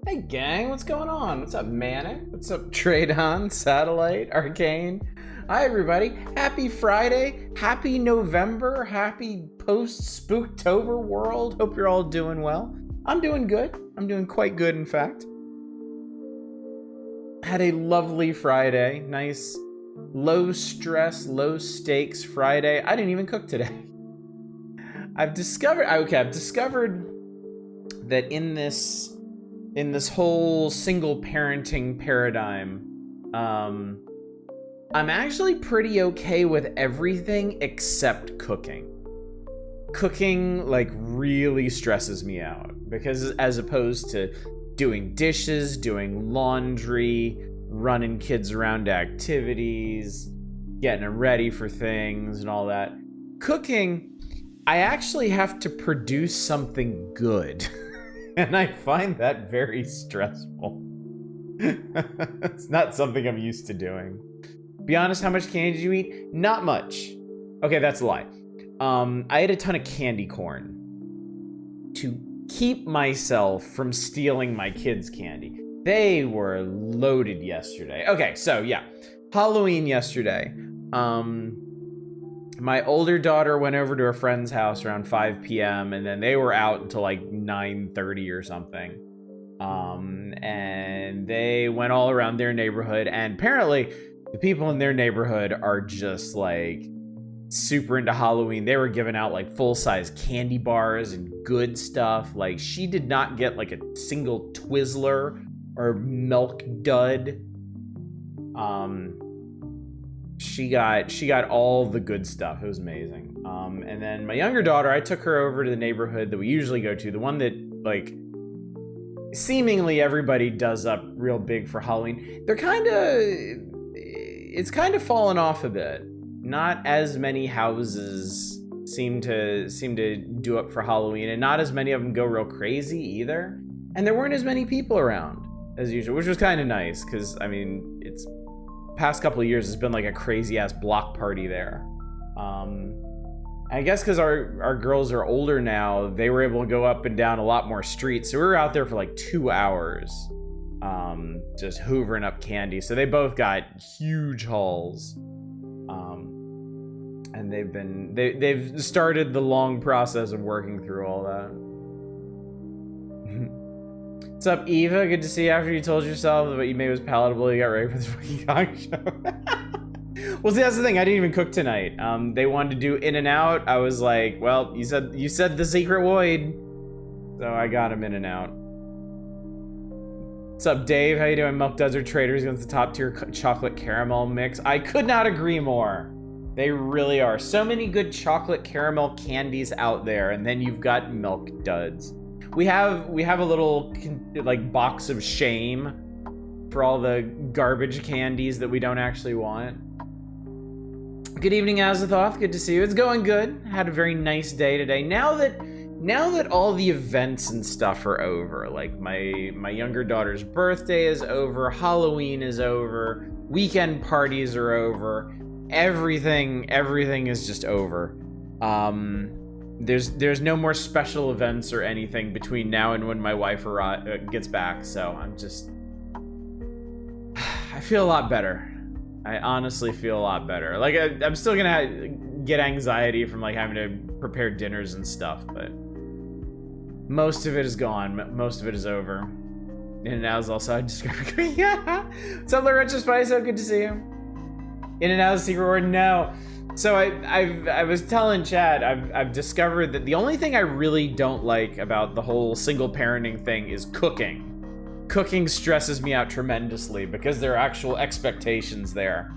Hey gang, what's going on? What's up, Manic? What's up, Tradon, Satellite, Arcane? Hi everybody, happy Friday, happy November, happy post-Spooktober world. Hope you're all doing well. I'm doing good. I'm doing quite good, in fact. Had a lovely Friday. Nice, low stress, low stakes Friday. I didn't even cook today. I've discovered that in this whole single parenting paradigm, I'm actually pretty okay with everything except cooking. Cooking, like, really stresses me out because as opposed to doing dishes, doing laundry, running kids around to activities, getting them ready for things and all that, cooking, I actually have to produce something good. And I find that very stressful. It's not something I'm used to doing. Be honest, how much candy did you eat? Not much. Okay, that's a lie. I ate a ton of candy corn to keep myself from stealing my kids' candy. They were loaded yesterday. Okay, so yeah, Halloween yesterday. My older daughter went over to a friend's house around 5 p.m. and then they were out until like 9:30 or something. And they went all around their neighborhood, and apparently the people in their neighborhood are just like super into Halloween. They were giving out like full-size candy bars and good stuff. Like, she did not get like a single Twizzler or Milk Dud. She got all the good stuff. It was amazing. And then my younger daughter, I took her over to the neighborhood that we usually go to, the one that like seemingly everybody does up real big for Halloween. It's kind of fallen off a bit. Not as many houses seem to do up for Halloween, and not as many of them go real crazy either. And there weren't as many people around as usual, which was kind of nice because I mean, it's past couple of years, it's been like a crazy ass block party there. I guess because our girls are older now, they were able to go up and down a lot more streets. So we were out there for like 2 hours, just hoovering up candy. So they both got huge hauls, and they've started the long process of working through all that. What's up, Eva? Good to see you. After you told yourself that what you made was palatable, you got ready for this fucking Kong show. Well, see, that's the thing. I didn't even cook tonight. They wanted to do In-N-Out. I was like, well, you said the secret void, so I got him In-N-Out. What's up, Dave? How you doing? Milk Duds are traders against the top tier chocolate caramel mix. I could not agree more. They really are. So many good chocolate caramel candies out there, and then you've got Milk Duds. We have a little like box of shame for all the garbage candies that we don't actually want. Good evening, Azathoth. Good to see you. It's going good. Had a very nice day today. Now that all the events and stuff are over, like my younger daughter's birthday is over, Halloween is over, weekend parties are over, everything is just over. There's no more special events or anything between now and when my wife gets back, so I feel a lot better. I honestly feel a lot better. Like, I'm still gonna get anxiety from like having to prepare dinners and stuff, but most of it is gone. Most of it is over. And now is also discovered. Yeah. What's up, Loretta Spice? Good to see you. In-N-Out's secret word? No. So I was telling Chad, I've discovered that the only thing I really don't like about the whole single parenting thing is cooking. Cooking stresses me out tremendously because there are actual expectations there.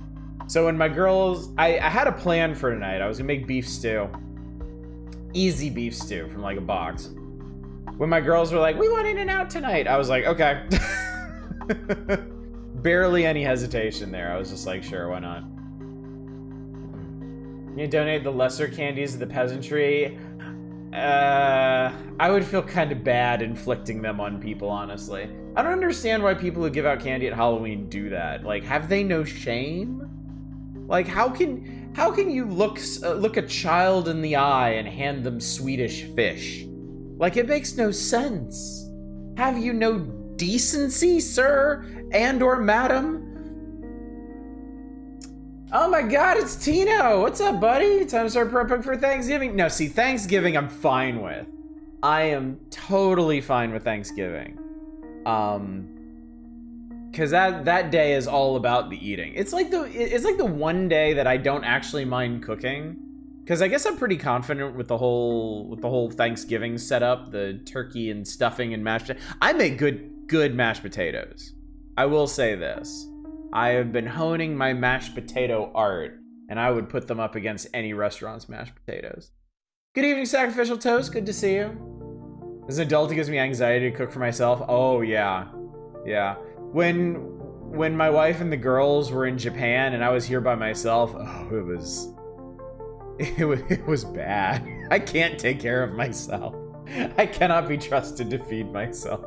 So when my girls, I had a plan for tonight. I was gonna make beef stew. Easy beef stew from like a box. When my girls were like, we want In-N-Out tonight, I was like, okay. Barely any hesitation there. I was just like, sure, why not? You donate the lesser candies to the peasantry. I would feel kind of bad inflicting them on people, honestly. I don't understand why people who give out candy at Halloween do that. Like, have they no shame? Like, how can you look a child in the eye and hand them Swedish fish? Like, it makes no sense. Have you no decency, sir and or madam? Oh my god, it's Tino! What's up, buddy? Time to start prepping for Thanksgiving. No, see, Thanksgiving I'm fine with. I am totally fine with Thanksgiving. Cause that day is all about the eating. It's like the one day that I don't actually mind cooking. Cause I guess I'm pretty confident with the whole Thanksgiving setup, the turkey and stuffing and mashed potatoes. I make good mashed potatoes. I will say this. I have been honing my mashed potato art, and I would put them up against any restaurant's mashed potatoes. Good evening, Sacrificial Toast. Good to see you. As an adult, it gives me anxiety to cook for myself. Oh, yeah. Yeah. When my wife and the girls were in Japan and I was here by myself, oh, it was bad. I can't take care of myself. I cannot be trusted to feed myself.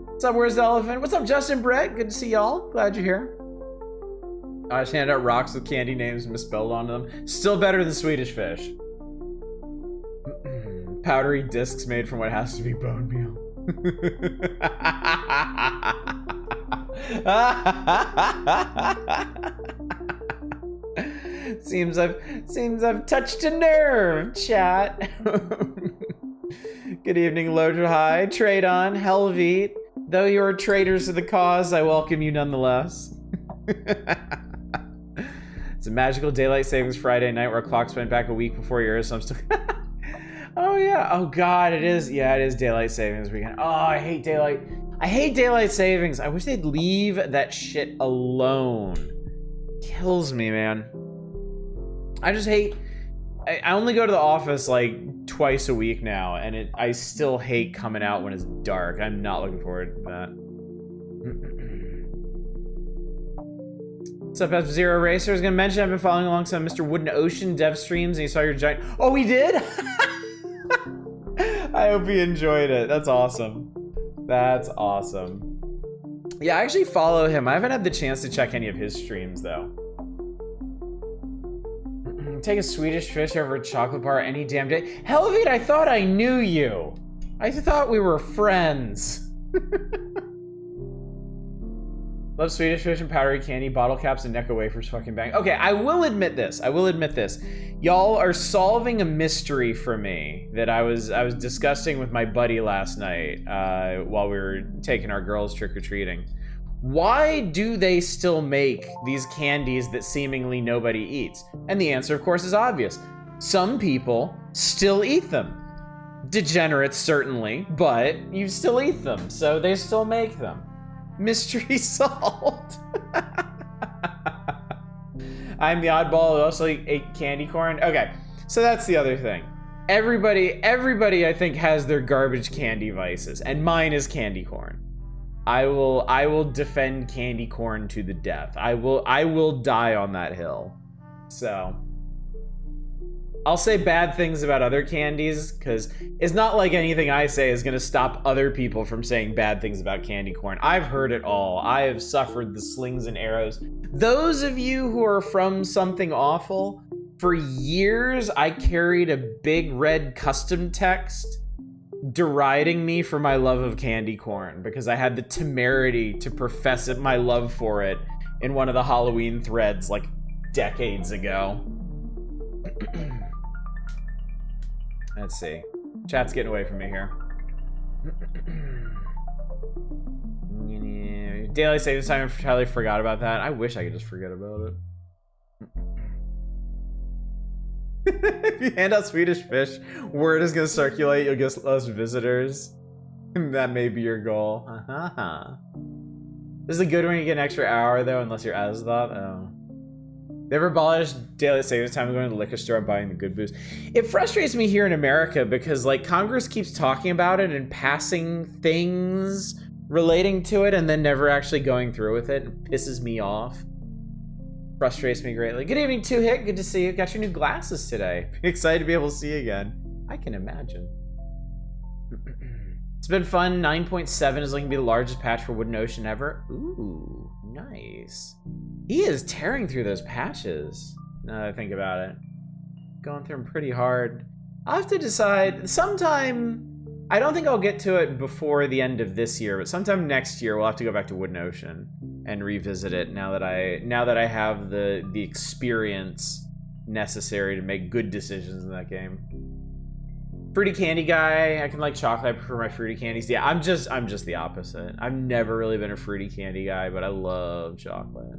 What's up, where's the elephant? What's up, Justin Brett? Good to see y'all. Glad you're here. I just hand out rocks with candy names misspelled on them. Still better than Swedish fish. Powdery discs made from what has to be bone meal. Seems I've touched a nerve, chat. Good evening, Lodra High, Trade On, Helveet. Though you are traitors to the cause, I welcome you nonetheless. It's a magical daylight savings Friday night where clocks went back a week before yours, so I'm still... Oh yeah, oh god, it is. Yeah, it is daylight savings weekend. Oh, I hate daylight savings. I wish they'd leave that shit alone. Kills me, man. I just hate... I only go to the office like twice a week now, and I still hate coming out when it's dark. I'm not looking forward to that. What's up, F-Zero Racer? I was gonna mention I've been following along some Mr. Wooden Ocean dev streams, and you saw your giant... Oh, we did? I hope you enjoyed it. That's awesome. That's awesome. Yeah, I actually follow him. I haven't had the chance to check any of his streams, though. Take a Swedish fish over a chocolate bar any damn day. Helvete, I thought I knew you. I thought we were friends. Love Swedish fish and powdery candy, bottle caps, and Necco wafers fucking bang. Okay, I will admit this. Y'all are solving a mystery for me that I was discussing with my buddy last night while we were taking our girls trick-or-treating. Why do they still make these candies that seemingly nobody eats? And the answer, of course, is obvious. Some people still eat them. Degenerates, certainly, but you still eat them, so they still make them. Mystery solved. I'm the oddball who also ate candy corn. Okay, so that's the other thing. Everybody I think has their garbage candy vices, and mine is candy corn. I will defend candy corn to the death. I will die on that hill. So I'll say bad things about other candies, because it's not like anything I say is going to stop other people from saying bad things about candy corn. I've heard it all. I have suffered the slings and arrows. Those of you who are from something awful, for years I carried a big red custom text deriding me for my love of candy corn, because I had the temerity to profess my love for it in one of the Halloween threads like decades ago. Let's see. Chat's getting away from me here. Daily save this time, I entirely forgot about that. I wish I could just forget about it. If you hand out Swedish fish, word is gonna circulate, you'll get less visitors. That may be your goal. This is a good one, you get an extra hour though, unless you're as thought. Oh. They ever abolished daylight savings time of going to the liquor store and buying the good booze? It frustrates me here in America because like Congress keeps talking about it and passing things relating to it and then never actually going through with it. It pisses me off. Frustrates me greatly. Good evening, 2Hit. Good to see you. Got your new glasses today. Excited to be able to see you again. I can imagine. It's been fun. 9.7 is looking to be the largest patch for Wooden Ocean ever. Ooh, nice. He is tearing through those patches, now that I think about it. Going through them pretty hard. I'll have to decide sometime. I don't think I'll get to it before the end of this year, but sometime next year we'll have to go back to Wooden Ocean and revisit it now that I have the experience necessary to make good decisions in that game. Fruity candy guy. I can like chocolate. I prefer my fruity candies. Yeah, I'm just the opposite. I've never really been a fruity candy guy, but I love chocolate.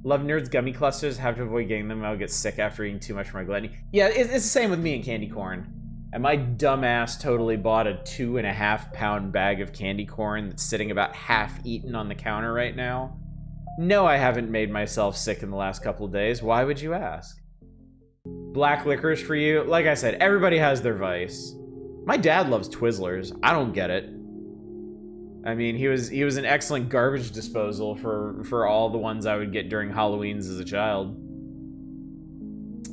Love Nerds gummy clusters. Have to avoid getting them. I'll get sick after eating too much for my gluttony. Yeah, it's the same with me and candy corn. And my dumbass totally bought a 2.5 pound bag of candy corn that's sitting about half eaten on the counter right now. No, I haven't made myself sick in the last couple of days. Why would you ask? Black licorice for you. Like I said, everybody has their vice. My dad loves Twizzlers. I don't get it. I mean, he was an excellent garbage disposal for all the ones I would get during Halloweens as a child.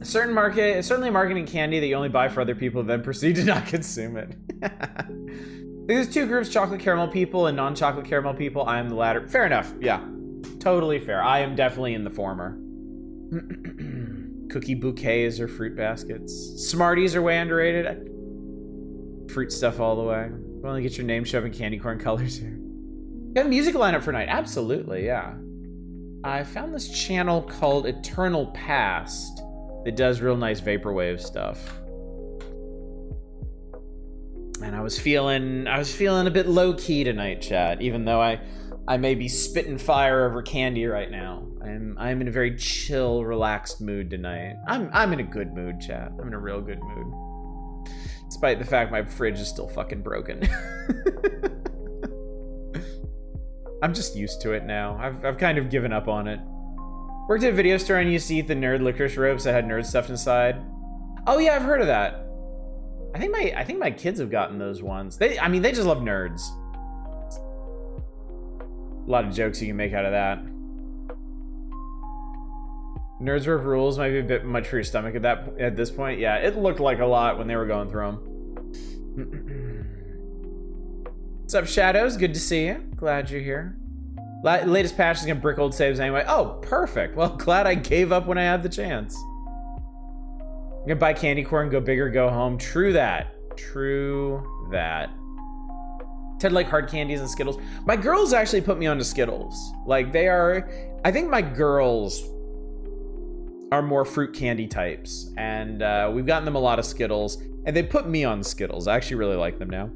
Certainly marketing candy that you only buy for other people, then proceed to not consume it. There's two groups: chocolate caramel people and non-chocolate caramel people. I am the latter. Fair enough. Yeah, totally fair. I am definitely in the former. Cookie bouquets or fruit baskets. Smarties are way underrated. Fruit stuff all the way. Want to get your name shoved in candy corn colors here. Got a music lineup for tonight. Absolutely, yeah. I found this channel called Eternal Past that does real nice vaporwave stuff. And I was feeling a bit low key tonight, chat, even though I may be spitting fire over candy right now. I'm in a very chill, relaxed mood tonight. I'm in a good mood, chat. I'm in a real good mood. Despite the fact my fridge is still fucking broken. I'm just used to it now. I've kind of given up on it. Worked at a video store and used to eat the nerd licorice ropes that had nerd stuff inside. Oh yeah, I've heard of that. I think my kids have gotten those ones. They just love nerds. A lot of jokes you can make out of that. Nerds with rules might be a bit much for your stomach at this point. Yeah, it looked like a lot when they were going through them. What's up, Shadows? Good to see you. Glad you're here. Latest patch is gonna brick old saves anyway. Oh, perfect. Well, glad I gave up when I had the chance. You can buy candy corn, go big or go home. True that. True that. Ted like hard candies and Skittles. My girls actually put me onto Skittles. Like they are, I think my girls are more fruit candy types. And we've gotten them a lot of Skittles. And they put me on Skittles. I actually really like them now.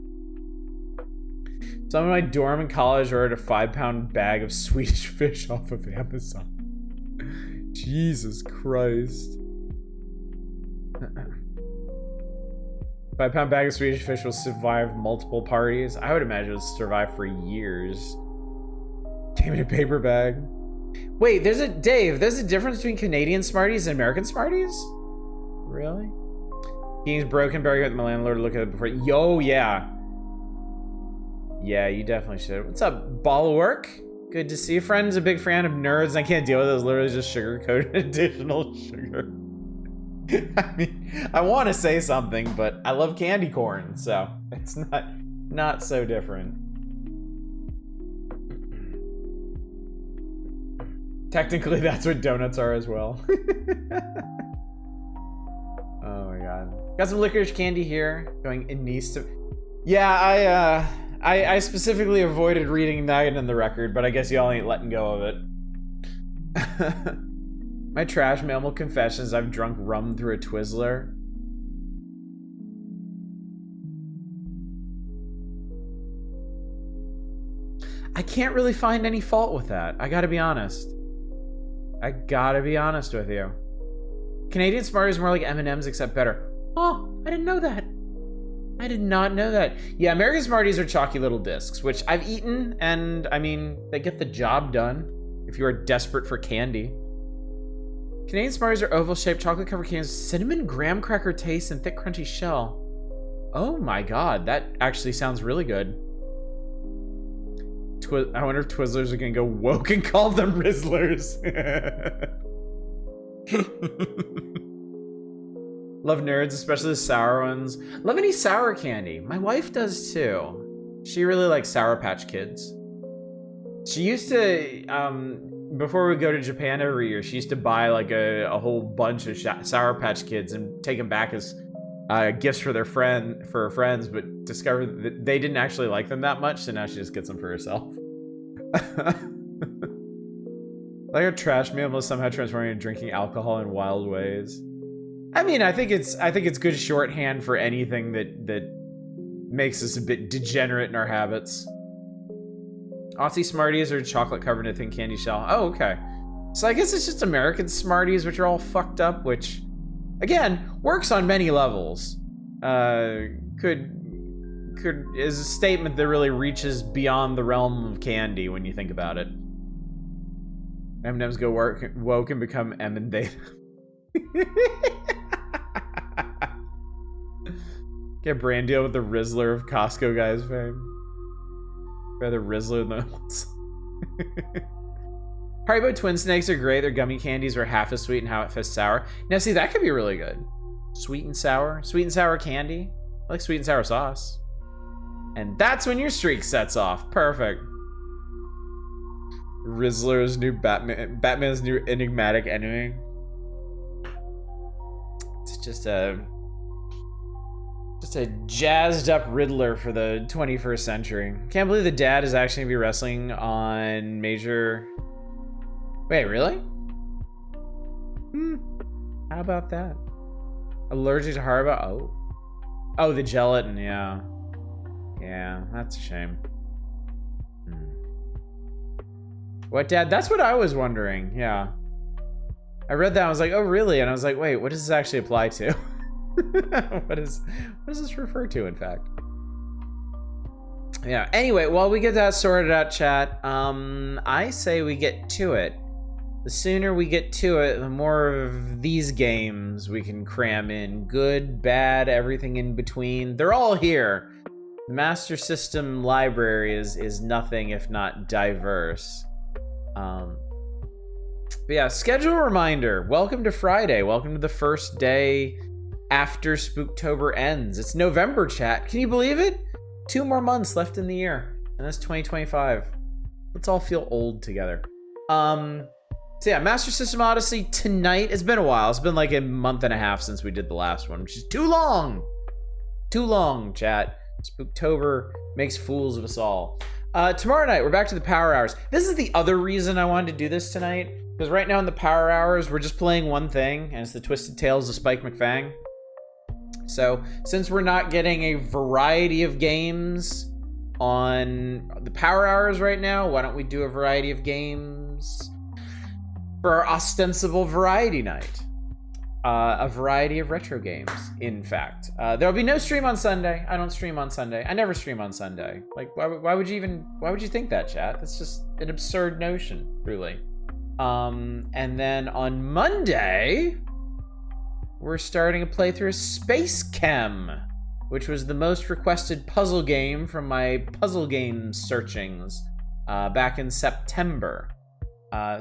Someone in my dorm in college ordered a 5-pound bag of Swedish fish off of Amazon. Jesus Christ. 5-pound bag of Swedish fish will survive multiple parties. I would imagine it would survive for years. Came in a paper bag. Wait, there's a difference between Canadian Smarties and American Smarties? Really? King's broken, better get my landlord to look at it before. Yo, yeah. Yeah, you definitely should. What's up, ball of work? Good to see you. Friend's a big fan of nerds. I can't deal with it. It's literally just sugar-coated additional sugar. I mean, I want to say something, but I love candy corn, so it's not so different. Technically, that's what donuts are as well. Oh my god. Got some licorice candy here. Going in Nice to... Yeah, I specifically avoided reading that in the record, but I guess y'all ain't letting go of it. My trash mammal confessions, I've drunk rum through a Twizzler. I can't really find any fault with that. I gotta be honest. I gotta be honest with you. Canadian Smarties are more like M&M's except better. Oh, I didn't know that. I did not know that. Yeah, American Smarties are chalky little discs, which I've eaten, and I mean, they get the job done if you are desperate for candy. Canadian Smarties are oval-shaped, chocolate-covered candies, cinnamon graham cracker taste, and thick, crunchy shell. Oh my god, that actually sounds really good. I wonder if Twizzlers are gonna go woke and call them Rizzlers. Love nerds, especially the sour ones. Love any sour candy. My wife does too. She really likes Sour Patch Kids. She used to, before we go to Japan every year, she used to buy like a whole bunch of Sour Patch Kids and take them back as gifts for her friends, but discovered that they didn't actually like them that much, so now she just gets them for herself. Like a trash mammal somehow transforming into drinking alcohol in wild ways. I mean, I think it's good shorthand for anything that makes us a bit degenerate in our habits. Aussie Smarties are chocolate covered in a thin candy shell. Oh, okay. So I guess it's just American Smarties, which are all fucked up, which, again, works on many levels. Is a statement that really reaches beyond the realm of candy when you think about it. M&M's go woke and become M and they. Get a brand deal with the Rizzler of Costco guys fame. Rather Rizzler than once. Haribo Twin Snakes are great. Their gummy candies were half as sweet and half as sour. Now see, that could be really good. Sweet and sour candy. I like sweet and sour sauce. And that's when your streak sets off. Perfect. Rizzler's new Batman's new enigmatic enemy. It's just a jazzed up Riddler for the 21st century. Can't believe the dad is actually gonna be wrestling on major. Wait, really? How about that? Allergic to Haribo? Oh, the gelatin, yeah. Yeah, that's a shame. What, Dad? That's what I was wondering, yeah. I read that, I was like, oh, really? And I was like, wait, what does this actually apply to? What does this refer to, in fact? Yeah, anyway, while we get that sorted out, chat, I say we get to it. The sooner we get to it, the more of these games we can cram in. Good, bad, everything in between. They're all here. The Master System library is nothing if not diverse. But yeah, schedule reminder. Welcome to Friday. Welcome to the first day after Spooktober ends. It's November, chat. Can you believe it? 2 more months left in the year, and that's 2025. Let's all feel old together. So yeah, Master System Odyssey tonight. It's been a while. It's been like a month and a half since we did the last one, which is too long. Too long, chat. Spooktober makes fools of us all. Tomorrow night, we're back to the Power Hours. This is the other reason I wanted to do this tonight, because right now in the Power Hours, we're just playing one thing, and it's the Twisted Tales of Spike McFang. So, since we're not getting a variety of games on the Power Hours right now, why don't we do a variety of games for our ostensible variety night? A variety of retro games, in fact. There'll be no stream on Sunday. I don't stream on Sunday. I never stream on Sunday. Like, why would you think that, chat? That's just an absurd notion, truly. And then on Monday, we're starting a playthrough of Space Chem, which was the most requested puzzle game from my puzzle game searchings back in September.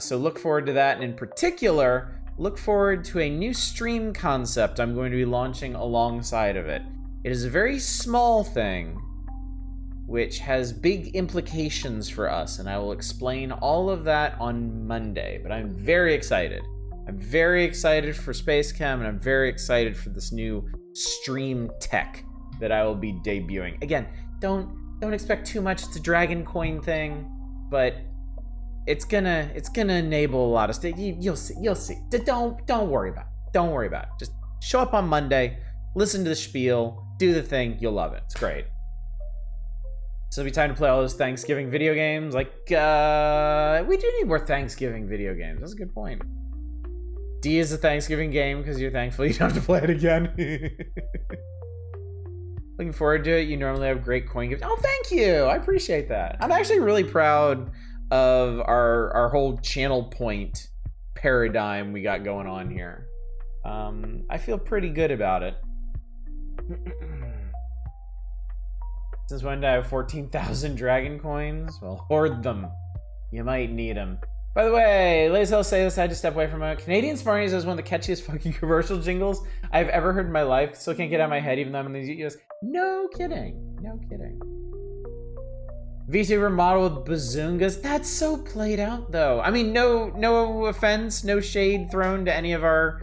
So look forward to that, and in particular, look forward to a new stream concept I'm going to be launching alongside of it. It is a very small thing, which has big implications for us, and I will explain all of that on Monday, but I'm very excited. I'm very excited for Space Chem, and I'm very excited for this new stream tech that I will be debuting. Again, don't expect too much. It's a Dragon Coin thing, but it's gonna enable a lot of stuff. You'll see. Don't worry about it. Don't worry about it. Just show up on Monday, listen to the spiel, do the thing. You'll love it. It's great. So it'll be time to play all those Thanksgiving video games. Like, we do need more Thanksgiving video games. That's a good point. D is a Thanksgiving game because you're thankful you don't have to play it again. Looking forward to it. You normally have great coin gifts. Oh, thank you. I appreciate that. I'm actually really proud of our whole channel point paradigm we got going on here. I feel pretty good about it. Since when did I have 14,000 dragon coins? Well, hoard them. You might need them. By the way, Lazel say this, I had to step away from a Canadian Smarties is one of the catchiest fucking commercial jingles I've ever heard in my life. Still can't get out of my head even though I'm in the US. No kidding. No kidding. VTuber model with bazungas. That's so played out, though. I mean, no offense, no shade thrown to any of our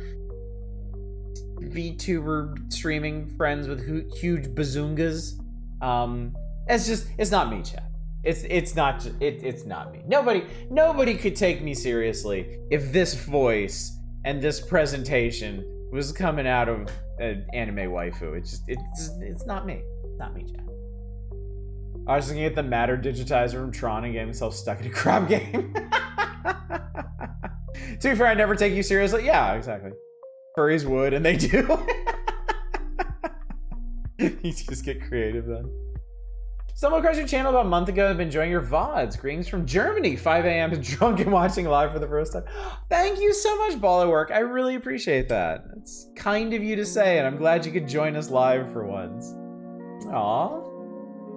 VTuber streaming friends with huge bazungas. It's not me, chat. It's not me. Nobody could take me seriously if this voice and this presentation was coming out of an anime waifu. It's not me. It's not me, chat. I was looking at the Matter digitizer from Tron and getting myself stuck in a crap game. To be fair, I never take you seriously. Yeah, exactly. Furries would, and they do. You just get creative then. Stumbled across your channel about a month ago. I've been enjoying your VODs. Greetings from Germany. 5 a.m. drunk and watching live for the first time. Thank you so much, Ball of Work. I really appreciate that. It's kind of you to say, and I'm glad you could join us live for once. Aw.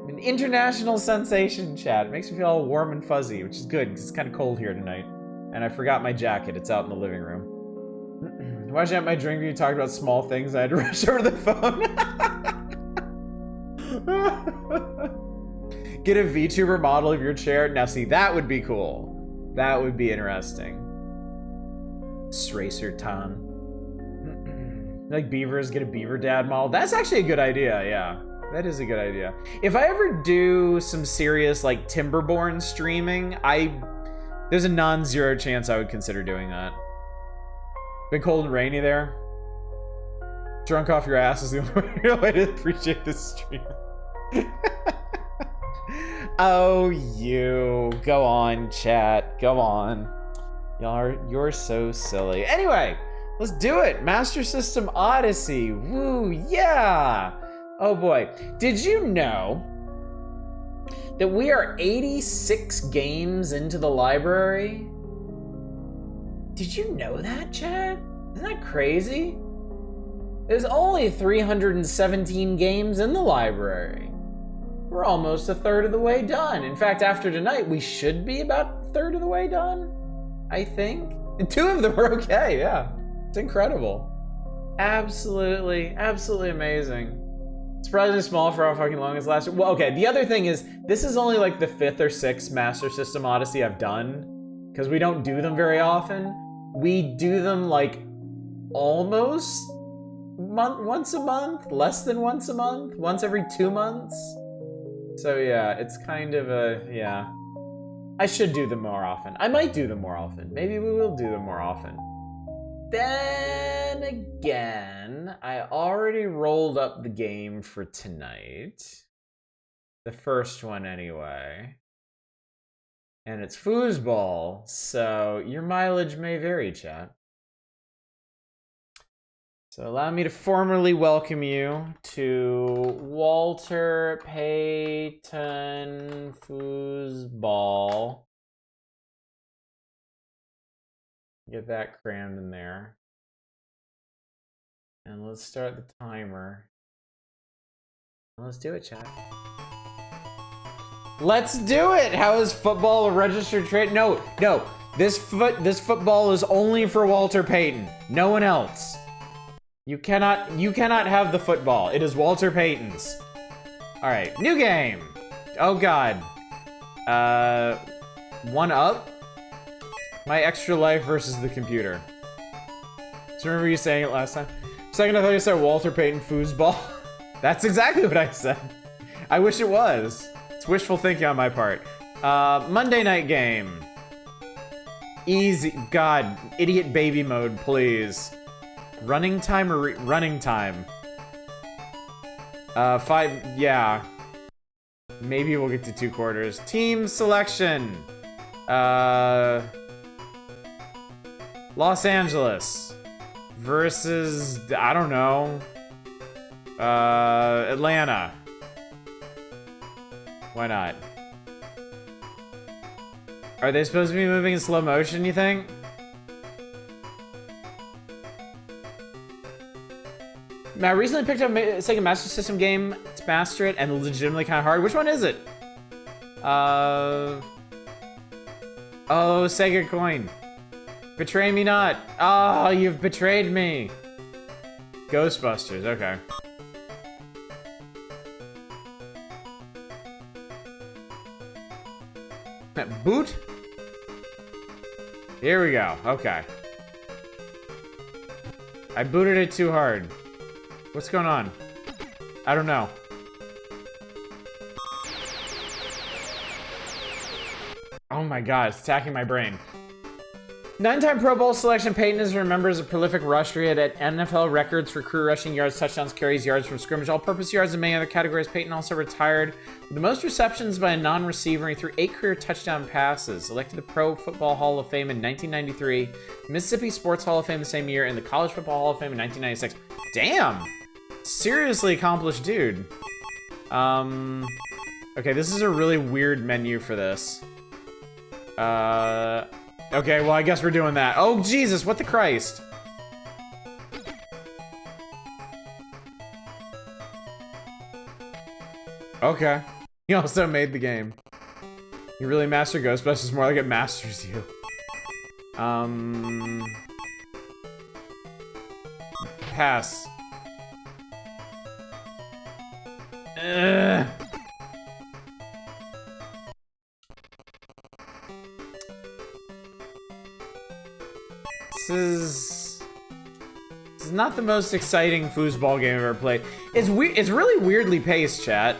An international sensation, chat. It makes me feel all warm and fuzzy, which is good because it's kind of cold here tonight. And I forgot my jacket. It's out in the living room. Watching out my drink when you talked about small things, I had to rush over the phone. Get a VTuber model of your chair. Now see, that would be cool. That would be interesting. Stracer Ton. Like beavers, get a beaver dad model. That's actually a good idea, yeah. That is a good idea. If I ever do some serious like Timberborn streaming, there's a non-zero chance I would consider doing that. Been cold and rainy there. Drunk off your ass is the only way to appreciate this stream. Oh, you. Go on, chat. Go on. You're so silly. Anyway, let's do it. Master System Odyssey. Woo, yeah. Oh boy. Did you know that we are 86 games into the library? Did you know that, chat? Isn't that crazy? There's only 317 games in the library. We're almost a third of the way done. In fact, after tonight, we should be about a third of the way done, I think. And 2 of them are okay, yeah. It's incredible. Absolutely, absolutely amazing. Surprisingly small for how fucking long it's lasted. Well, okay, the other thing is, this is only like the 5th or 6th Master System Odyssey I've done. because we don't do them very often. We do them like almost once a month, less than once a month, once every 2 months. So yeah, it's kind of a, yeah. I should do them more often. I might do them more often. Maybe we will do them more often. Then again, I already rolled up the game for tonight. The first one anyway. And it's foosball, so your mileage may vary, chat. So allow me to formally welcome you to Walter Payton Foosball. Get that crammed in there. And let's start the timer. Let's do it, chat. Let's do it! How is football a registered trade? No. This football is only for Walter Payton. No one else. You cannot have the football. It is Walter Payton's. All right, new game. Oh God. 1 up. My extra life versus the computer. So remember you saying it last time? Second, I thought you said Walter Payton foosball. That's exactly what I said. I wish it was. It's wishful thinking on my part. Monday night game. Easy. God, idiot baby mode, please. Running time or running time? 5, yeah. Maybe we'll get to 2 quarters. Team selection. Los Angeles versus, I don't know, Atlanta. Why not? Are they supposed to be moving in slow motion, you think? I recently picked up a Sega Master System game to master it, and legitimately kind of hard. Which one is it? Oh, Sega coin. Betray me not. Oh, you've betrayed me. Ghostbusters, okay. Boot? Here we go, okay. I booted it too hard. What's going on? I don't know. Oh my God, it's attacking my brain. 9-time Pro Bowl selection, Payton is remembered as a prolific rusher. He had NFL records for career rushing yards, touchdowns, carries, yards from scrimmage, all-purpose yards, and many other categories. Payton also retired with the most receptions by a non-receiver. He threw 8 career touchdown passes. Elected to the Pro Football Hall of Fame in 1993, Mississippi Sports Hall of Fame the same year, and the College Football Hall of Fame in 1996. Damn! Seriously accomplished dude. Okay, this is a really weird menu for this. Okay, well, I guess we're doing that. Oh, Jesus, what the Christ? Okay. He also made the game. You really master Ghostbusters more like it masters you. Pass. This is not the most exciting foosball game I've ever played. It's really weirdly paced, chat.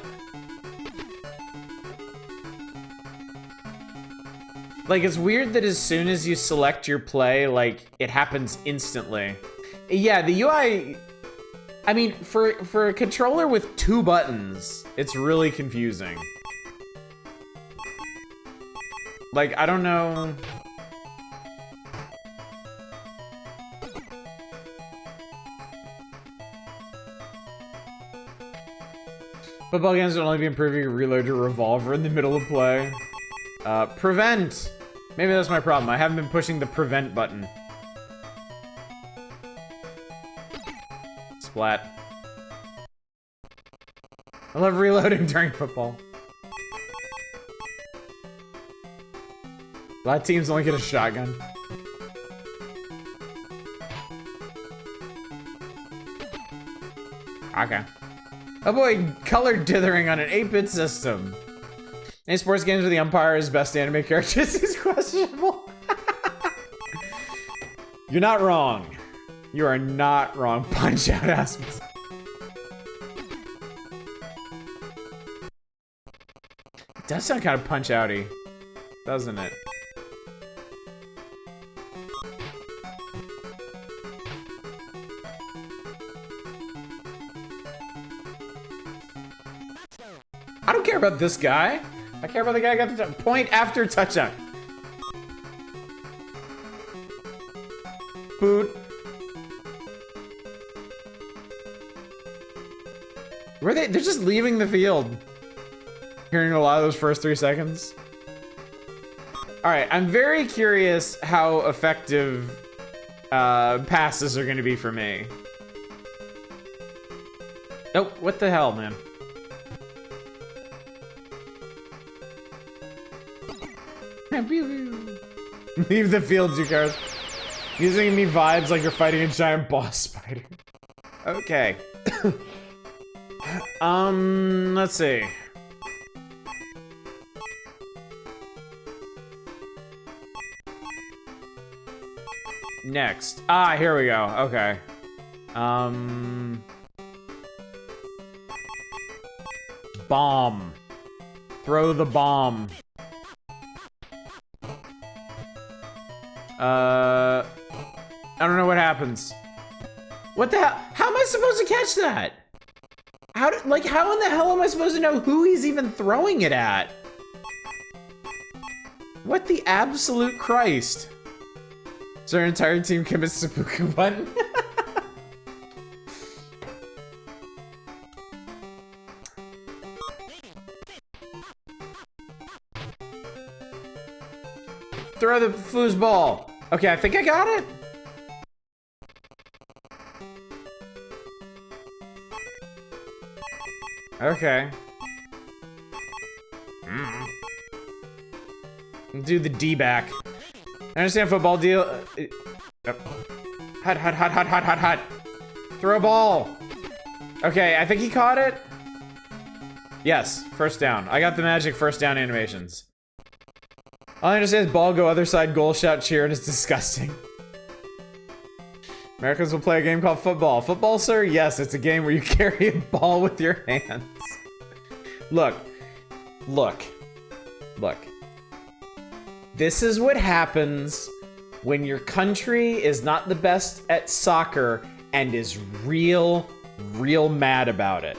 Like, it's weird that as soon as you select your play, like, it happens instantly. Yeah, the UI... I mean, for a controller with 2 buttons, it's really confusing. Like, I don't know... Football games would only be improved if you reload your revolver in the middle of play. Prevent! Maybe that's my problem. I haven't been pushing the prevent button. Splat. I love reloading during football. A lot of teams only get a shotgun. Okay. Avoid color dithering on an 8-bit system. Any sports games where the umpire is best anime characters is questionable. You're not wrong. You are not wrong. Punch out Asmus. It does sound kind of punch outy, doesn't it? I don't care about this guy. I care about the guy who got the point after touchdown. Boot. Were they? They're just leaving the field. Hearing a lot of those first 3 seconds. All right, I'm very curious how effective passes are going to be for me. Nope. What the hell, man? Leave the field, Zucars. Using me vibes like you're fighting a giant boss spider. Okay. Let's see. Next. Ah, here we go. Okay. Bomb. Throw the bomb. I don't know what happens. What the hell? How am I supposed to catch that? How in the hell am I supposed to know who he's even throwing it at? What the absolute Christ? So our entire team commits seppuku button? Throw the foosball. Okay, I think I got it. Okay. Do the D-back. I understand football deal. Hot. Throw a ball. Okay, I think he caught it. Yes, first down. I got the magic first down animations. All I understand is ball go other side, goal, shout, cheer, and it's disgusting. Americans will play a game called football. Football, sir? Yes, it's a game where you carry a ball with your hands. Look. This is what happens when your country is not the best at soccer and is real mad about it.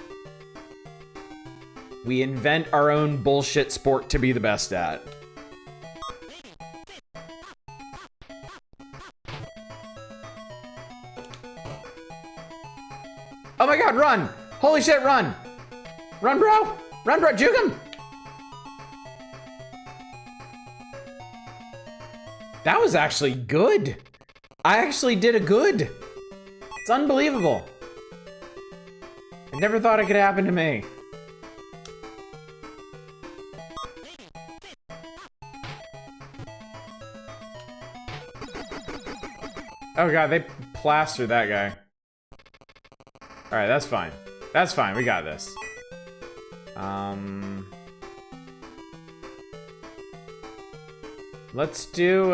We invent our own bullshit sport to be the best at. Oh my god, run! Holy shit, run! Run, bro! Run, bro! Juke him! That was actually good. I actually did a good. It's unbelievable. I never thought it could happen to me. Oh god, they plastered that guy. Alright, that's fine. That's fine, we got this. Let's do,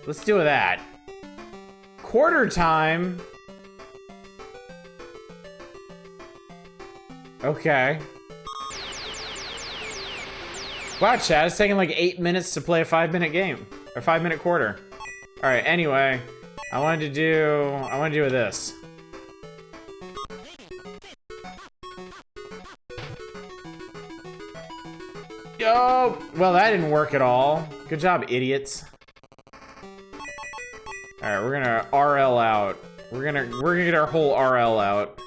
let's do that. Quarter time. Okay. Wow, Chad, it's taking like 8 minutes to play a 5-minute game. Or 5-minute quarter. Alright, anyway. I wanted to do this. Yo! Well, that didn't work at all. Good job, idiots. Alright, we're gonna RL out. We're gonna get our whole RL out.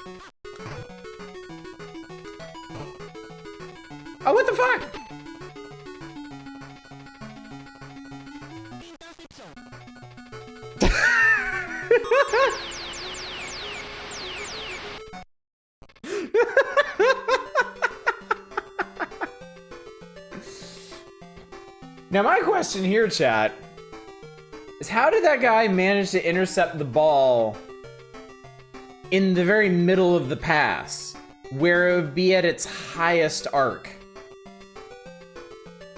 Oh, what the fuck? Now my question here, chat, is how did that guy manage to intercept the ball in the very middle of the pass, where it would be at its highest arc?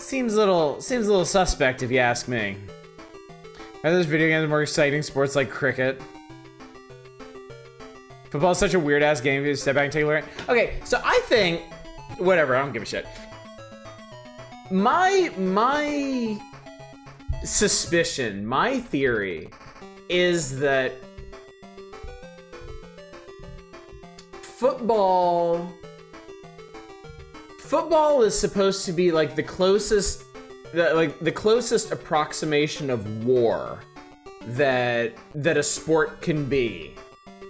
seems a little suspect if you ask me. Are those video games more exciting sports like cricket? Football is such a weird ass game if you step back and take a look at it. Okay, so I think whatever, I don't give a shit. My suspicion, my theory is that football is supposed to be like the closest approximation of war that a sport can be,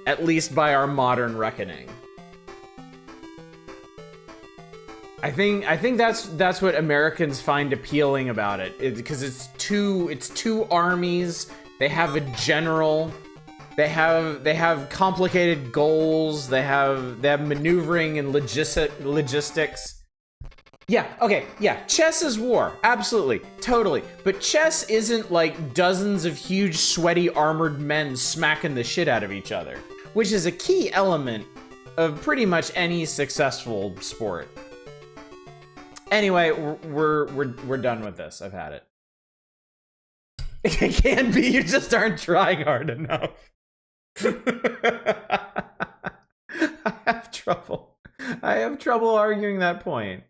at least by our modern reckoning. I think that's what Americans find appealing about it, because it's two armies. They have a general. They have complicated goals. They have maneuvering and logistics. Yeah, okay, yeah, chess is war, absolutely, totally. But chess isn't like dozens of huge, sweaty, armored men smacking the shit out of each other, which is a key element of pretty much any successful sport. Anyway, we're done with this. I've had it. It can be, you just aren't trying hard enough. I have trouble arguing that point.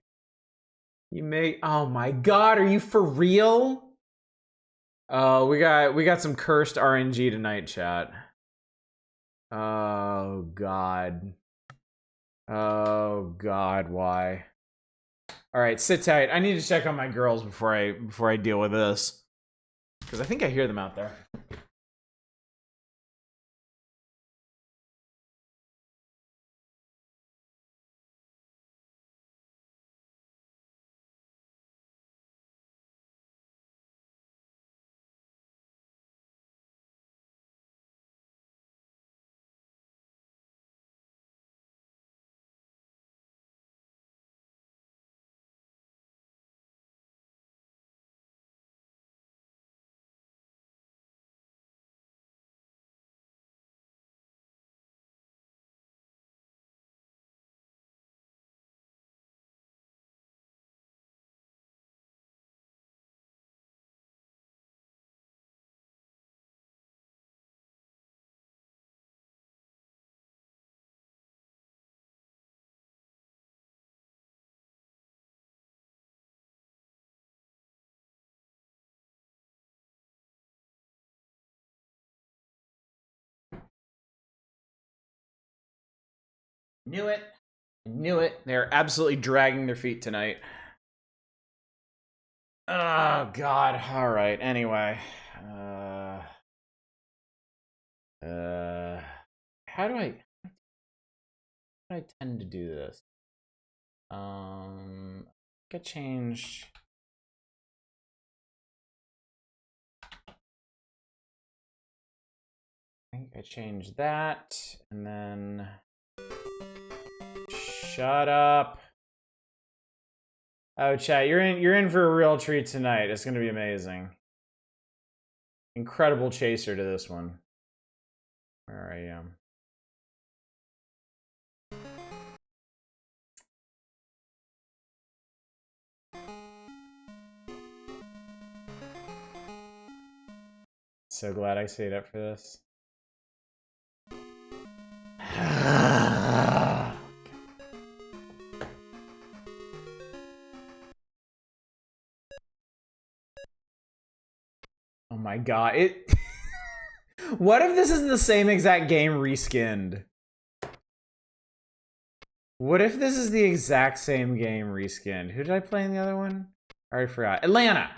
You may. Oh my god, are you for real? Oh, we got some cursed RNG tonight, chat. Oh god. Oh god, why? All right, sit tight. I need to check on my girls before I deal with this, because I think I hear them out there. Knew it. Knew it. They're absolutely dragging their feet tonight. Oh god. All right. Anyway, how do I tend to do this? Get changed. I think I changed that, and then shut up. Oh, chat, you're in for a real treat tonight. It's gonna be amazing. Incredible chaser to this one. Where I am. So glad I stayed up for this. Oh my god, it... What if this is the same exact game reskinned? What if this is the exact same game reskinned? Who did I play in the other one? I already forgot. Atlanta!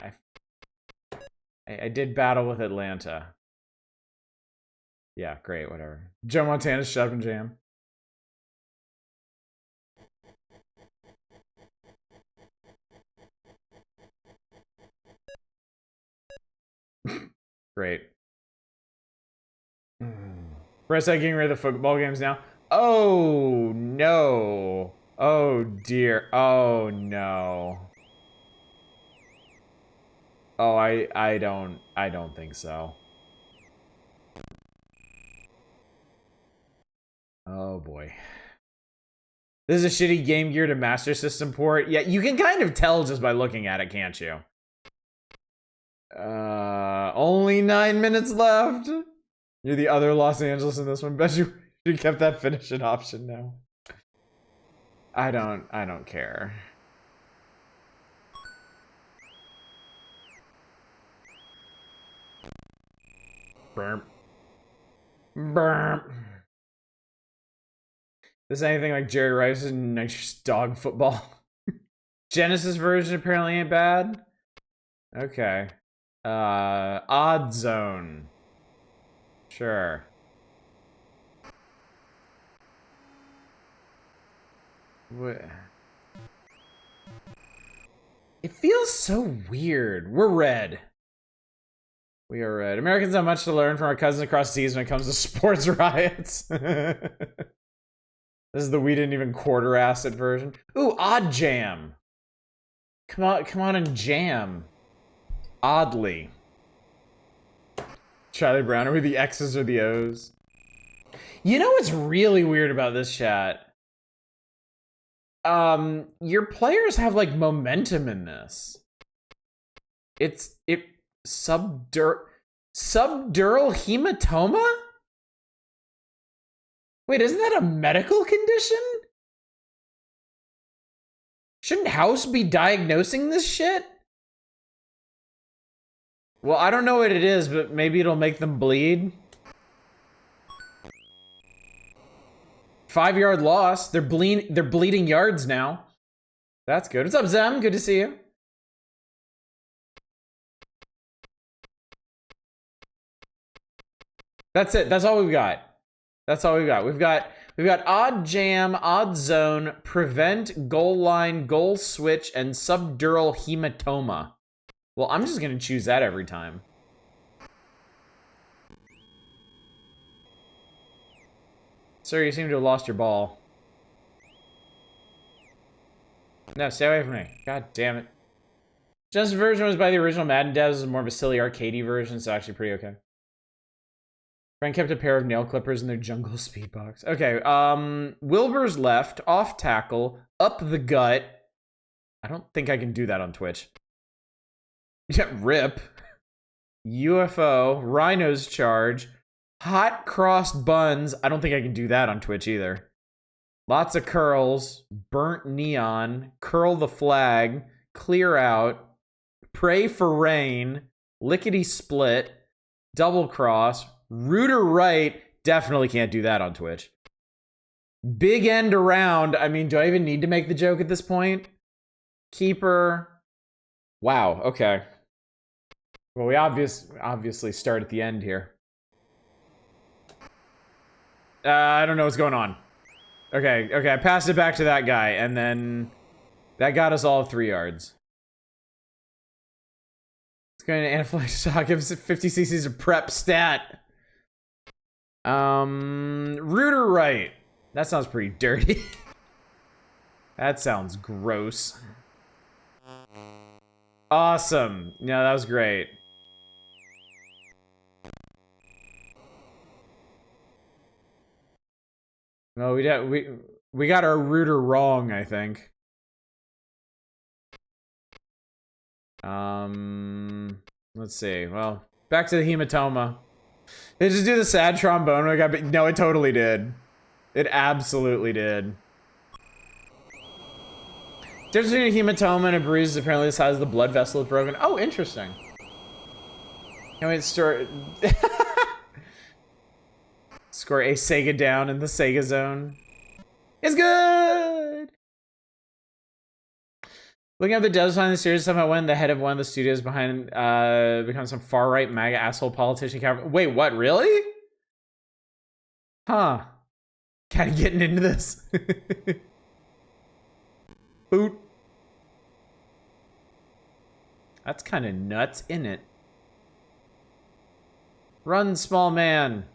I did battle with Atlanta. Yeah, great, whatever. Joe Montana, shut up and jam. Great. Press that getting rid of the football games now. Oh no. Oh dear. Oh no. Oh, I don't think so. Oh boy. This is a shitty Game Gear to Master System port. Yeah, you can kind of tell just by looking at it, can't you? Only 9 minutes left. You're the other Los Angeles in this one. Bet you kept that finish it option now. I don't care. Burp. Burp. This is anything like Jerry Rice's Nice Dog Football. Genesis version apparently ain't bad. Okay. Odd Zone. Sure. What? It feels so weird. We're red. We are red. Americans have much to learn from our cousins across seas when it comes to sports riots. This is the we didn't even quarter acid version. Ooh, Odd Jam. Come on and jam. Oddly. Charlie Brown, are we the X's or the O's? You know what's really weird about this chat? Your players have like momentum in this. Subdural hematoma? Wait, isn't that a medical condition? Shouldn't House be diagnosing this shit? Well, I don't know what it is, but maybe it'll make them bleed. 5-yard loss. They're bleeding yards now. That's good. What's up, Zem? Good to see you. That's it. That's all we've got. That's all we've got. We've got Odd Jam, Odd Zone, Prevent, Goal Line, Goal Switch, and Subdural Hematoma. Well, I'm just gonna choose that every time. Sir, you seem to have lost your ball. No, stay away from me. God damn it. Just version was by the original Madden devs. This is more of a silly arcadey version, so actually pretty okay. Friend kept a pair of nail clippers in their jungle speed box. Okay, Wilbur's left, off tackle, up the gut. I don't think I can do that on Twitch. Yeah, rip. UFO, Rhino's charge, hot crossed buns. I don't think I can do that on Twitch either. Lots of curls, burnt neon, curl the flag, clear out, pray for rain, lickety split, double cross, rooter right. Definitely can't do that on Twitch. Big end around. I mean, do I even need to make the joke at this point? Keeper. Wow, okay. Well, we obviously start at the end here. I don't know what's going on. Okay, I passed it back to that guy, and then that got us all 3 yards. It's going to anaphylactic shock. Gives it 50 cc's of prep stat. Rooter right. That sounds pretty dirty. That sounds gross. Awesome. Yeah, that was great. No, we got our rooter wrong, I think. Let's see. Well, back to the hematoma. Did it just do the sad trombone? No, it totally did. It absolutely did. Difference between a hematoma and a bruise is apparently the size of the blood vessel is broken. Oh, interesting. Can we store score a Sega down in the Sega zone? It's good! Looking at the devs behind the series, somehow when the head of one of the studios behind becomes some far-right MAGA asshole politician. Wait, what, really? Huh. Kinda getting into this. Boot. That's kind of nuts, isn't it? Run, small man.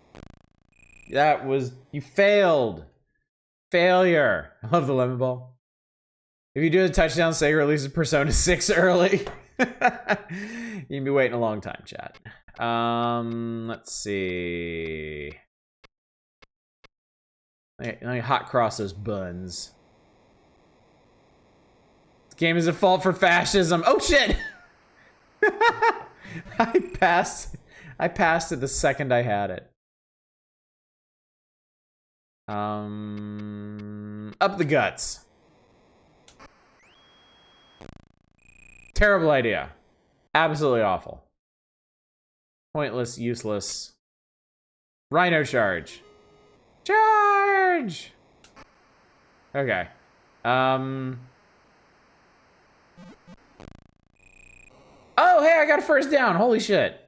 That was... You failed. Failure. I love the lemon ball. If you do a touchdown, Sega releases Persona 6 early. You can be waiting a long time, chat. Let's see. Let me hot cross those buns. This game is a fault for fascism. Oh shit! I passed it the second I had it. Up the guts. Terrible idea. Absolutely awful. Pointless, useless. Rhino charge. Charge! Okay. Oh, hey, I got a first down. Holy shit.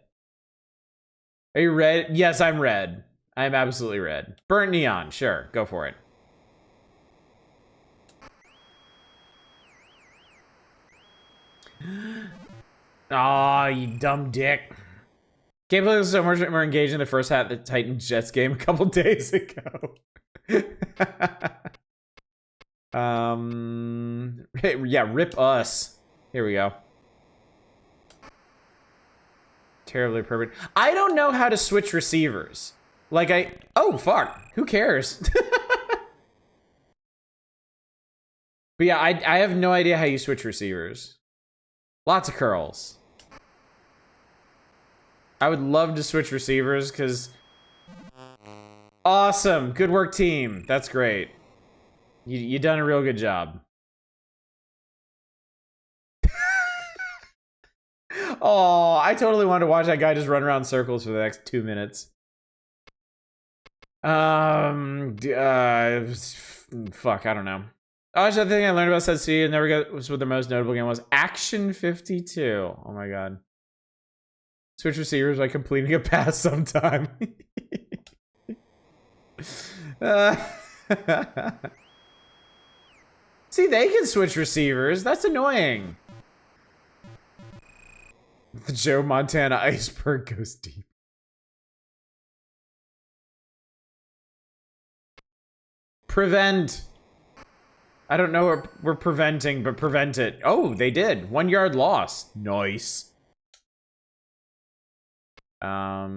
Are you red? Yes, I'm red. I'm absolutely red. Burnt neon. Sure, go for it. Aw, you dumb dick. Gameplay was so much more engaging in the first half of the Titan Jets game a couple days ago. Yeah, rip us. Here we go. Terribly perfect. I don't know how to switch receivers. Like oh fuck, who cares? But yeah, I have no idea how you switch receivers. Lots of curls. I would love to switch receivers because awesome, good work team. That's great. You done a real good job. Oh, I totally wanted to watch that guy just run around circles for the next 2 minutes. Fuck, I don't know. Oh, actually, the thing I learned about Set C and never got was what the most notable game was. Action 52. Oh my god. Switch receivers by completing a pass sometime. See, they can switch receivers. That's annoying. The Joe Montana iceberg goes deep. Prevent. I don't know what we're preventing, but prevent it. Oh, they did. 1 yard loss. Nice. Prevent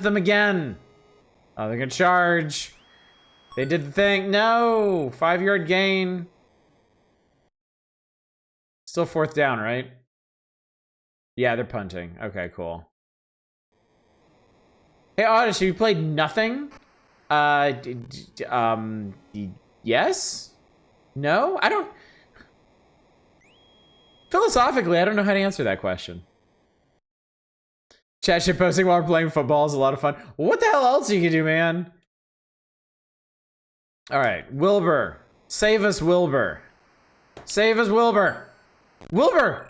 them again. Oh, they're gonna charge. They did the thing. No! 5 yard gain. Still fourth down, right? Yeah, they're punting. Okay, cool. Hey, Odyssey, you played nothing? Yes? No? I don't... Philosophically, I don't know how to answer that question. Chat shit posting while we're playing football is a lot of fun. What the hell else you can do, man? Alright, Wilbur. Save us, Wilbur. Save us, Wilbur. Wilbur!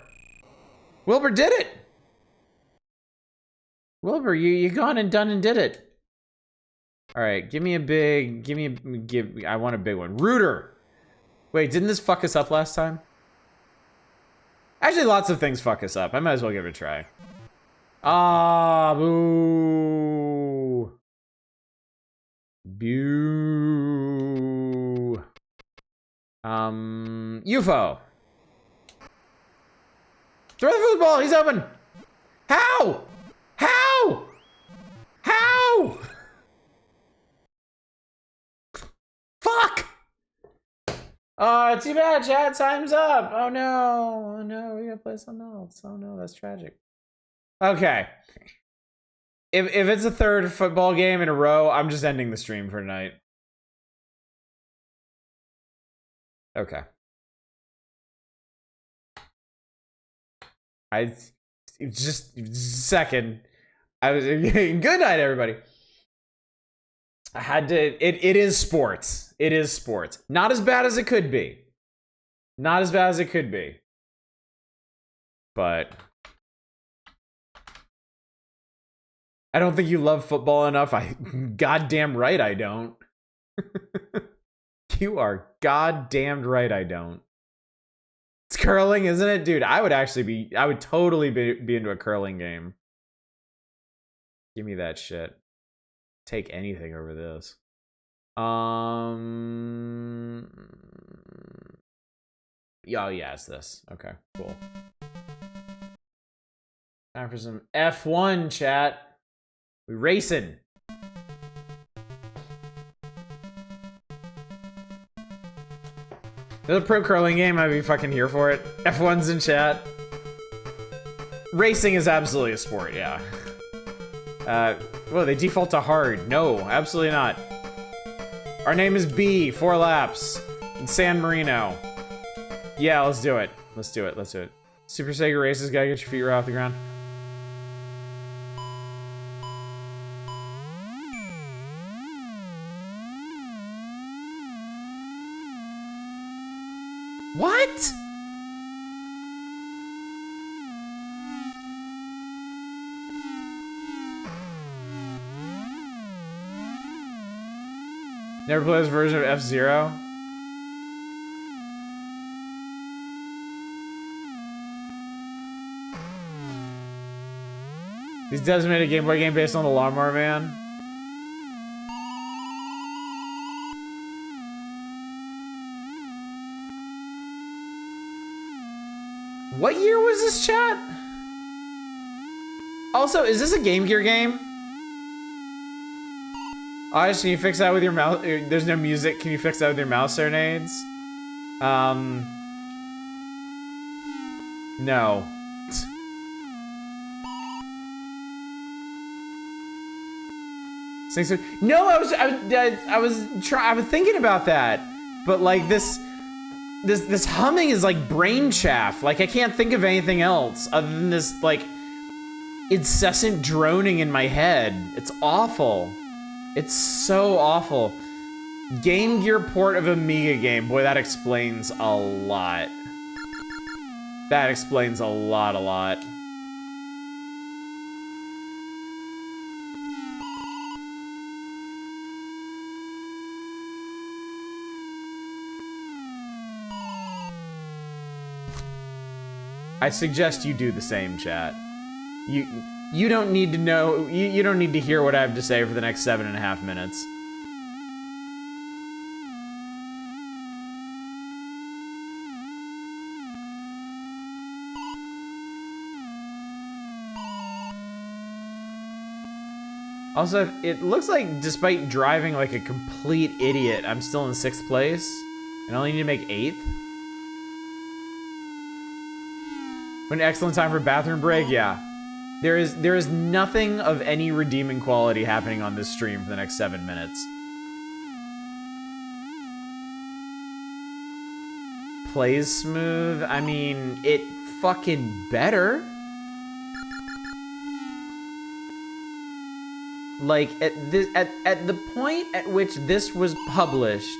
Wilbur did it! Wilbur, you gone and done and did it. Alright, give me a big... I want a big one. Rooter! Wait, didn't this fuck us up last time? Actually, lots of things fuck us up. I might as well give it a try. Ah, boo. Boo. UFO. Throw the football, he's open. How? How? How? Fuck. Too bad, chat. Time's up. Oh no. Oh no, we gotta play something else. Oh no, that's tragic. Okay. If it's a third football game in a row, I'm just ending the stream for tonight. Okay. Just second. I was good night, everybody. I had to. It is sports. It is sports. Not as bad as it could be. Not as bad as it could be. But I don't think you love football enough. Goddamn right I don't. You are goddamn right I don't. It's curling, isn't it? Dude, I would totally be into a curling game. Give me that shit. Take anything over this. Oh yeah, it's this. Okay, cool. Time for some F1, chat. We racing. There's a pro curling game, I'd be fucking here for it. F1's in chat. Racing is absolutely a sport, yeah. Well, they default to hard. No, absolutely not. Our name is B, 4 laps, in San Marino. Yeah, let's do it. Let's do it, let's do it. Super Sega races, gotta get your feet right off the ground. What? Never played this version of F-Zero? These devs made a Game Boy game based on the Lawnmower Man. What year was this, chat? Also, is this a Game Gear game? Osh, can you fix that with your mouse? There's no music. Can you fix that with your mouse serenades? No. No, I was thinking about that, but like this humming is like brain chaff. Like I can't think of anything else other than this like incessant droning in my head. It's awful. It's so awful. Game Gear port of Amiga game. Boy, that explains a lot. That explains a lot. I suggest you do the same, chat. You don't need to know, you don't need to hear what I have to say for the next 7.5 minutes. Also, it looks like despite driving like a complete idiot, I'm still in 6th place and I only need to make 8th. An excellent time for bathroom break, yeah. There is nothing of any redeeming quality happening on this stream for the next 7 minutes. Plays smooth. I mean, it fucking better. Like at the point at which this was published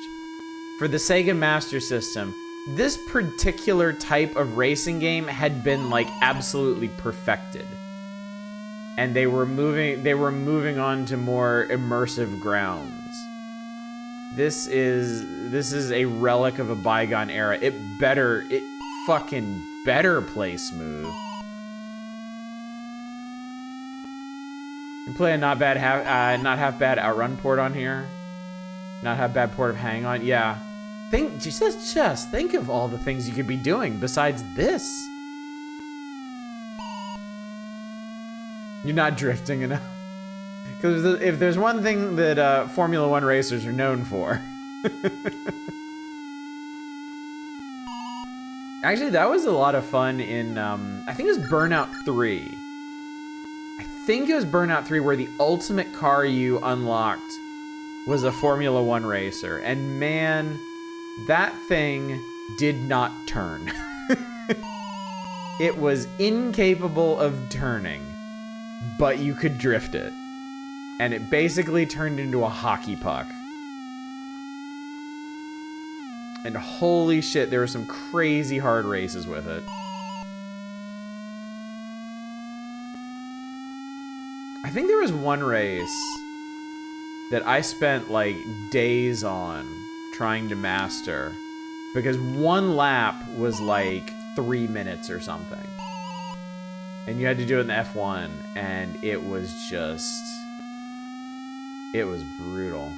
for the Sega Master System, this particular type of racing game had been like absolutely perfected. And they were moving on to more immersive grounds. This is a relic of a bygone era. It fucking better play smooth. You play a not half bad Outrun port on here. Not half bad port of Hang On. Yeah. Just think of all the things you could be doing besides this. You're not drifting enough. Because if there's one thing that Formula One racers are known for. Actually, that was a lot of fun in, I think it was Burnout 3. I think it was Burnout 3 where the ultimate car you unlocked was a Formula One racer. And man, that thing did not turn. It was incapable of turning, but you could drift it. And it basically turned into a hockey puck. And holy shit, there were some crazy hard races with it. I think there was one race that I spent like days on trying to master because one lap was like 3 minutes or something. And you had to do it in the F1 and it was brutal.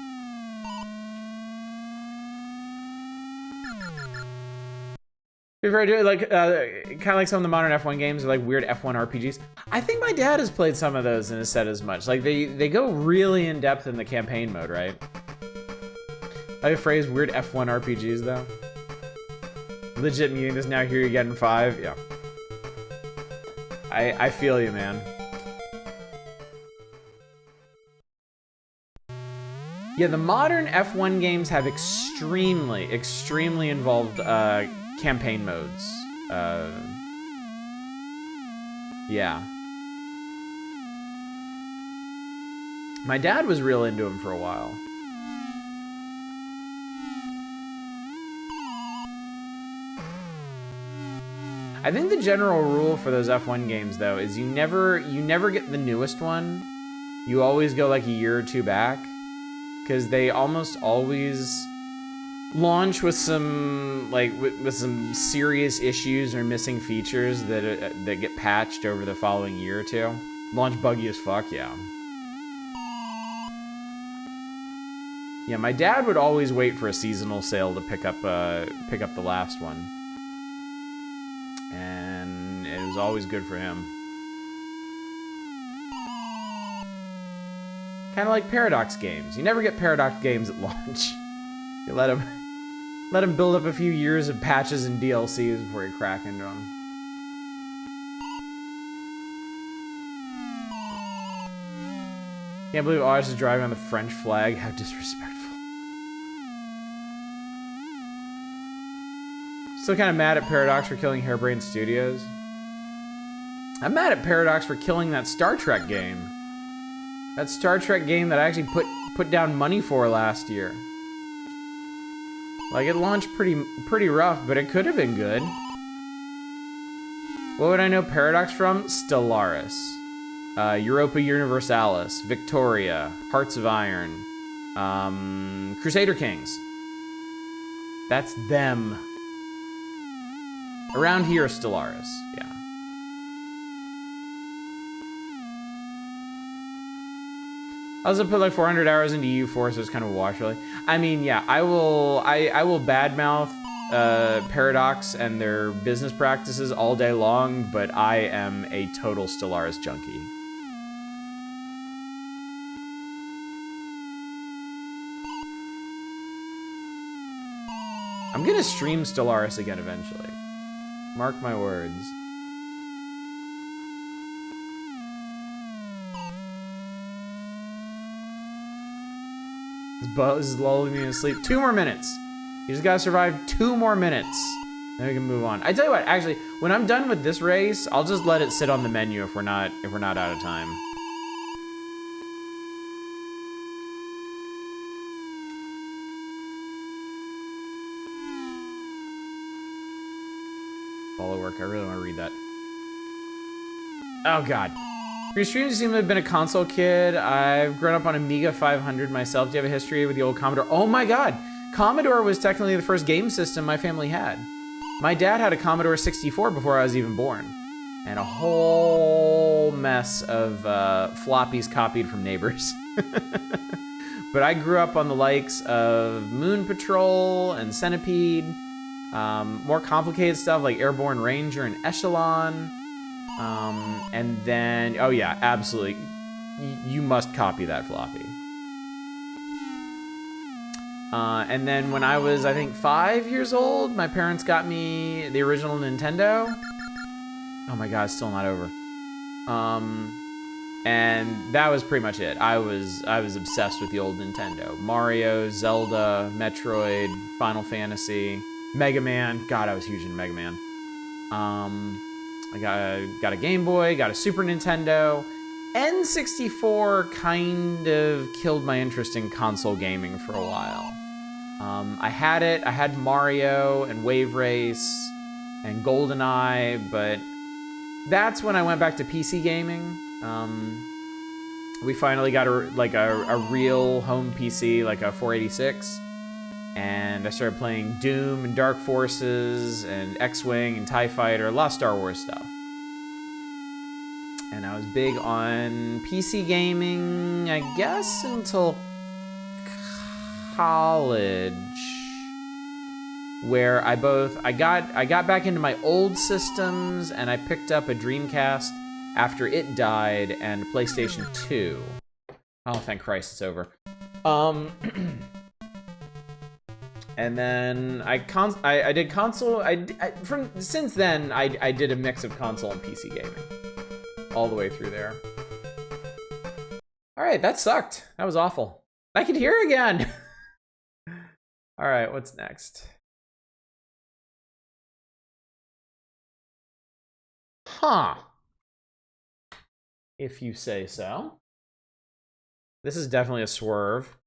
Like, kind of like some of the modern F1 games, or like weird F1 RPGs. I think my dad has played some of those and has said as much. Like, they go really in depth in the campaign mode, right? I have phrased weird F1 RPGs though. Legit meaning this now, here you're getting 5. Yeah. I feel you, man. Yeah, the modern F1 games have extremely involved campaign modes. Yeah. My dad was real into them for a while. I think the general rule for those F1 games, though, is you never get the newest one. You always go like a year or two back, because they almost always launch with some with some serious issues or missing features that get patched over the following year or two. Launch buggy as fuck, yeah. Yeah, my dad would always wait for a seasonal sale to pick up the last one. And it was always good for him. Kind of like Paradox games. You never get Paradox games at launch. You let them build up a few years of patches and DLCs before you crack into them. Can't believe Odyssey is driving on the French flag. How disrespectful. Still kind of mad at Paradox for killing Harebrained Studios. I'm mad at Paradox for killing that Star Trek game. That Star Trek game that I actually put down money for last year. Like, it launched pretty rough, but it could have been good. What would I know Paradox from? Stellaris. Europa Universalis. Victoria. Hearts of Iron. Crusader Kings. That's them. Around here, Stellaris. Yeah. I also put like 400 hours into U4, so it's kind of a wash, really. I mean, yeah, I will badmouth Paradox and their business practices all day long, but I am a total Stellaris junkie. I'm gonna stream Stellaris again eventually. Mark my words. This is lulling me to sleep. 2 more minutes. You just gotta survive 2 more minutes. Then we can move on. I tell you what, actually, when I'm done with this race, I'll just let it sit on the menu if we're not out of time. Follow work. I really want to read that. Oh god. Your streams seem to have been a console kid. I've grown up on Amiga 500 myself. Do you have a history with the old Commodore? Oh my god! Commodore was technically the first game system my family had. My dad had a Commodore 64 before I was even born. And a whole mess of floppies copied from neighbors. But I grew up on the likes of Moon Patrol and Centipede. More complicated stuff like Airborne Ranger and Echelon. And then, oh yeah, absolutely. You must copy that floppy. And then when I was, I think, 5 years old, my parents got me the original Nintendo. Oh my god, it's still not over. And that was pretty much it. I was obsessed with the old Nintendo. Mario, Zelda, Metroid, Final Fantasy, Mega Man. God, I was huge into Mega Man. I got a Game Boy, got a Super Nintendo. N64 kind of killed my interest in console gaming for a while. I had Mario and Wave Race and GoldenEye, but that's when I went back to PC gaming. We finally got a real home PC, like a 486. And I started playing Doom and Dark Forces and X-Wing and TIE Fighter, a lot of Star Wars stuff. And I was big on PC gaming, I guess, until college, where I got back into my old systems, and I picked up a Dreamcast after it died and PlayStation 2. Oh, thank Christ, it's over. And then I did console. Since then I did a mix of console and PC gaming, all the way through there. All right, that sucked. That was awful. I can hear again. All right, what's next? Huh. If you say so. This is definitely a swerve.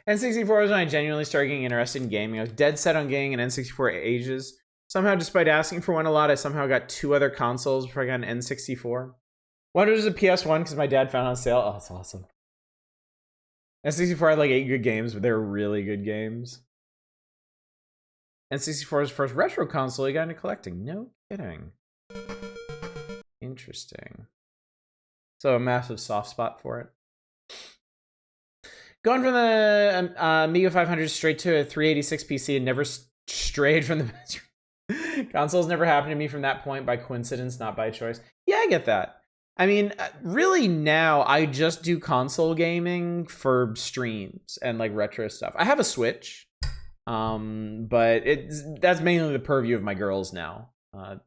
N64 was when I genuinely started getting interested in gaming. I was dead set on getting an N64 ages. Somehow, despite asking for one a lot, I somehow got 2 other consoles before I got an N64. One was a PS1 because my dad found it on sale. Oh, that's awesome. N64 had like 8 good games, but they were really good games. N64 was the first retro console I got into collecting. No kidding. Interesting. So a massive soft spot for it. Going from the Amiga 500 straight to a 386 PC and never strayed from the consoles never happened to me from that point by coincidence, not by choice. Yeah, I get that. I mean, really now I just do console gaming for streams and like retro stuff. I have a Switch, but that's mainly the purview of my girls now.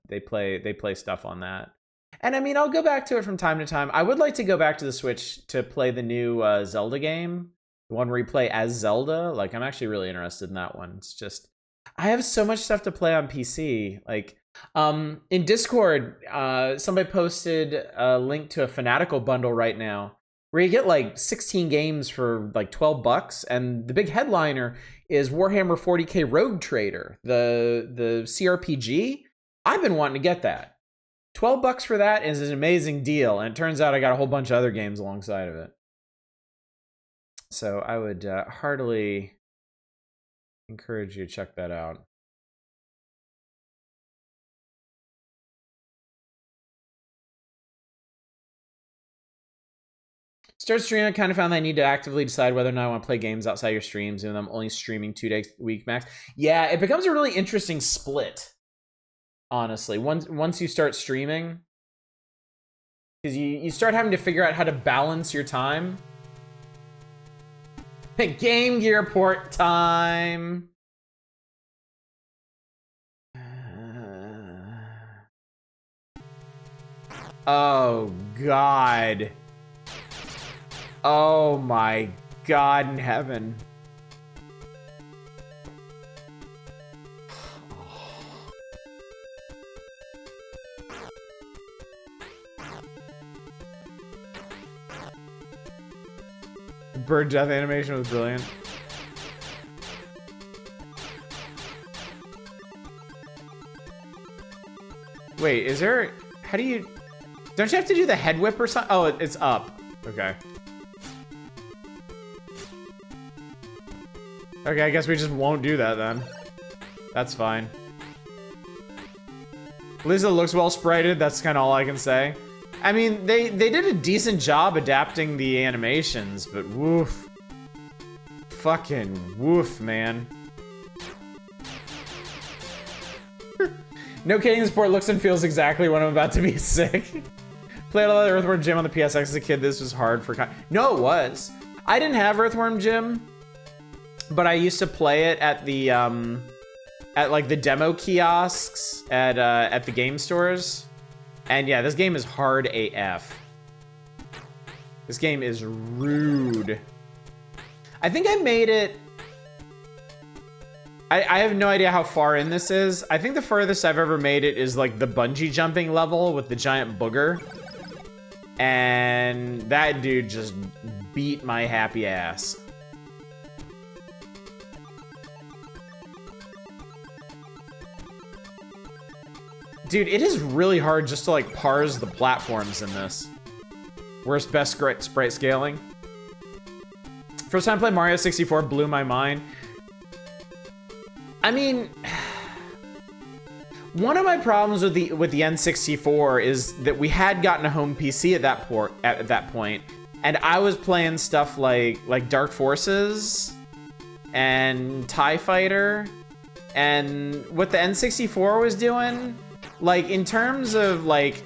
They play stuff on that. And I mean, I'll go back to it from time to time. I would like to go back to the Switch to play the new Zelda game. The one where you play as Zelda. Like, I'm actually really interested in that one. It's just, I have so much stuff to play on PC. Like, in Discord, somebody posted a link to a Fanatical bundle right now where you get like 16 games for like $12. And the big headliner is Warhammer 40K Rogue Trader, the CRPG. I've been wanting to get that. $12 for that is an amazing deal. And it turns out I got a whole bunch of other games alongside of it. So I would heartily encourage you to check that out. Start streaming, I kind of found that I need to actively decide whether or not I want to play games outside your streams, and I'm only streaming 2 days a week max. Yeah, it becomes a really interesting split, honestly. Once you start streaming, because you start having to figure out how to balance your time. Game Gear port time. Oh, God. Oh, my God in heaven. Bird death animation was brilliant. Wait, is there... How do you... Don't you have to do the head whip or something? Oh, it's up. Okay. Okay, I guess we just won't do that then. That's fine. At least it looks well sprited. That's kind of all I can say. I mean, they did a decent job adapting the animations, but woof. Fucking woof, man. No kidding, this port looks and feels exactly when I'm about to be sick. Played a lot of Earthworm Jim on the PSX as a kid. This was hard for... No, it was. I didn't have Earthworm Jim, but I used to play it at the, at like the demo kiosks at the game stores. And yeah, this game is hard AF. This game is rude. I think I made it... I have no idea how far in this is. I think the furthest I've ever made it is like the bungee jumping level with the giant booger. And that dude just beat my happy ass. Dude, it is really hard just to like parse the platforms in this. Worst best sprite scaling. First time I played Mario 64 blew my mind. I mean, one of my problems with the N64 is that we had gotten a home PC at that point, and I was playing stuff like Dark Forces and TIE Fighter, and what the N64 was doing, like in terms of like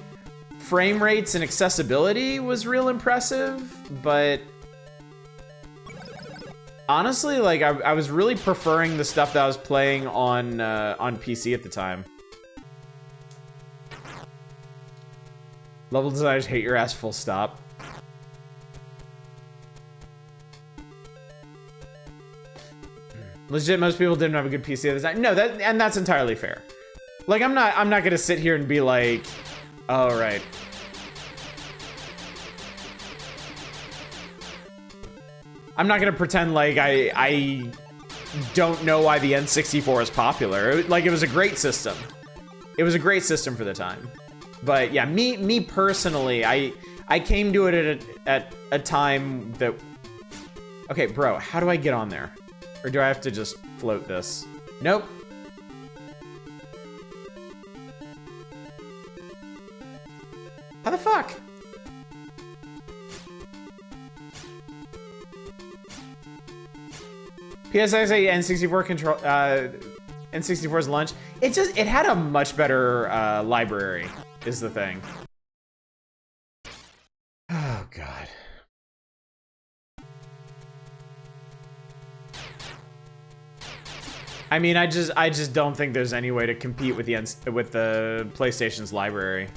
frame rates and accessibility was real impressive, but honestly, like I was really preferring the stuff that I was playing on PC at the time. Level designers hate your ass, full stop. Legit, most people didn't have a good PC at the time. No, that's entirely fair. Like, I'm not gonna sit here and be like, oh, right. I'm not gonna pretend like I don't know why the N64 is popular. Like, it was a great system. It was a great system for the time. But yeah, me personally, I came to it at a time that... Okay, bro, how do I get on there? Or do I have to just float this? Nope. How the fuck? PSX N64 control N64's launch. It had a much better library, is the thing. Oh god. I mean, I just don't think there's any way to compete with the PlayStation's library.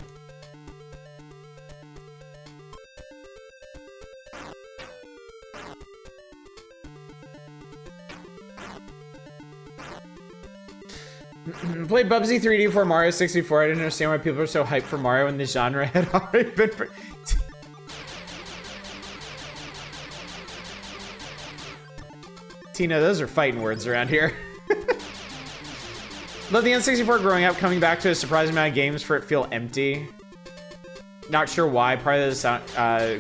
Played Bubsy 3D before Mario 64. I didn't understand why people are so hyped for Mario when the genre had already been... Tina, those are fighting words around here. Love the N64 growing up, coming back to a surprising amount of games for it feel empty. Not sure why. Probably the sound,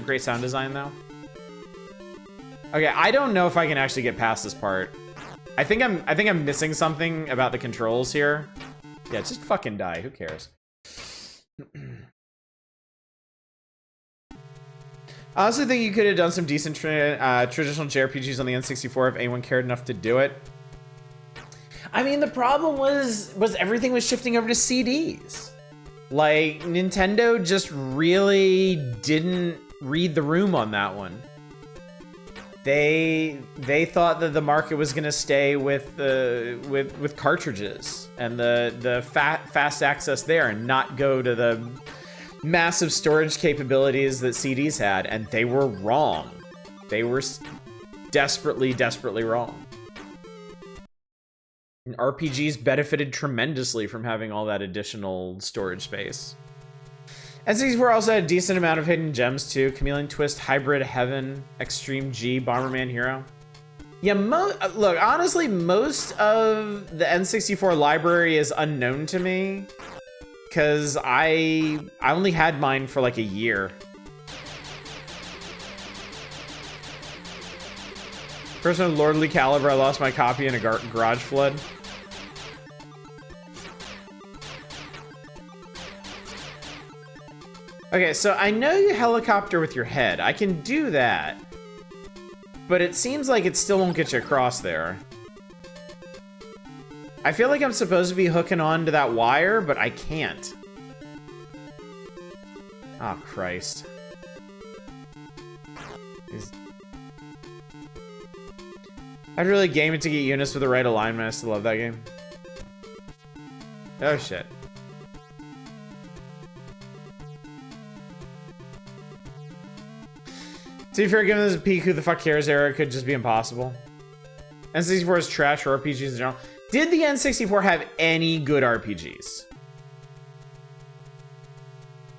great sound design though. Okay, I don't know if I can actually get past this part. I think I'm missing something about the controls here. Yeah, just fucking die. Who cares? I also think you could have done some decent traditional JRPGs on the N64 if anyone cared enough to do it. I mean, the problem was everything was shifting over to CDs. Like, Nintendo just really didn't read the room on that one. They thought that the market was gonna stay with cartridges and the fast access there, and not go to the massive storage capabilities that CDs had, and they were wrong. They were desperately wrong. And RPGs benefited tremendously from having all that additional storage space. N64 also had a decent amount of hidden gems too. Chameleon Twist, Hybrid Heaven, Extreme G, Bomberman Hero. Yeah, look, honestly, most of the N64 library is unknown to me, because I only had mine for like a year. First one, Lordly Caliber, I lost my copy in a garage flood. Okay, so I know you helicopter with your head. I can do that. But it seems like it still won't get you across there. I feel like I'm supposed to be hooking on to that wire, but I can't. Oh, Christ. I'd really game it to get units with the right alignment. I still love that game. Oh, shit. To be fair, given this peak who the fuck cares era, could just be impossible. N64 is trash for RPGs in general. Did the N64 have any good RPGs?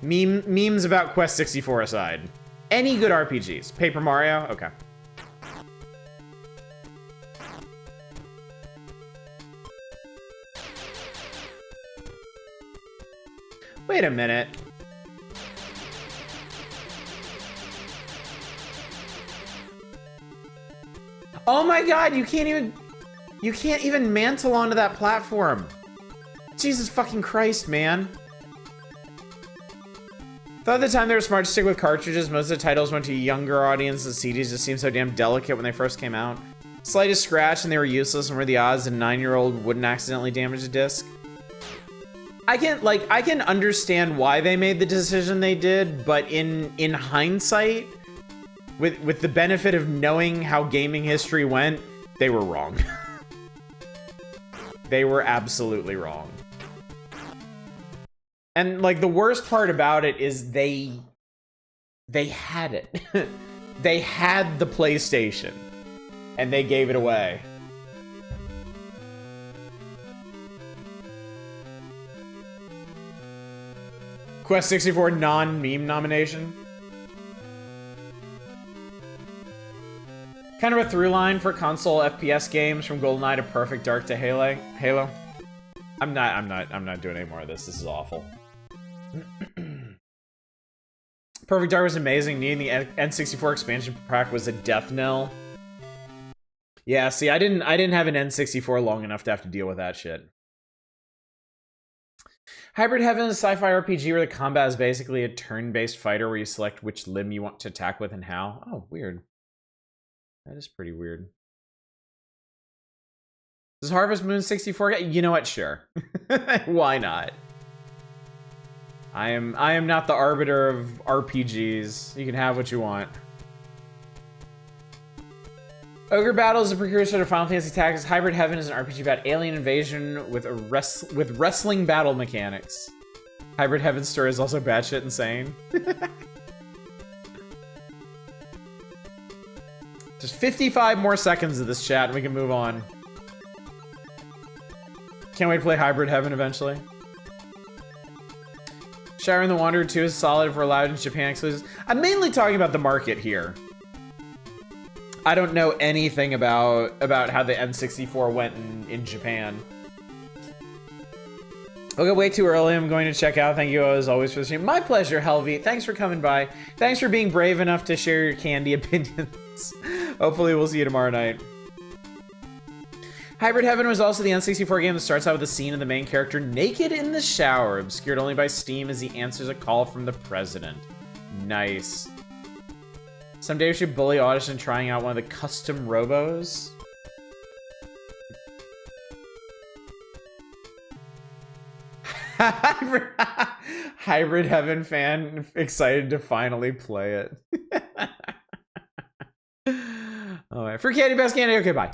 Memes about Quest 64 aside. Any good RPGs? Paper Mario? Okay. Wait a minute. Oh my god, you can't even mantle onto that platform. Jesus fucking Christ, man. Thought at the time they were smart to stick with cartridges. Most of the titles went to a younger audience. The CDs just seemed so damn delicate when they first came out. Slightest scratch and they were useless, and were the odds that a 9-year-old wouldn't accidentally damage a disc? I can understand why they made the decision they did, but in hindsight, with the benefit of knowing how gaming history went, they were wrong. They were absolutely wrong. And like the worst part about it is they had it. They had the PlayStation and they gave it away. Quest 64 non-meme nomination. Kind of a through line for console FPS games from GoldenEye to Perfect Dark to Halo. I'm not doing any more of this. This is awful. Perfect Dark was amazing. Needing the N64 expansion pack was a death knell. Yeah, see, I didn't have an N64 long enough to have to deal with that shit. Hybrid Heaven is a sci-fi RPG where the combat is basically a turn-based fighter where you select which limb you want to attack with and how. Oh, weird. That is pretty weird. Does Harvest Moon 64 get? You know what? Sure. Why not? I am not the arbiter of RPGs. You can have what you want. Ogre Battle is a precursor to Final Fantasy Tactics. Hybrid Heaven is an RPG about alien invasion with wrestling battle mechanics. Hybrid Heaven's story is also batshit insane. Just 55 more seconds of this chat and we can move on. Can't wait to play Hybrid Heaven eventually. Shire and the Wanderer 2 is solid if we're allowed in Japan exclusives. I'm mainly talking about the market here. I don't know anything about how the N64 went in Japan. Okay, way too early. I'm going to check out. Thank you as always for the stream. My pleasure, Helvi. Thanks for coming by. Thanks for being brave enough to share your candy opinions. Hopefully we'll see you tomorrow night. Hybrid Heaven was also the N64 game that starts out with a scene of the main character naked in the shower, obscured only by steam as he answers a call from the president. Nice. Someday we should bully Audition trying out one of the custom robos. Hybrid Heaven fan excited to finally play it. All right, for candy, best candy. Okay, bye.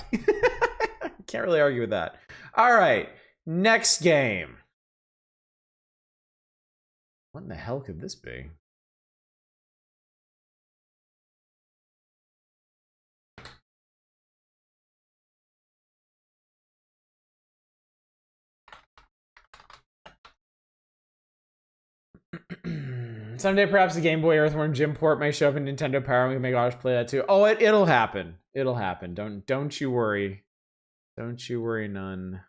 Can't really argue with that. All right, next game. What in the hell could this be? Someday, perhaps the Game Boy Earthworm Jim port may show up in Nintendo Power, and we can make Osh play that too. Oh, it'll happen. It'll happen. Don't you worry. Don't you worry none.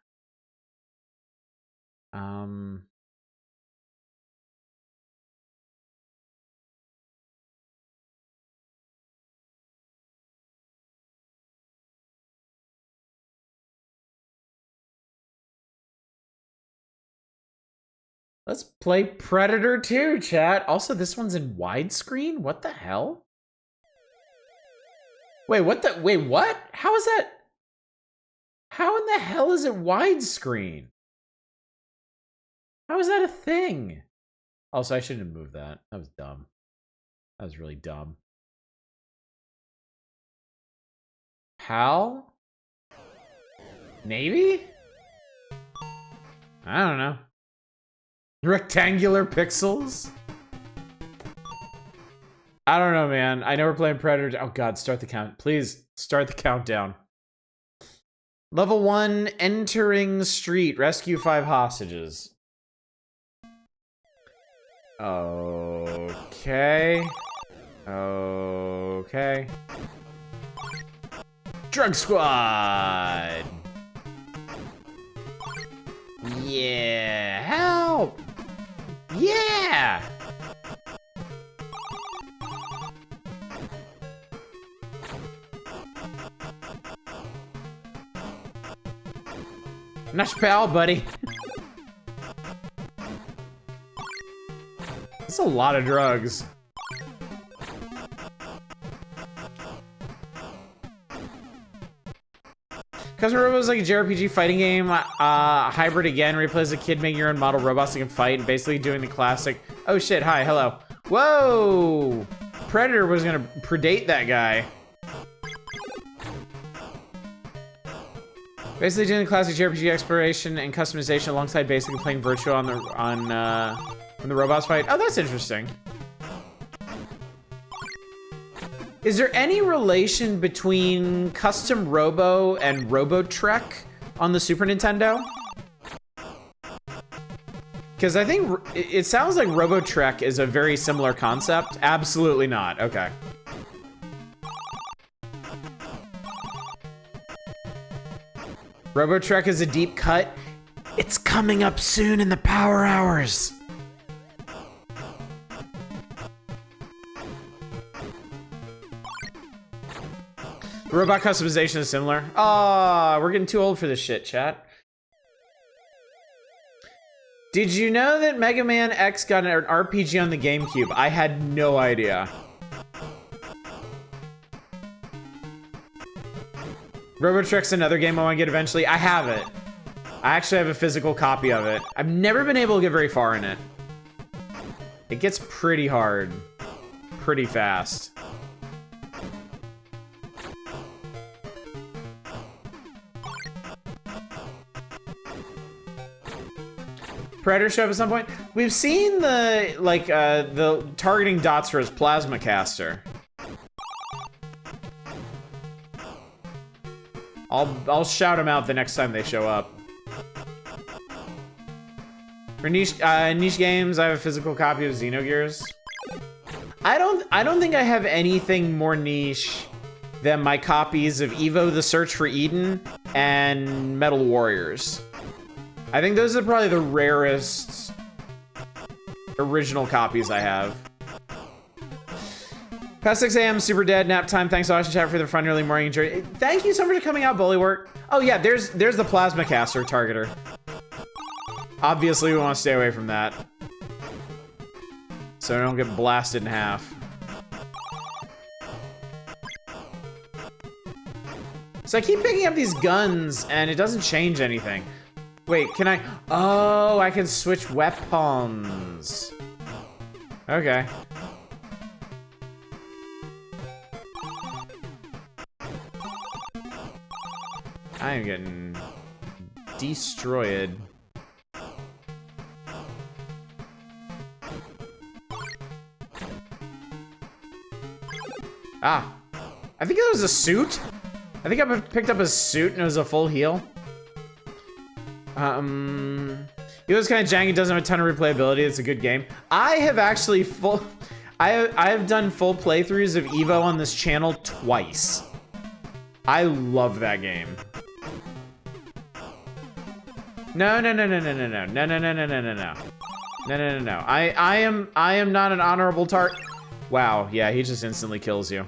Let's play Predator 2, chat. Also, this one's in widescreen? What the hell? Wait, what? How is that? How in the hell is it widescreen? How is that a thing? Also, I shouldn't have moved that. That was dumb. That was really dumb. How? Maybe? I don't know. Rectangular pixels? I don't know, man. I know we're playing Predator. Oh god, start the count. Please, start the countdown. Level 1, entering street. Rescue 5 hostages. Okay. Okay. Drug Squad! Yeah! Help! Yeah! Nice pal, buddy. That's a lot of drugs. Customer Robo is like a JRPG fighting game, hybrid again, where you play as a kid making your own model robots that can fight, and basically doing the classic, oh shit, hi, hello. Whoa! Predator was gonna predate that guy. Basically doing the classic JRPG exploration and customization alongside basically playing Virtua when the robots fight. Oh, that's interesting. Is there any relation between Custom Robo and Robo Trek on the Super Nintendo? Because I think it sounds like Robo Trek is a very similar concept. Absolutely not. Okay. Robo Trek is a deep cut. It's coming up soon in the Power Hours. Robot customization is similar. Ah, we're getting too old for this shit, chat. Did you know that Mega Man X got an RPG on the GameCube? I had no idea. Robotrek's another game I want to get eventually. I have it. I actually have a physical copy of it. I've never been able to get very far in it. It gets pretty hard. Pretty fast. Predator show up at some point. We've seen the the targeting dots for his plasma caster. I'll shout them out the next time they show up. For niche games, I have a physical copy of Xenogears. I don't think I have anything more niche than my copies of Evo: The Search for Eden and Metal Warriors. I think those are probably the rarest original copies I have. Past 6 a.m. super dead nap time. Thanks to Ocean Chat for the fun early morning journey. Thank you so much for coming out, Bullywork. Oh yeah, there's the plasma caster targeter. Obviously, we want to stay away from that, so I don't get blasted in half. So I keep picking up these guns, and it doesn't change anything. Wait, can I? Oh, I can switch weapons. Okay. I am getting destroyed. Ah, I think it was a suit. I think I picked up a suit and it was a full heal. It was kind of janky, doesn't have a ton of replayability. It's a good game. I have actually I have done full playthroughs of Evo on this channel twice. I love that game. No. I am not an honorable target. Wow, yeah, he just instantly kills you.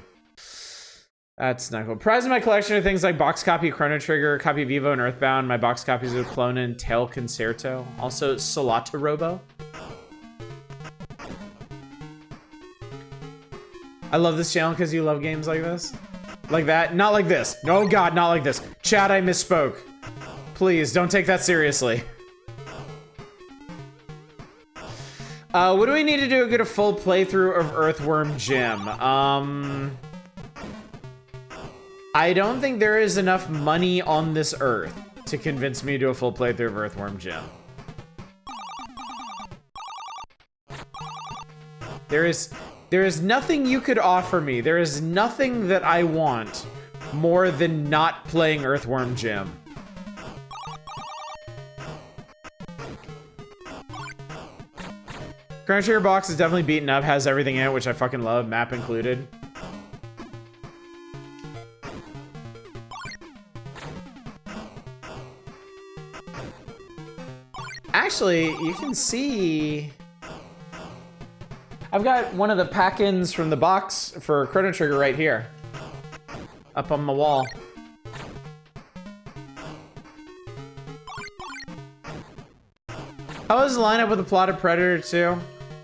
That's not cool. Prize in my collection are things like box copy of Chrono Trigger, copy of Evo and Earthbound, my box copies of Clone and Tail Concerto, also Solata Robo. I love this channel because you love games like this. Like that, not like this. No, God, not like this. Chad, I misspoke. Please, don't take that seriously. What do we need to do to get a full playthrough of Earthworm Jim? I don't think there is enough money on this earth to convince me to do a full playthrough of Earthworm Jim. There is nothing you could offer me. There is nothing that I want more than not playing Earthworm Jim. Chrono Trigger box is definitely beaten up, has everything in it, which I fucking love, map included. Actually, you can see I've got one of the pack-ins from the box for Chrono Trigger right here, up on my wall. How was the lineup with the plot of Predator 2?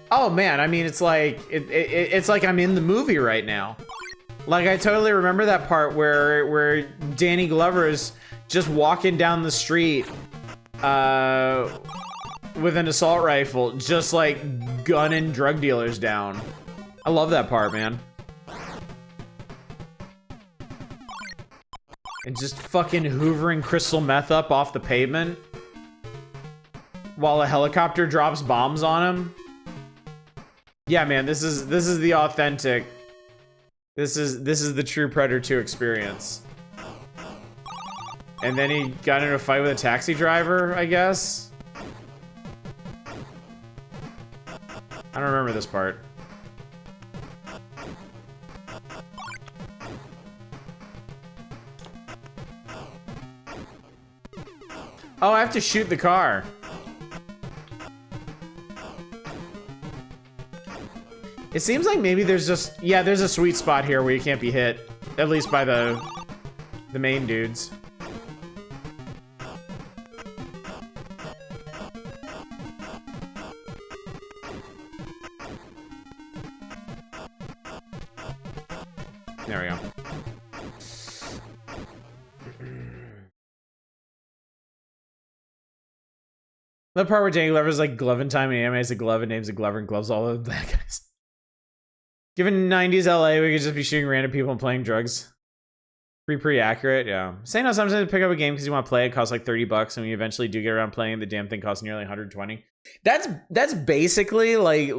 Oh man, I mean, it's like it's like I'm in the movie right now. Like I totally remember that part where Danny Glover is just walking down the street with an assault rifle, just like gunning drug dealers down. I love that part, man. And just fucking hoovering crystal meth up off the pavement while a helicopter drops bombs on him. Yeah, man, this is the authentic. This is the true Predator 2 experience. And then he got into a fight with a taxi driver, I guess. I don't remember this part. Oh, I have to shoot the car. It seems like maybe there's just... Yeah, there's a sweet spot here where you can't be hit. At least by the main dudes. There we go. The part where Danny Glover's like glove in time and anime is a glove and names a Glover and gloves all of the bad guys. Given 90s LA, we could just be shooting random people and playing drugs. Pretty accurate, yeah. Saying how sometimes to pick up a game because you want to play it costs like $30, and when you eventually do get around playing, the damn thing costs nearly 120. That's basically like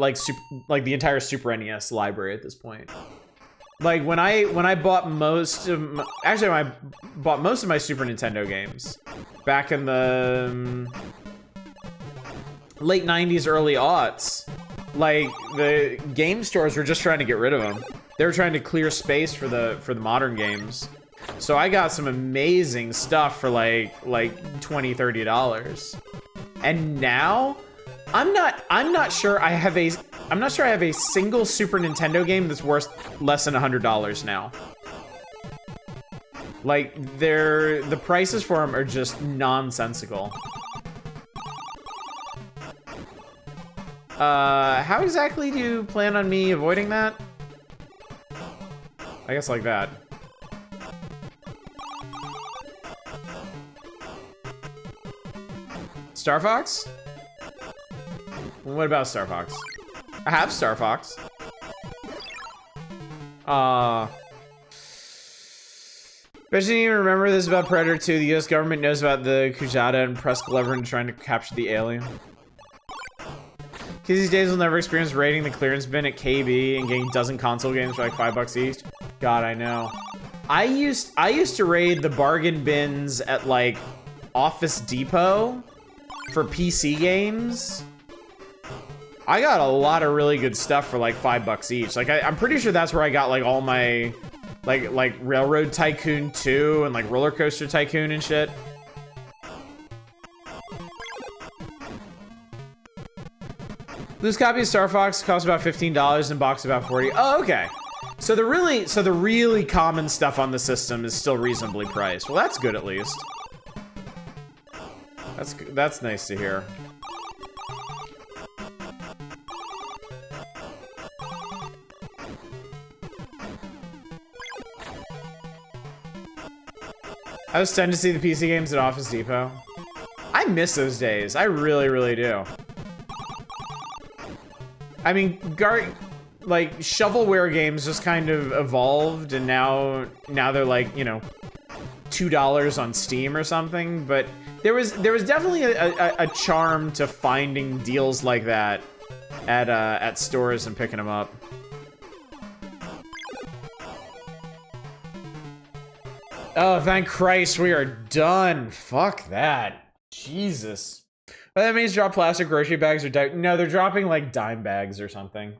the entire Super NES library at this point. Like when I bought most of my, actually when I bought most of my Super Nintendo games back in the late 90s, early aughts, like the game stores were just trying to get rid of them. They were trying to clear space for the modern games. So I got some amazing stuff for like $20-$30. And now I'm not sure I have a single Super Nintendo game that's worth less than $100 now. Like the prices for them are just nonsensical. How exactly do you plan on me avoiding that? I guess like that. Star Fox? What about Star Fox? I have Star Fox. Bet you didn't even remember this about Predator 2. The US government knows about the Kujata and pressed Glover into trying to capture the alien. Kids these days will never experience raiding the clearance bin at KB and getting a dozen console games for like $5 each. God, I know. I used to raid the bargain bins at like Office Depot for PC games. I got a lot of really good stuff for like $5 each. Like I'm pretty sure that's where I got like all my like Railroad Tycoon 2 and like Roller Coaster Tycoon and shit. Loose copy of Star Fox costs about $15 and box about $40. Oh, okay. So the really common stuff on the system is still reasonably priced. Well, that's good at least. That's nice to hear. I was stunned to see the PC games at Office Depot. I miss those days. I really, really do. I mean, like shovelware games just kind of evolved, and now they're like, you know, $2 on Steam or something. But there was definitely a charm to finding deals like that at stores and picking them up. Oh, thank Christ, we are done. Fuck that. Jesus. But that means drop plastic grocery bags or no, they're dropping like dime bags or something.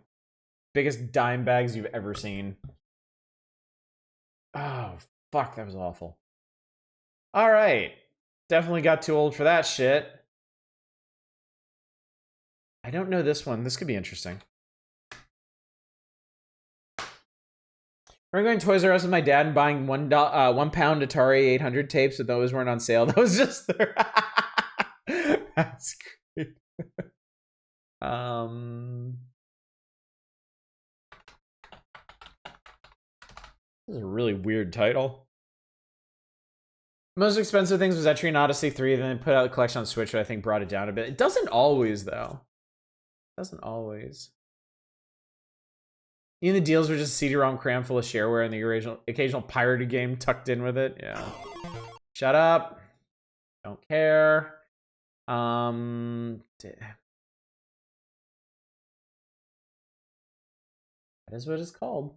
Biggest dime bags you've ever seen. Oh, fuck, that was awful. All right. Definitely got too old for that shit. I don't know this one. This could be interesting. I remember going to Toys R Us with my dad and buying £1 Atari 800 tapes, but those weren't on sale. That was just there. That's great. This is a really weird title. Most expensive things was Etrian Odyssey 3, then they put out the collection on Switch, which I think brought it down a bit. It doesn't always, though. It doesn't always. Even the deals were just a CD-ROM cram full of shareware and the occasional pirated game tucked in with it. Yeah. Shut up. Don't care. That is what it's called.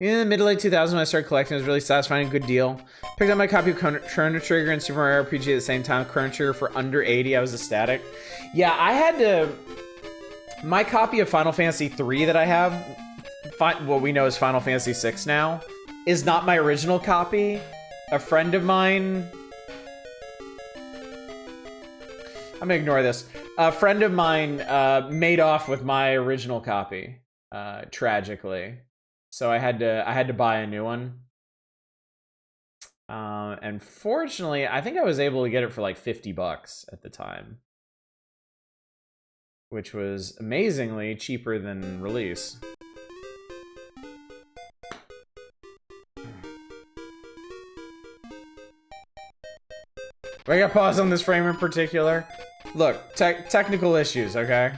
In the mid-to-late 2000s, when I started collecting, it was really satisfying, a good deal. Picked up my copy of Chrono Trigger and Super Mario RPG at the same time. Chrono Trigger for under 80, I was ecstatic. Yeah, I had to... My copy of Final Fantasy III that I have, what we know as Final Fantasy VI now, is not my original copy. A friend of mine... I'm gonna ignore this. A friend of mine made off with my original copy, tragically. So I had to buy a new one. And fortunately, I think I was able to get it for like $50 at the time, which was amazingly cheaper than release. I got pause on this frame in particular. Look, technical issues, okay?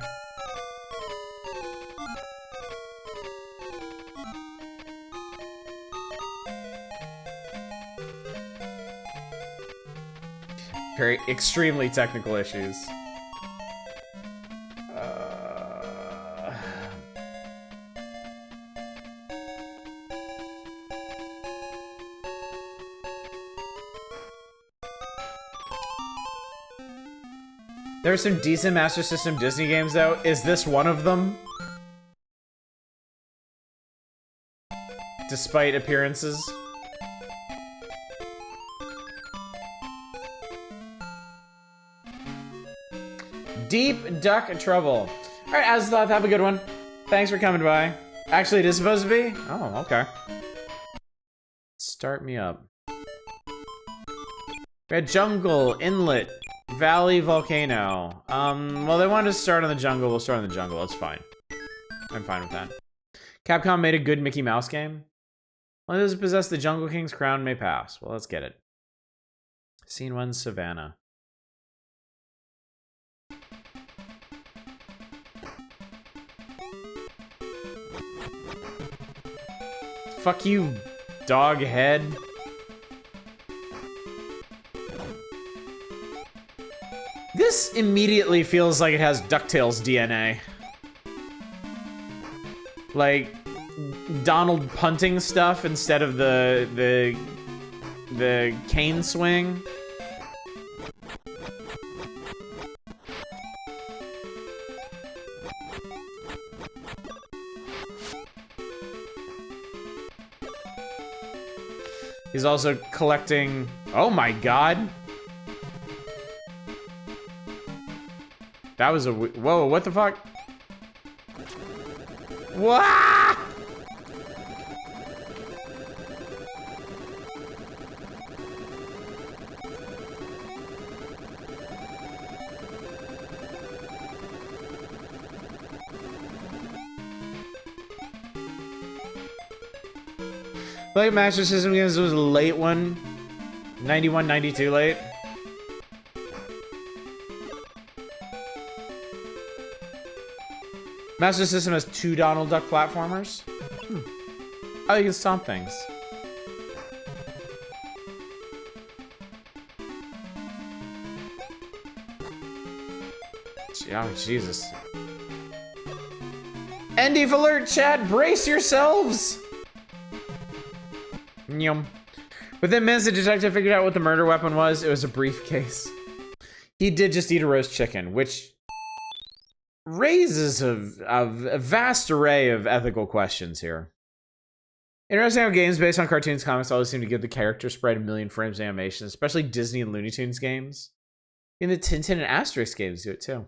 Very extremely technical issues. There are some decent Master System Disney games, though. Is this one of them? Despite appearances. Deep Duck Trouble. All right, Azoth, have a good one. Thanks for coming by. Actually, it is supposed to be? Oh, okay. Start me up. We had Jungle, Inlet, Valley, Volcano. Well, they wanted to start on the jungle. We'll start on the jungle. It's fine. I'm fine with that. Capcom made a good Mickey Mouse game. Only those who possess the Jungle King's crown may pass. Well, let's get it. Scene 1, Savannah. Fuck you, dog head. This immediately feels like it has DuckTales DNA. Like Donald punting stuff instead of the cane swing. He's also collecting... Oh my god! That was a... Whoa, what the fuck? Wah! Like Master System games was a late one. 91, 92 late. Master System has 2 Donald Duck platformers. Oh, you can stomp things. Oh, Jesus. End of alert, chat! Brace yourselves! Yum. Within minutes, the detective figured out what the murder weapon was. It was a briefcase. He did just eat a roast chicken, which raises a vast array of ethical questions here. Interesting how games based on cartoons comics always seem to give the character sprite a million frames of animation, especially Disney and Looney Tunes games. In the Tintin and Asterix games do it too.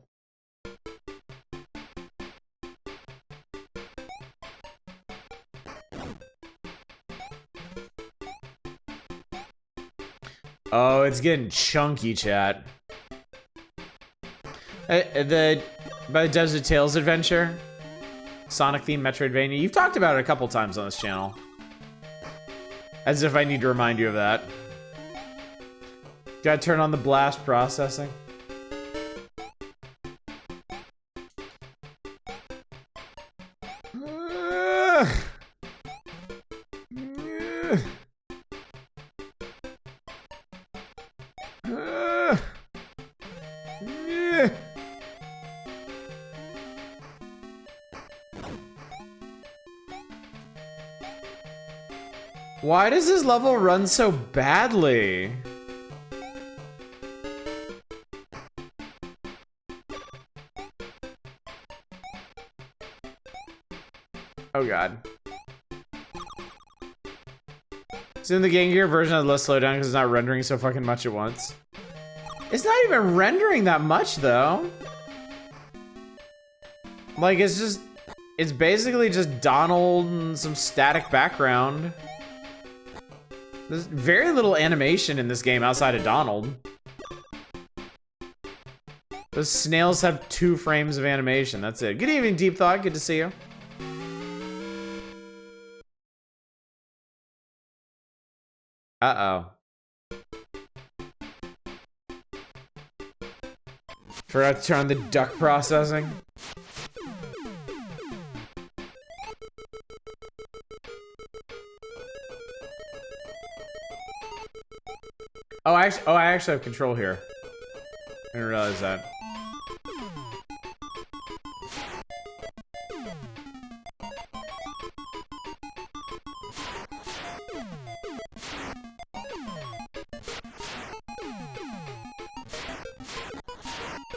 Oh, it's getting chunky, chat. By the devs of Tales Adventure. Sonic-themed Metroidvania. You've talked about it a couple times on this channel. As if I need to remind you of that. Gotta turn on the blast processing. Why does this level run so badly? Oh god. So in the Game Gear version of less slowdown because it's not rendering so fucking much at once. It's not even rendering that much though. Like it's basically just Donald and some static background. There's very little animation in this game outside of Donald. Those snails have 2 frames of animation, that's it. Good evening, Deep Thought, good to see you. Uh-oh. Forgot to turn on the duck processing. Oh, I actually have control here. I didn't realize that.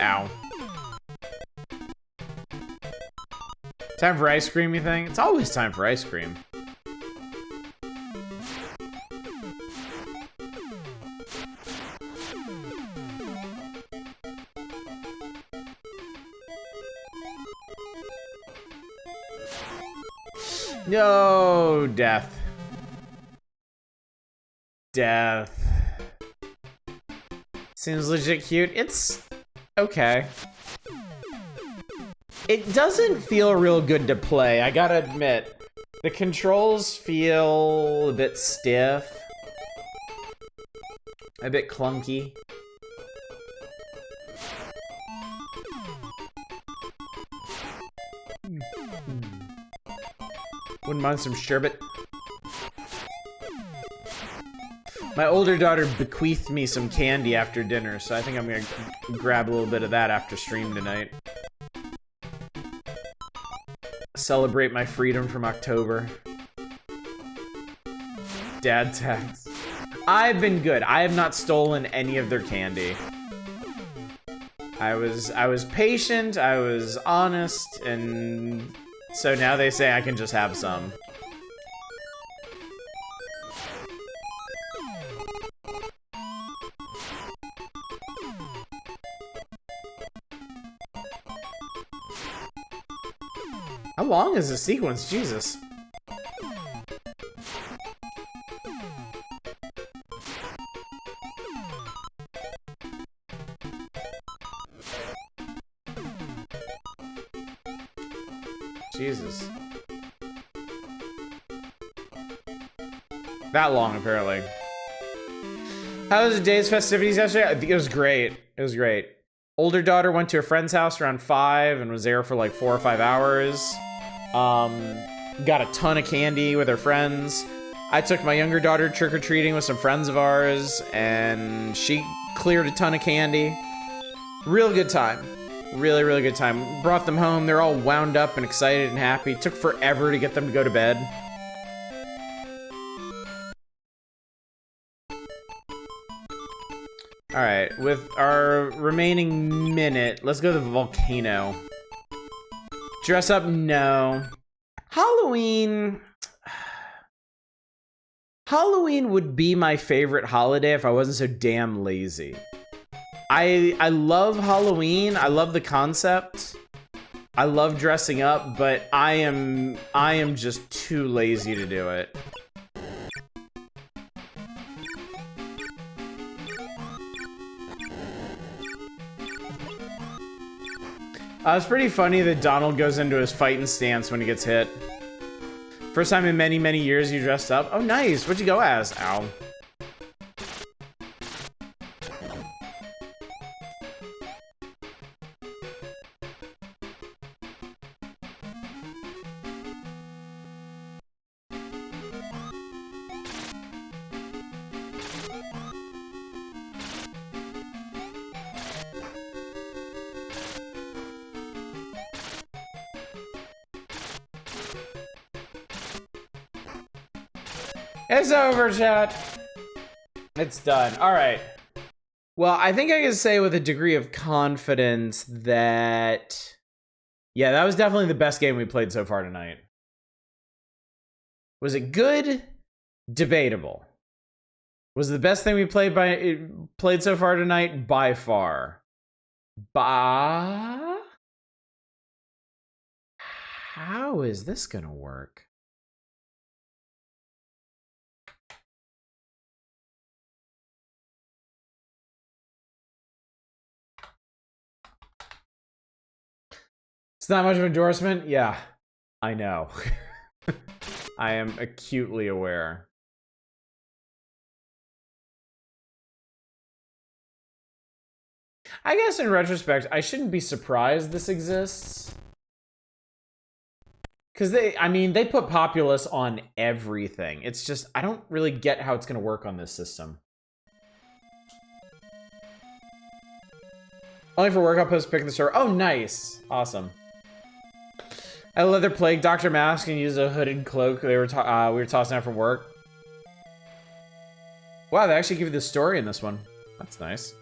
Ow. Time for ice cream, you think? It's always time for ice cream. No, death. Death. Seems legit cute. It's okay. It doesn't feel real good to play, I gotta admit. The controls feel a bit stiff. A bit clunky. Wouldn't mind some sherbet. My older daughter bequeathed me some candy after dinner, so I think I'm gonna grab a little bit of that after stream tonight. Celebrate my freedom from October. Dad tax. I've been good. I have not stolen any of their candy. I was patient, I was honest, and so now they say I can just have some. How long is this sequence? Jesus. Jesus. That long, apparently. How was the day's festivities yesterday? I think it was great. It was great. Older daughter went to a friend's house around 5 and was there for like 4 or 5 hours. Got a ton of candy with her friends. I took my younger daughter trick-or-treating with some friends of ours, and she cleared a ton of candy. Real good time. Really, really good time. Brought them home. They're all wound up and excited and happy. Took forever to get them to go to bed. Alright, with our remaining minute, let's go to the volcano. Dress up? No. Halloween... Halloween would be my favorite holiday if I wasn't so damn lazy. I love Halloween. I love the concept. I love dressing up, but I am just too lazy to do it. It's pretty funny that Donald goes into his fighting stance when he gets hit. First time in many, many years you dressed up. Oh, nice. What'd you go as? Ow. It's over, chat. It's done. All right. Well, I think I can say with a degree of confidence that, yeah, that was definitely the best game we played so far tonight. Was it good? Debatable. Was it the best thing we played so far tonight? By far. How is this gonna work? It's not much of an endorsement? Yeah, I know. I am acutely aware. I guess in retrospect, I shouldn't be surprised this exists. Because they put Populous on everything. It's just, I don't really get how it's going to work on this system. Only for work outpost picking the store. Oh, nice. Awesome. I love their plague Dr. Mask and use a hooded cloak we were tossing out from work. Wow, they actually give you the story in this one. That's nice.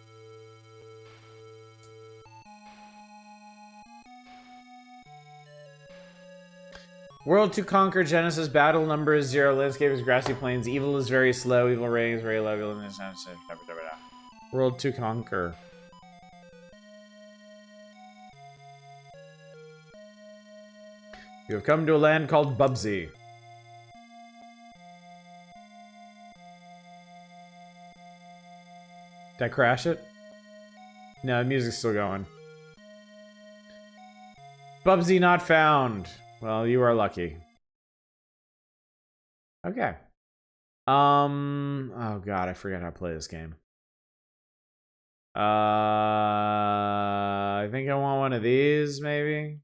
World to conquer, Genesis, battle number is 0, landscape is grassy plains, evil is very slow, evil rating is very low, evil is World to conquer. You have come to a land called Bubsy. Did I crash it? No, the music's still going. Bubsy not found. Well, you are lucky. Okay. Oh god, I forgot how to play this game. I think I want one of these, maybe.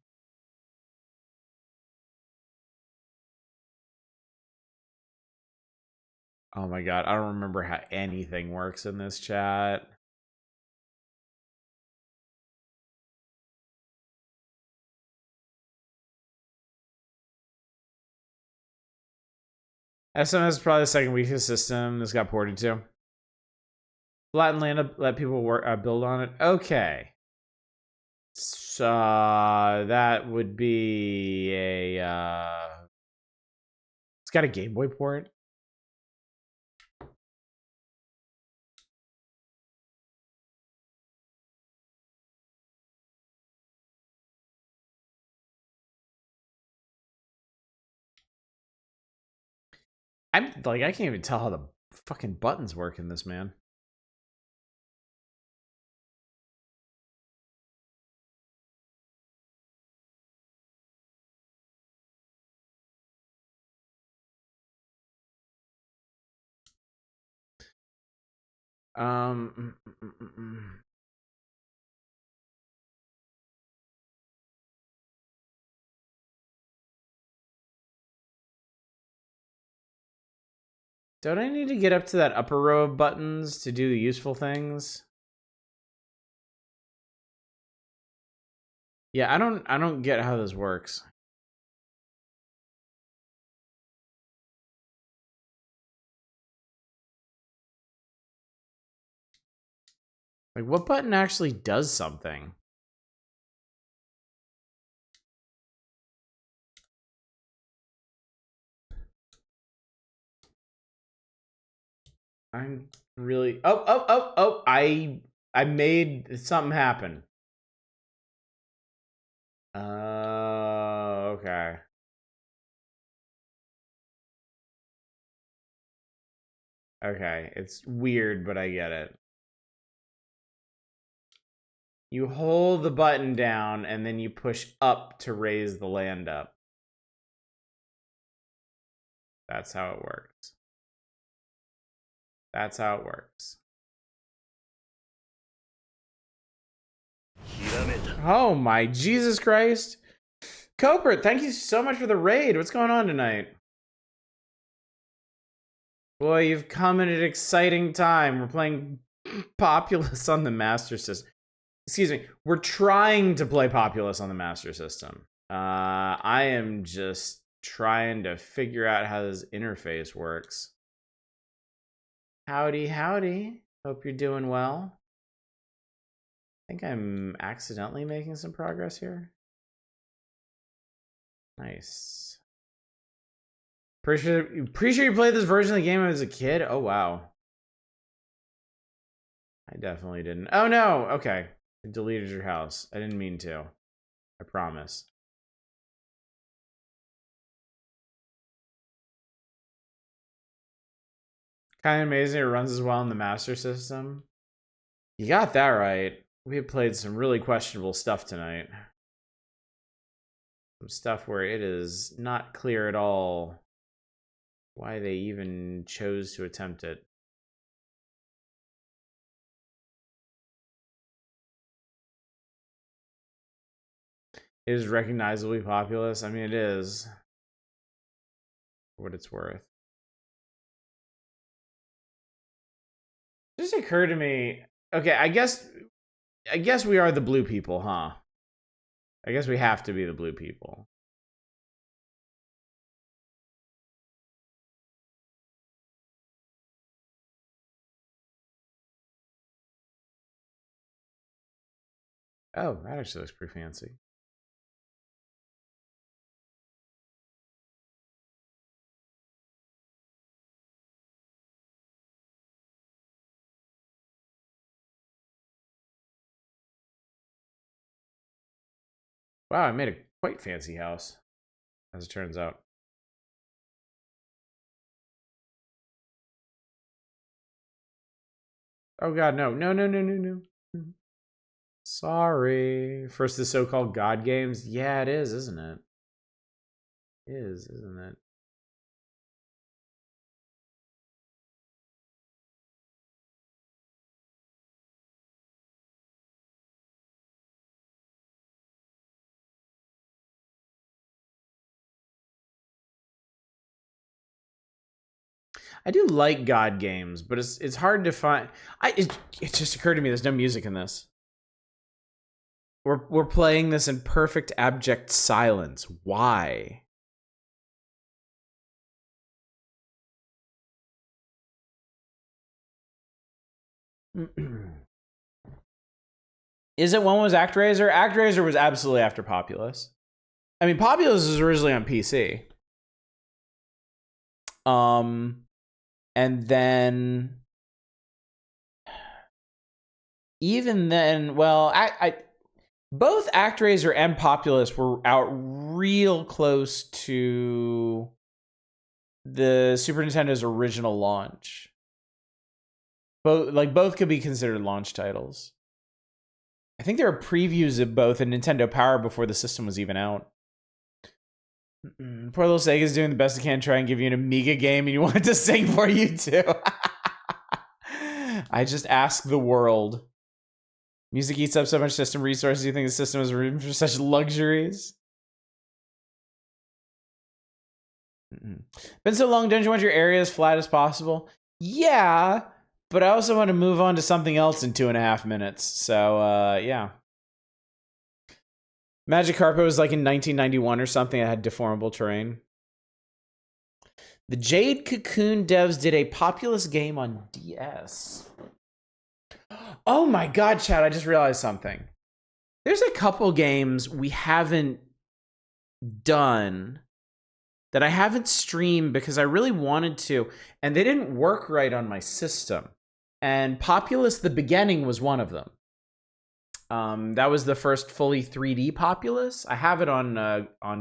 Oh my god, I don't remember how anything works in this chat. SMS is probably the second weakest system this got ported to. Latin land, let people work, build on it. Okay. So that would be a. It's got a Game Boy port. I can't even tell how the fucking buttons work in this, man. Don't I need to get up to that upper row of buttons to do the useful things? Yeah, I don't get how this works. Like, what button actually does something? I'm really... Oh! I made something happen. Okay. Okay, it's weird, but I get it. You hold the button down, and then you push up to raise the land up. That's how it works. That's how it works. Oh my Jesus Christ. Copert, thank you so much for the raid. What's going on tonight? Boy, you've come at an exciting time. We're playing Populous on the Master System. Excuse me. We're trying to play Populous on the Master System. I am just trying to figure out how this interface works. Howdy, howdy. Hope you're doing well. I think I'm accidentally making some progress here. Nice. Pretty sure you played this version of the game as a kid? Oh, wow. I definitely didn't. Oh, no. Okay. I deleted your house. I didn't mean to. I promise. Kind of amazing it runs as well in the Master System. You got that right. We have played some really questionable stuff tonight. Some stuff where it is not clear at all why they even chose to attempt it. It is recognizably populous. I mean, it is. For what it's worth. It just occurred to me. Okay, I guess we are the blue people, huh? I guess we have to be the blue people. Oh, that actually looks pretty fancy. Wow, I made a quite fancy house, as it turns out. Oh god, no. No, no, no, no, no. Sorry. First the so-called God games. Yeah, it is, isn't it? It is, isn't it? I do like God games, but it's hard to find. It just occurred to me there's no music in this. We're playing this in perfect abject silence. Why? Is it one was ActRaiser? ActRaiser was absolutely after Populous. I mean, Populous was originally on PC. And then even then, well, both ActRaiser and Populous were out real close to the Super Nintendo's original launch. Both could be considered launch titles. I think there are previews of both in Nintendo Power before the system was even out. Poor little Sega's doing the best it can, try and give you an Amiga game, and you want it to sing for you too. I just ask the world. Music eats up so much system resources. You think the system is room for such luxuries? Been so long, don't you want your area as flat as possible? Yeah, but I also want to move on to something else in 2.5 minutes. So, yeah. Magikarp was like in 1991 or something. I had deformable terrain. The Jade Cocoon devs did a Populous game on DS. Oh my god, Chad, I just realized something. There's a couple games we haven't done that I haven't streamed because I really wanted to, and they didn't work right on my system. And Populous the Beginning was one of them. That was the first fully 3D Populous. I have it on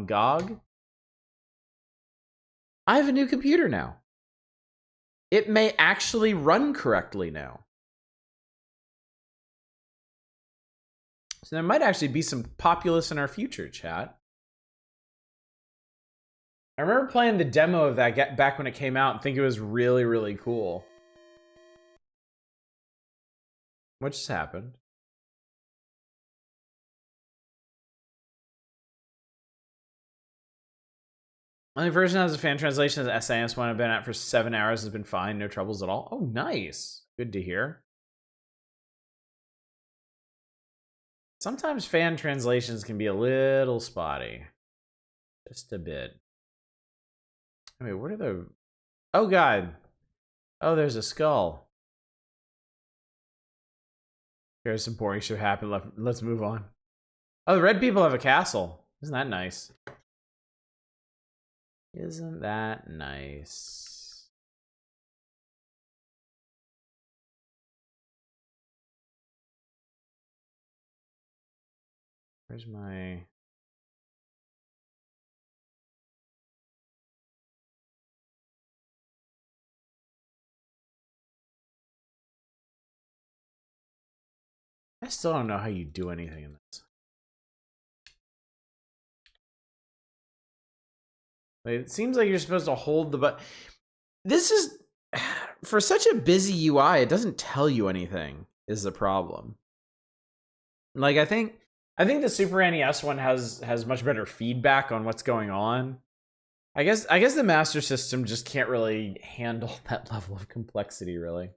GOG. I have a new computer now. It may actually run correctly now. So there might actually be some populace in our future, chat. I remember playing the demo of that back when it came out and think it was really, really cool. What just happened? Only version has a fan translation. The SNES one I've been at for 7 hours has been fine, no troubles at all. Oh, nice. Good to hear. Sometimes fan translations can be a little spotty. Just a bit. Wait, what are the... Oh, God. Oh, there's a skull. Here's some boring shit happen. Let's move on. Oh, the red people have a castle. Isn't that nice? Isn't that nice? Where's my... I still don't know how you do anything in this. It seems like you're supposed to hold the button. This is... For such a busy UI, it doesn't tell you anything, is the problem. Like, I think the Super NES one has much better feedback on what's going on. I guess the Master System just can't really handle that level of complexity, really.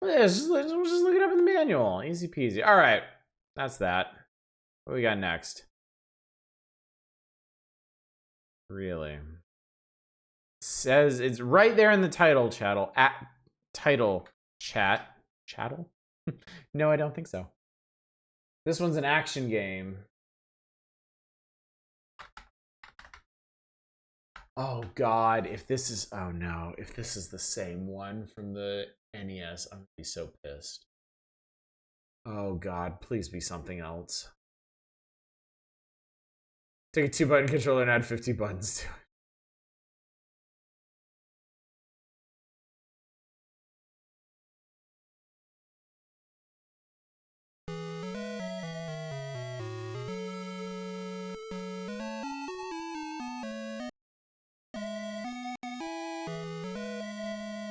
Yeah, just look it up in the manual. Easy peasy. All right, that's that. What we got next? Really? It says it's right there in the title chattel. Title chat. Chattel? No, I don't think so. This one's an action game. Oh God, if this is, oh no, if this is the same one from the NES, I'm gonna be so pissed. Oh God, please be something else. Take a 2-button controller and add 50 buttons to it.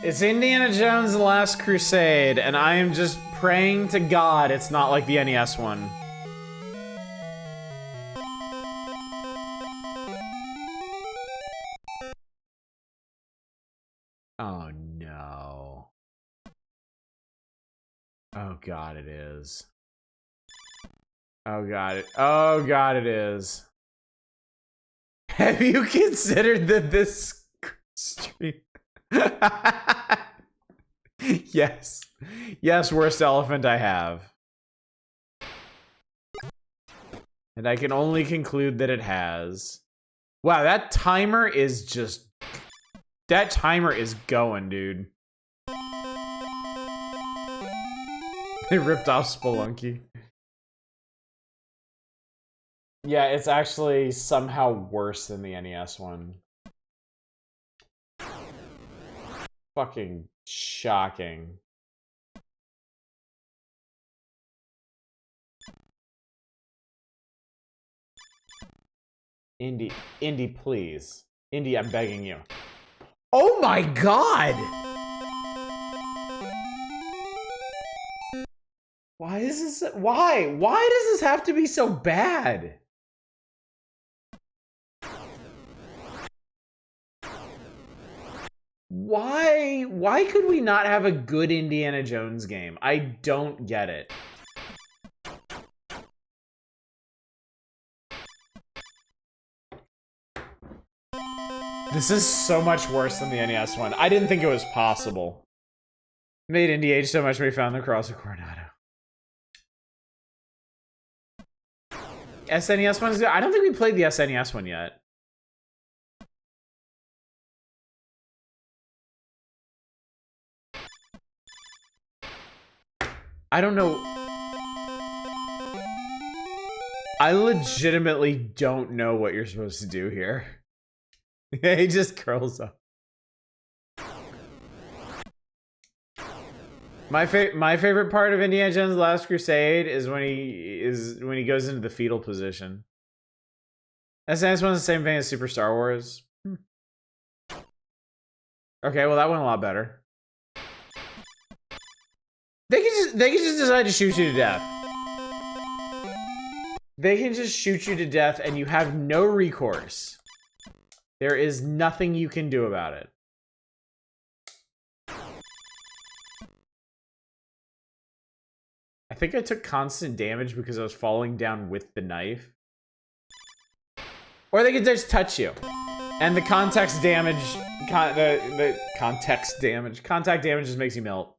It's Indiana Jones and the Last Crusade, and I am just praying to God it's not like the NES one. Oh no. Oh God, it is. Oh God, it is. Have you considered that this stream... Yes. Yes, worst elephant I have. And I can only conclude that it has. Wow, that timer is just... That timer is going, dude. They ripped off Spelunky. Yeah, it's actually somehow worse than the NES one. Fucking shocking. Indy, please. Indy, I'm begging you. Oh my God! Why is this? Why? Why does this have to be so bad? Why could we not have a good Indiana Jones game? I don't get it. This is so much worse than the NES one. I didn't think it was possible. Made Indy age so much we found the Cross of Coronado. SNES one is good. I don't think we played the SNES one yet. I don't know. I legitimately don't know what you're supposed to do here. He just curls up. My favorite part of Indiana Jones: Last Crusade is when he goes into the fetal position. That's one of the same thing as Super Star Wars. Okay, well that went a lot better. They can just decide to shoot you to death. They can just shoot you to death and you have no recourse. There is nothing you can do about it. I think I took constant damage because I was falling down with the knife. Or they could just touch you. And the contact damage just makes you melt.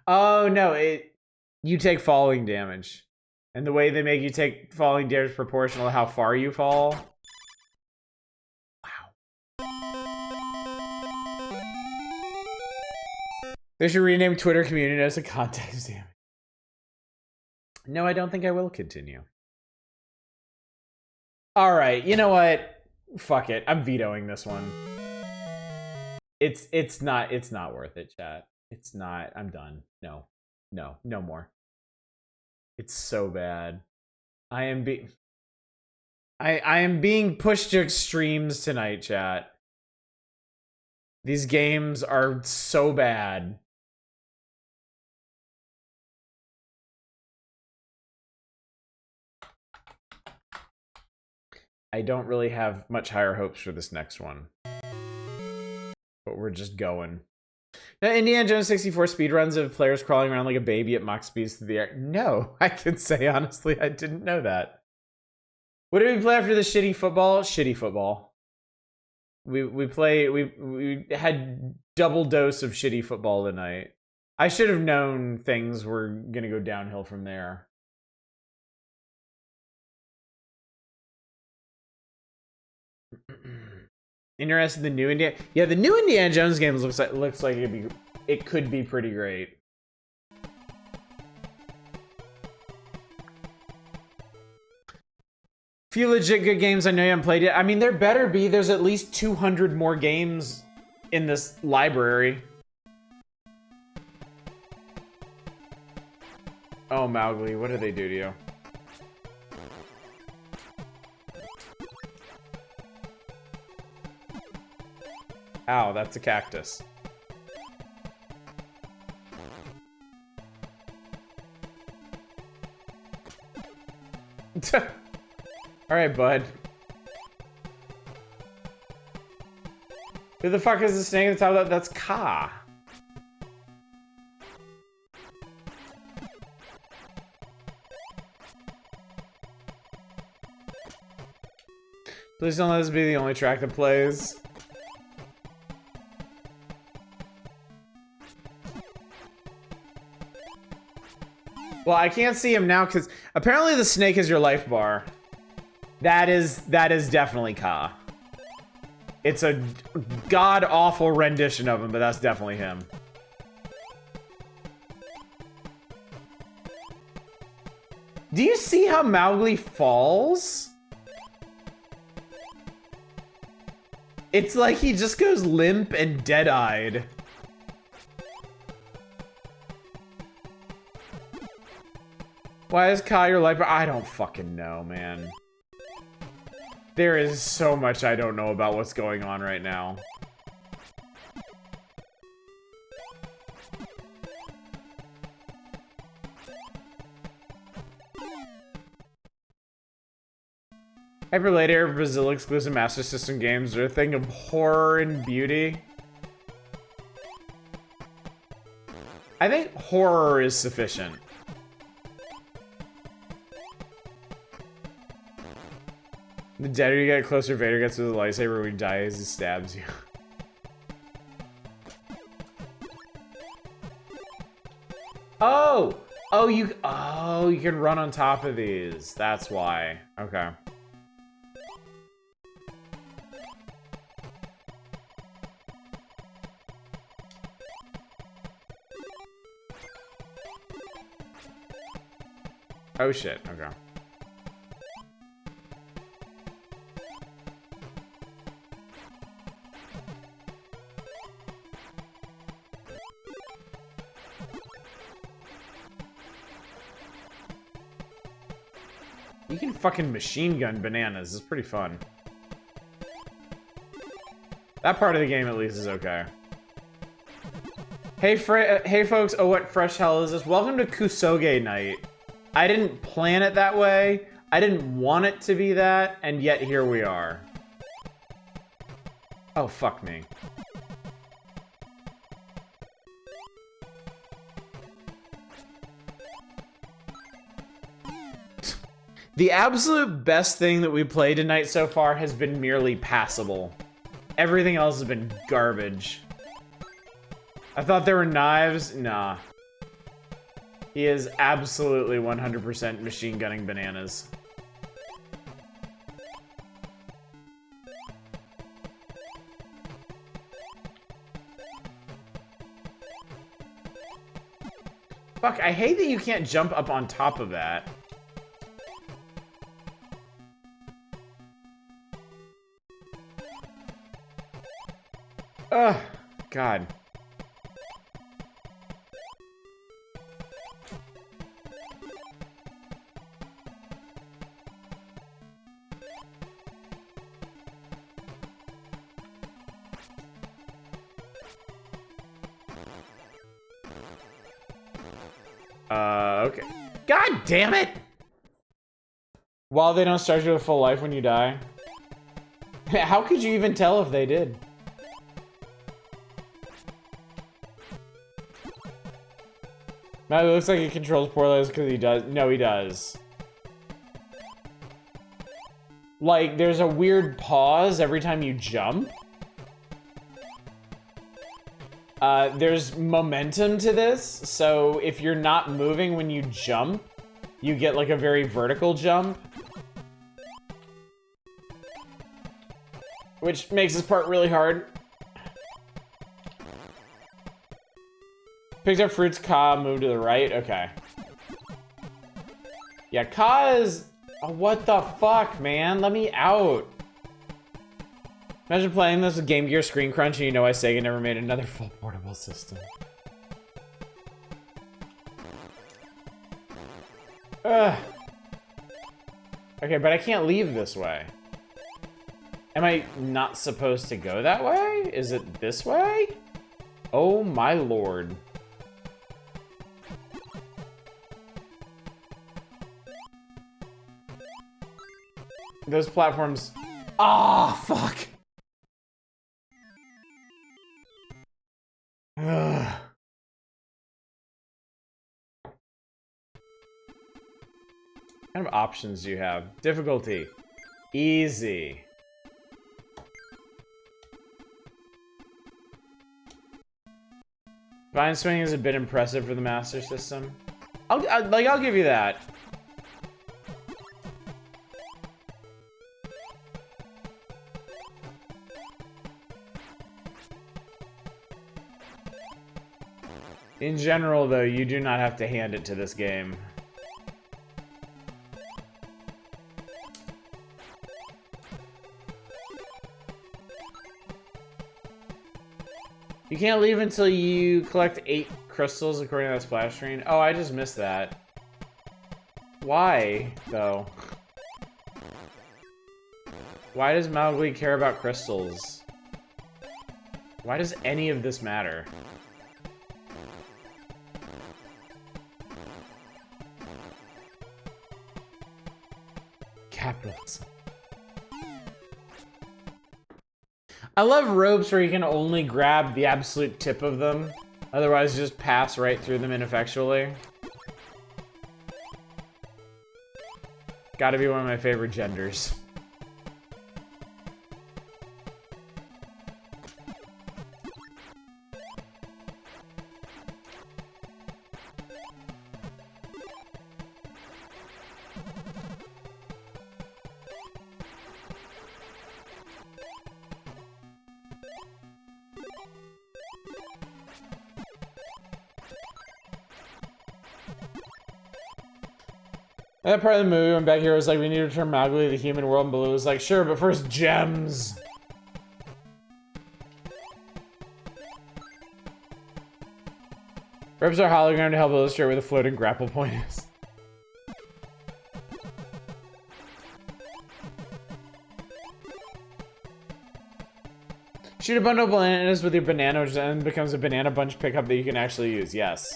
Oh no, you take falling damage. And the way they make you take falling damage proportional to how far you fall. Wow. They should rename Twitter community as a contact damage. No, I don't think I will continue. Alright, you know what? Fuck it. I'm vetoing this one. It's not worth it, chat. It's not. I'm done. No more. It's so bad. I am being pushed to extremes tonight, chat. These games are so bad. I don't really have much higher hopes for this next one. But we're just going. Now, Indiana Jones 64 speedruns of players crawling around like a baby at max speeds through the air. No, I can say honestly, I didn't know that. What did we play after the shitty football? Shitty football. We had double dose of shitty football tonight. I should have known things were gonna go downhill from there. Interested in the new Indiana? Yeah, the new Indiana Jones games looks like it could be pretty great. Few legit good games. I know you haven't played it. I mean, there better be. There's at least 200 more games in this library. Oh, Mowgli, what did they do to you? Ow, that's a cactus. Alright, bud. Who the fuck is the snake at the top of that? That's Ka. Please don't let this be the only track that plays. Well, I can't see him now because apparently the snake is your life bar. That is definitely Ka. It's a god-awful rendition of him, but that's definitely him. Do you see how Mowgli falls? It's like he just goes limp and dead-eyed. Why is Ka your life? I don't fucking know, man. There is so much I don't know about what's going on right now. Hyperlater Brazil exclusive Master System games are a thing of horror and beauty. I think horror is sufficient. The deader you get closer, Vader gets with a lightsaber when he dies, he stabs you. Oh, you can run on top of these. That's why. Okay. Oh shit, okay. You can fucking machine gun bananas. It's pretty fun. That part of the game, at least, is okay. Hey, hey folks, oh, what fresh hell is this? Welcome to Kusoge Night. I didn't plan it that way. I didn't want it to be that, and yet here we are. Oh, fuck me. The absolute best thing that we played tonight so far has been merely passable. Everything else has been garbage. I thought there were knives. Nah. He is absolutely 100% machine gunning bananas. Fuck, I hate that you can't jump up on top of that. Ugh, God. Okay. God damn it! While they don't start you with full life when you die. How could you even tell if they did? Now it looks like he controls poorly because he does. No, he does. Like, there's a weird pause every time you jump. There's momentum to this, so if you're not moving when you jump, you get like a very vertical jump. Which makes this part really hard. Picked up fruits, Ka, move to the right, okay. Yeah, Ka is... Oh, what the fuck, man? Let me out. Imagine playing this with Game Gear Screen Crunch and you know why Sega never made another full portable system. Ugh. Okay, but I can't leave this way. Am I not supposed to go that way? Is it this way? Oh my lord. Those platforms... Ah, oh, fuck! Ugh. What kind of options do you have? Difficulty. Easy. Vine swing is a bit impressive for the Master System. I'll give you that. In general, though, you do not have to hand it to this game. You can't leave until you collect 8 crystals according to that splash screen. Oh, I just missed that. Why, though? Why does Mowgli care about crystals? Why does any of this matter? Capitalism. I love ropes where you can only grab the absolute tip of them. Otherwise, just pass right through them ineffectually. Gotta be one of my favorite genders. That part of the movie when back here was like, we need to return Mowgli to the human world, and Baloo was like, sure, but first, gems. Ropes are hologram to help illustrate where the floating grapple point is. Shoot a bundle of bananas with your banana, which then becomes a banana bunch pickup that you can actually use. Yes.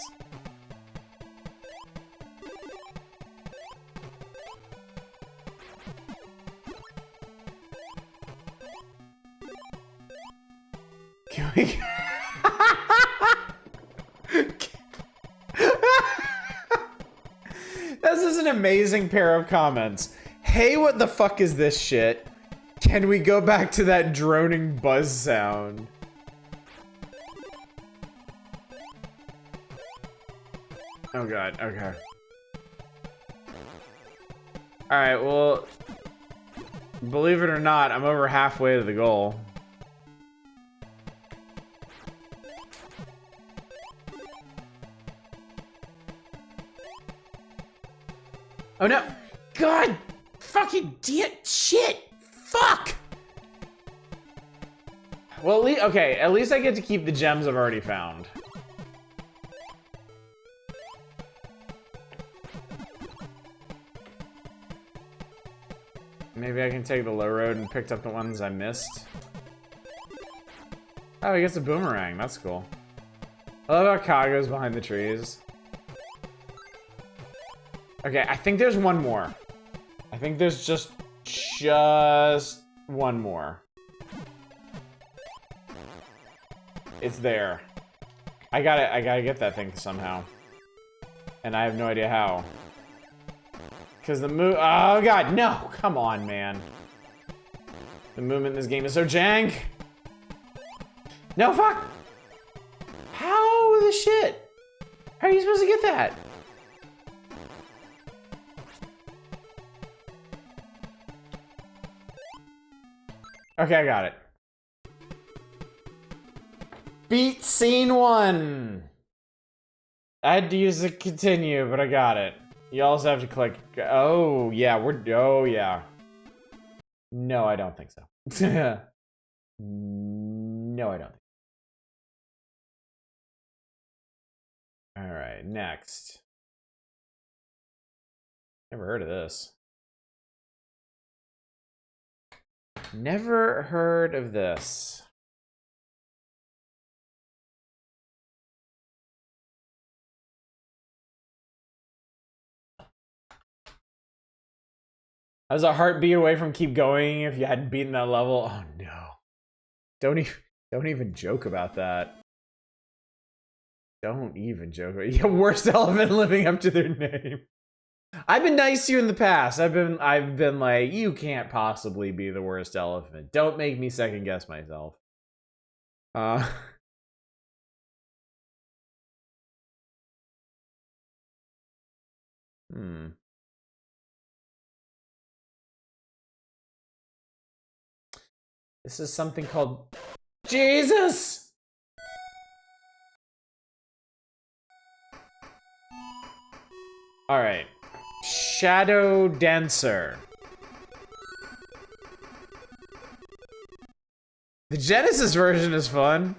Can we... This is an amazing pair of comments. Hey, what the fuck is this shit? Can we go back to that droning buzz sound? Oh god, okay. Alright, well... Believe it or not, I'm over halfway to the goal. Oh no! God! Fucking shit! Fuck! Well, okay, at least I get to keep the gems I've already found. Maybe I can take the low road and picked up the ones I missed. Oh, he gets a boomerang. That's cool. I love how Kago's behind the trees. Okay, I think there's one more. I think there's just one more. It's there. I gotta get that thing somehow. And I have no idea how. Because the oh god, no! Come on, man. The movement in this game is so jank! No, fuck! How the shit? How are you supposed to get that? Okay, I got it. Beat scene 1! I had to use the continue, but I got it. You also have to click. Oh, yeah, oh, yeah. No, I don't think so. No, I don't think so. Alright, next. Never heard of this. Never heard of this. I was a heartbeat away from keep going if you hadn't beaten that level. Oh no. Don't even joke about that. Don't even joke about it. Yeah, worst elephant living up to their name. I've been nice to you in the past. I've been like, you can't possibly be the worst elephant. Don't make me second guess myself. This is something called Jesus! Alright. Shadow Dancer. The Genesis version is fun.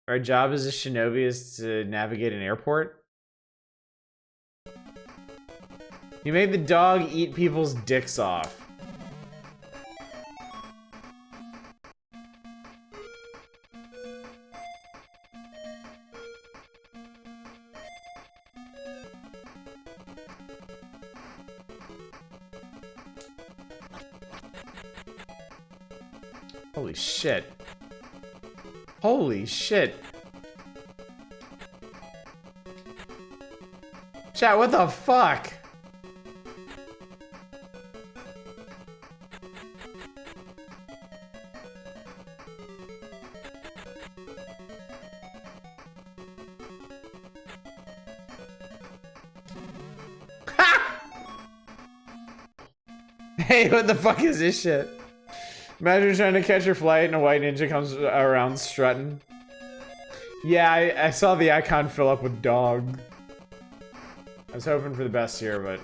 Our job as a shinobi is to navigate an airport. You made the dog eat people's dicks off. Holy shit. Holy shit. Chat, what the fuck? Hey, what the fuck is this shit? Imagine trying to catch your flight and a white ninja comes around strutting. Yeah, I saw the icon fill up with dog. I was hoping for the best here, but...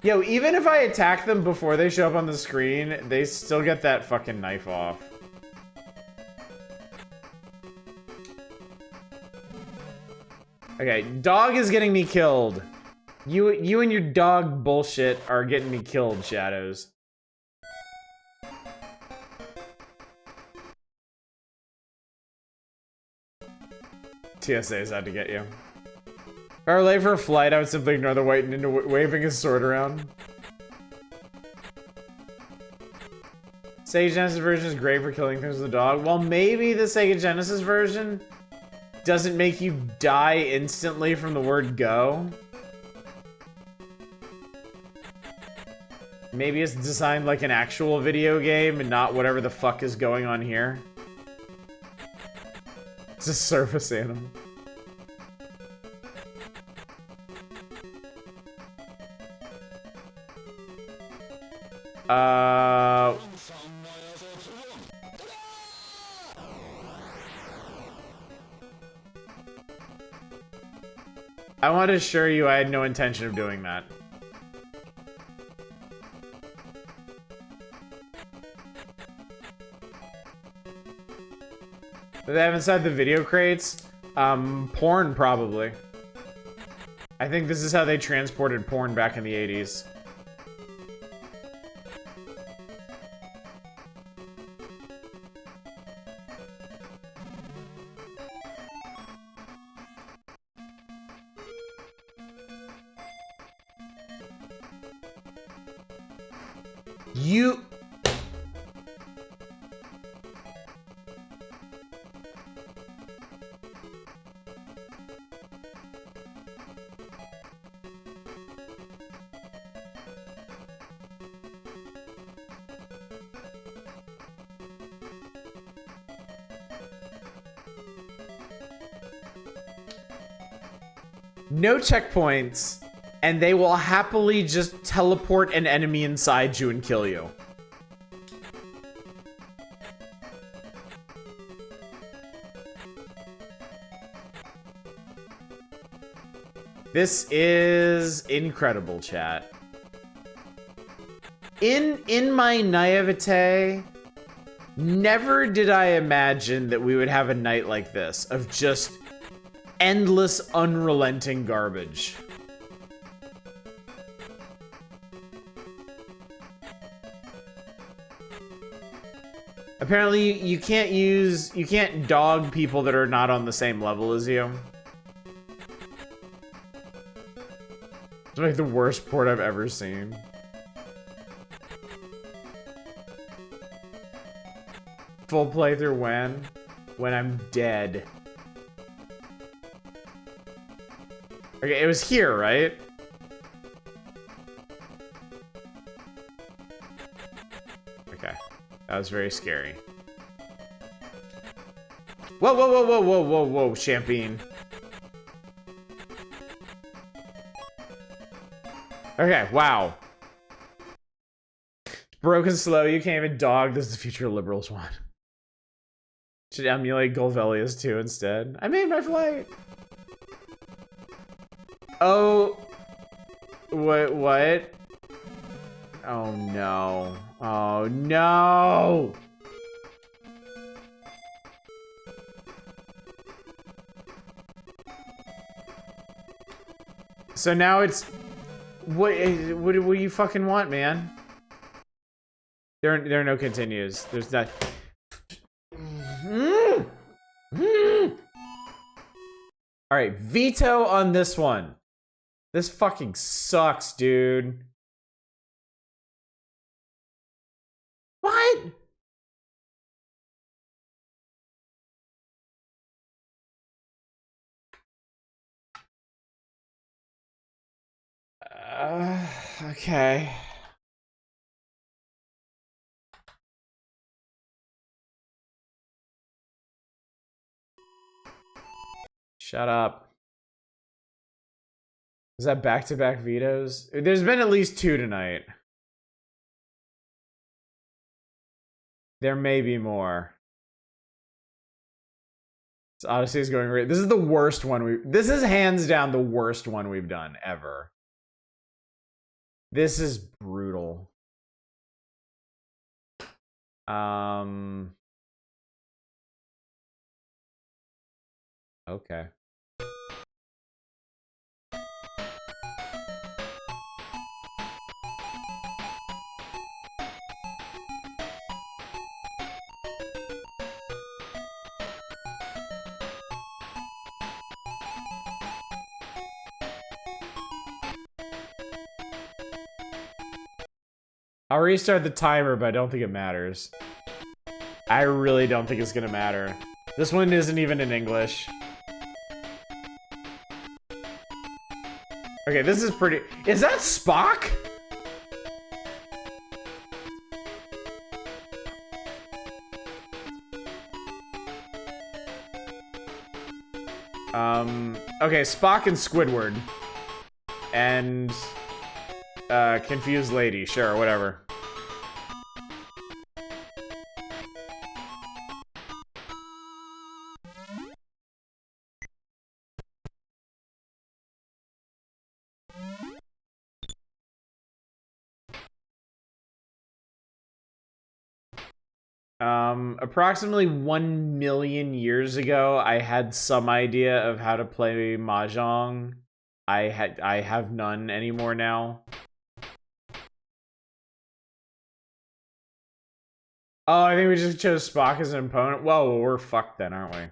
Yo, even if I attack them before they show up on the screen, they still get that fucking knife off. Okay, dog is getting me killed. You and your dog bullshit are getting me killed, Shadows. TSA's out to get you. If I were late for a flight, I would simply ignore the white ninja waving his sword around. Sega Genesis version is great for killing things with a dog. Well, maybe the Sega Genesis version doesn't make you die instantly from the word go. Maybe it's designed like an actual video game and not whatever the fuck is going on here. It's a surface animal. I want to assure you I had no intention of doing that. Do they have inside the video crates? Porn, probably. I think this is how they transported porn back in the 80s. You... No checkpoints, and they will happily just teleport an enemy inside you and kill you. This is incredible, chat. In my naivete, never did I imagine that we would have a night like this of just endless, unrelenting garbage. Apparently, you can't dog people that are not on the same level as you. It's like the worst port I've ever seen. Full playthrough when? When I'm dead. Okay, it was here, right? Okay. That was very scary. Whoa, whoa, whoa, whoa, whoa, whoa, whoa, Champagne. Okay, wow. Broken slow, you can't even dog. This is the future liberals want. Should emulate Golvelius too instead. I made my flight. Oh. What? Oh no. Oh no. So now it's what do you fucking want, man? There are no continues. There's not. All right, veto on this one. This fucking sucks, dude. What? Okay. Shut up. Is that back-to-back vetoes? There's been at least 2 tonight. There may be more. This Odyssey is going great. This is the worst one this is hands down the worst one we've done ever. This is brutal. Okay. I'll restart the timer, but I don't think it matters. I really don't think it's gonna matter. This one isn't even in English. Okay, this is pretty... Is that Spock? Okay, Spock and Squidward. And... Confused Lady. Sure, whatever. Approximately 1 million years ago, I had some idea of how to play Mahjong. I have none anymore now. Oh, I think we just chose Spock as an opponent. Well, we're fucked then, aren't we?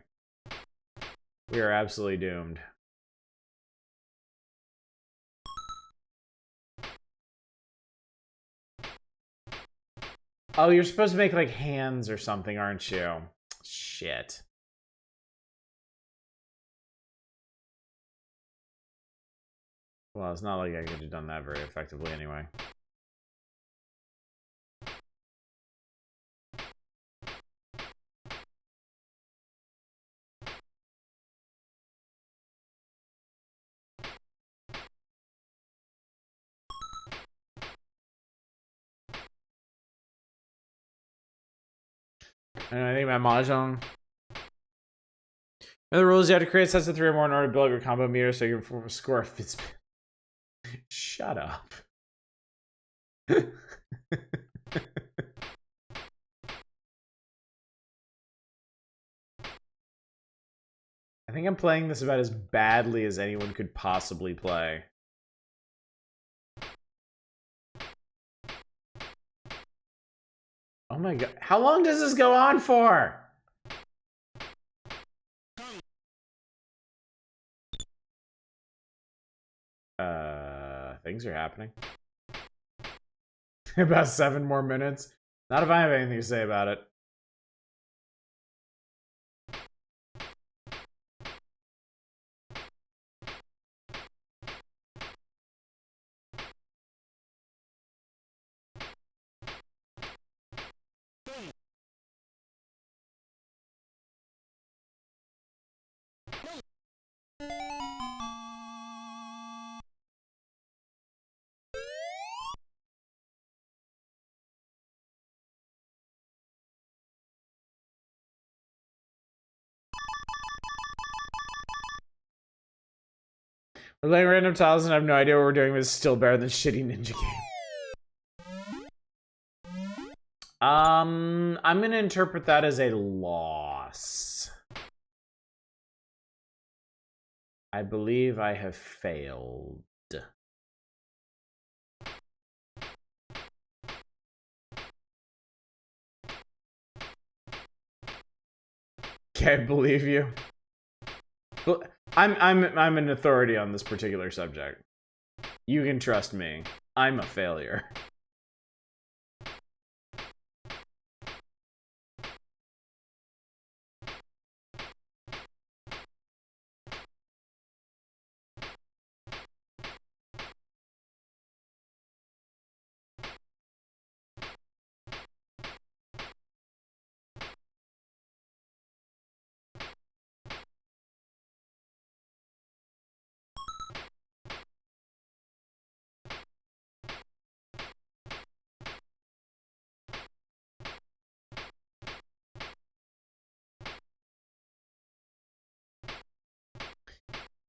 We are absolutely doomed. Oh, you're supposed to make, like, hands or something, aren't you? Shit. Well, it's not like I could have done that very effectively anyway. And I think my Mahjong. The rules: you have to create sets of 3 or more in order to build up your combo meter so you can score a fit. Shut up. I think I'm playing this about as badly as anyone could possibly play. Oh my god. How long does this go on for? Things are happening. About 7 more minutes. Not if I have anything to say about it. We're laying random tiles and I have no idea what we're doing, but it's still better than shitty ninja game. I'm gonna interpret that as a loss. I believe I have failed. Okay, I believe you. I'm an authority on this particular subject. You can trust me. I'm a failure.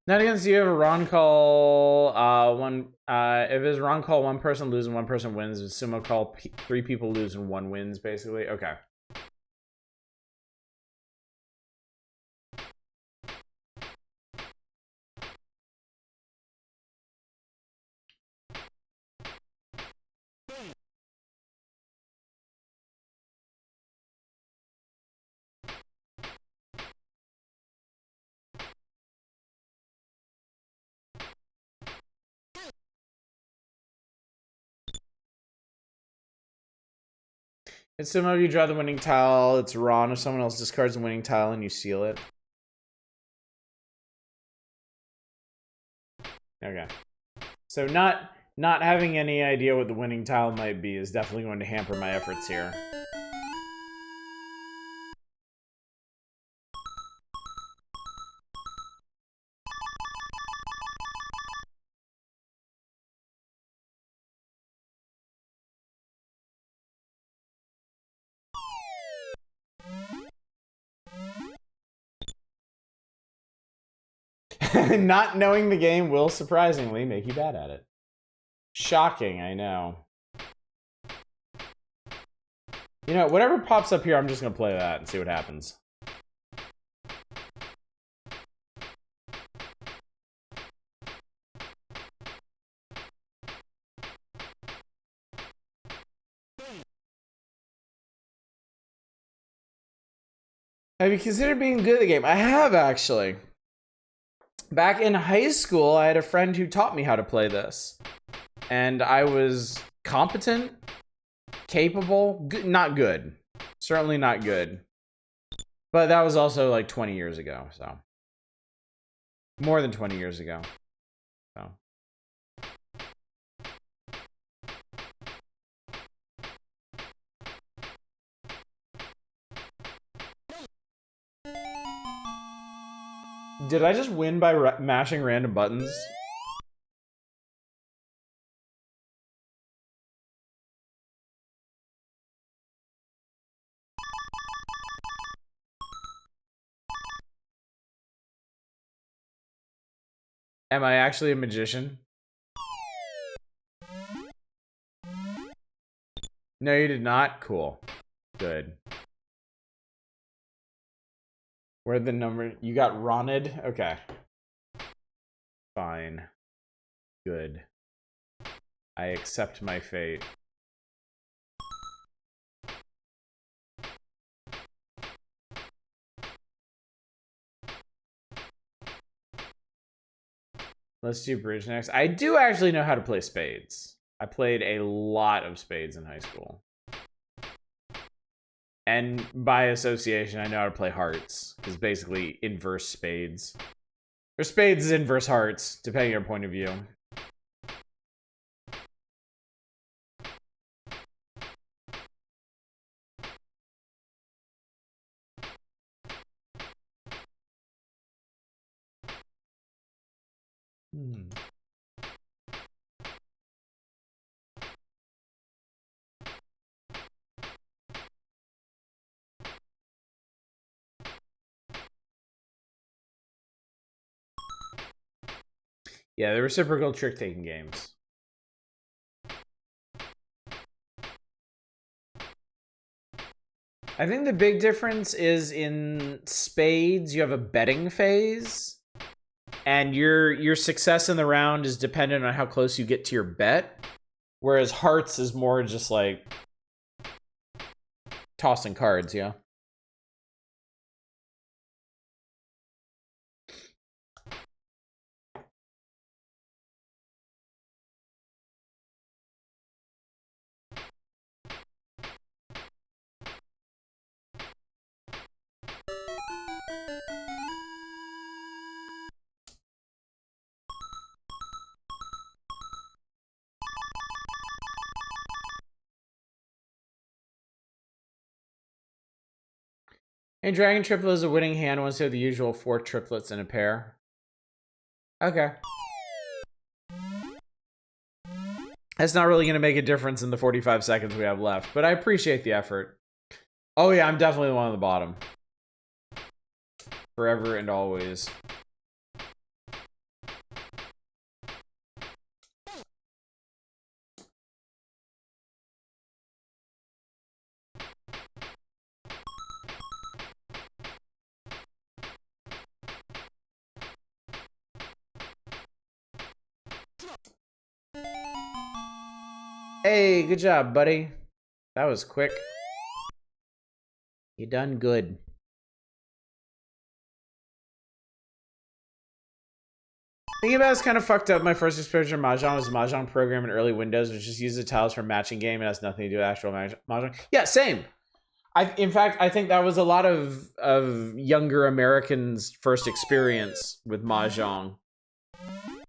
Not against you have a Ron call. If it's Ron call, 1 person loses and 1 person wins. If sumo call, 3 people lose and 1 wins, basically. Okay. It's similar if you draw the winning tile, it's wrong if someone else discards the winning tile and you seal it. Okay. So not having any idea what the winning tile might be is definitely going to hamper my efforts here. Not knowing the game will surprisingly make you bad at it. Shocking, I know. You know, whatever pops up here, I'm just gonna play that and see what happens. Have you considered being good at the game? I have, actually. Back in high school, I had a friend who taught me how to play this. And I was competent, capable, not good. Certainly not good. But that was also like 20 years ago, so. More than 20 years ago. So. Did I just win by mashing random buttons? Am I actually a magician? No, you did not? Cool. Good. Where'd the number... You got Ronid? Okay. Fine. Good. I accept my fate. Let's do bridge next. I do actually know how to play spades. I played a lot of spades in high school. And by association, I know how to play hearts. Because basically, inverse spades. Or spades is inverse hearts, depending on your point of view. Yeah, the reciprocal trick-taking games. I think the big difference is in spades, you have a betting phase. And your success in the round is dependent on how close you get to your bet. Whereas hearts is more just like tossing cards, yeah. A dragon triplet is a winning hand once you have the usual 4 triplets in a pair. Okay. That's not really going to make a difference in the 45 seconds we have left, but I appreciate the effort. Oh yeah, I'm definitely the one on the bottom. Forever and always. Hey, good job, buddy. That was quick. You done good. Thinking about it's kind of fucked up. My first exposure to Mahjong was a Mahjong program in early Windows, which just uses the tiles for a matching game and has nothing to do with actual Mahjong. Yeah, same. In fact, I think that was a lot of younger Americans' first experience with Mahjong.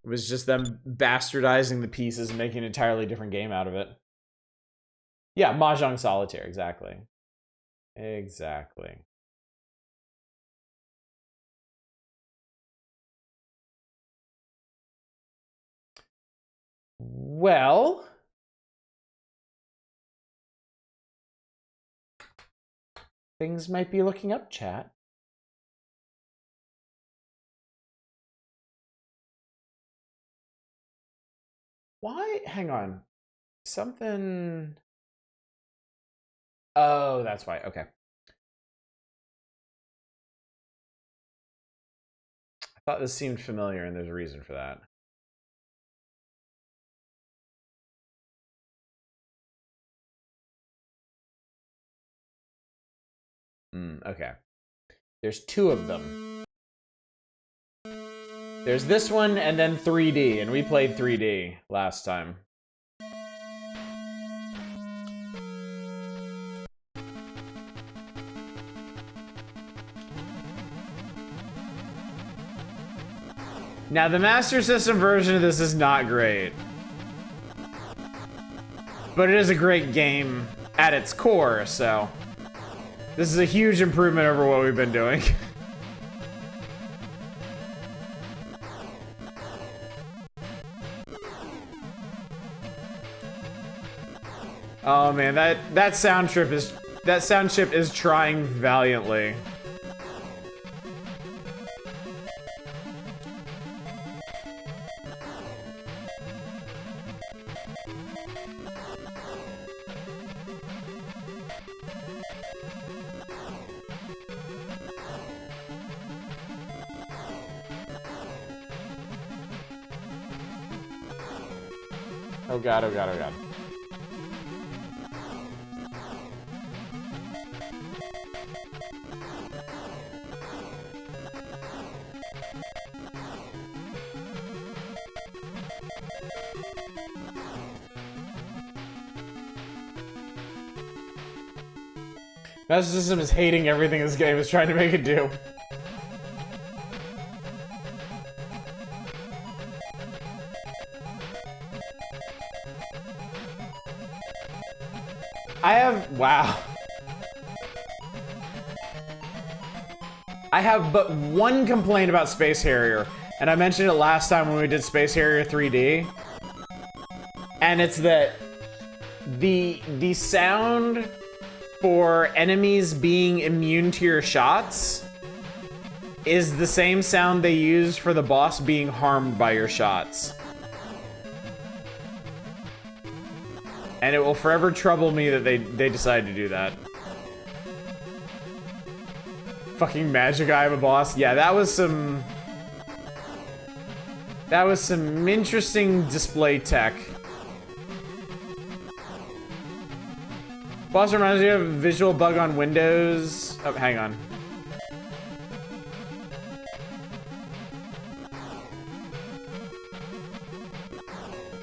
It was just them bastardizing the pieces and making an entirely different game out of it. Yeah, Mahjong Solitaire, exactly. Exactly. Well, things might be looking up, chat. Why? Hang on. Something... Oh, that's why. Okay. I thought this seemed familiar, and there's a reason for that. Okay. There's two of them. There's this one, and then 3D, and we played 3D last time. Now, the Master System version of this is not great. But it is a great game at its core, so... This is a huge improvement over what we've been doing. Oh man, that sound chip is trying valiantly. Oh god, oh god, oh god. Master System is hating everything this game is trying to make it do. Wow. I have but one complaint about Space Harrier, and I mentioned it last time when we did Space Harrier 3D. And it's that the sound for enemies being immune to your shots is the same sound they use for the boss being harmed by your shots. And it will forever trouble me that they decided to do that. Fucking magic eye of a boss. Yeah, that was some interesting display tech. Boss reminds me of a visual bug on Windows. Oh, hang on.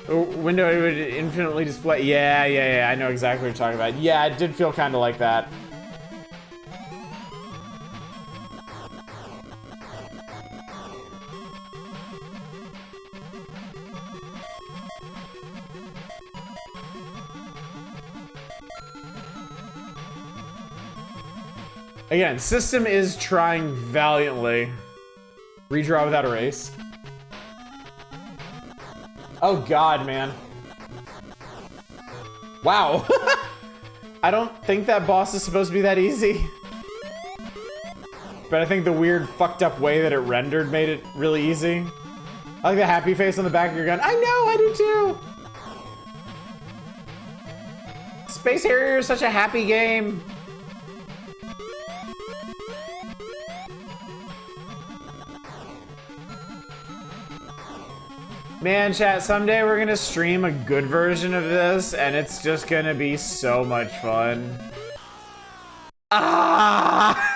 Window, it would infinitely display. Yeah, I know exactly what you're talking about. Yeah, it did feel kind of like that. Again, system is trying valiantly. Redraw without erase. Oh god, man. Wow. I don't think that boss is supposed to be that easy. But I think the weird fucked up way that it rendered made it really easy. I like the happy face on the back of your gun. I know, I do too. Space Harrier is such a happy game. Man, chat, someday we're gonna stream a good version of this, and it's just gonna be so much fun. Ah!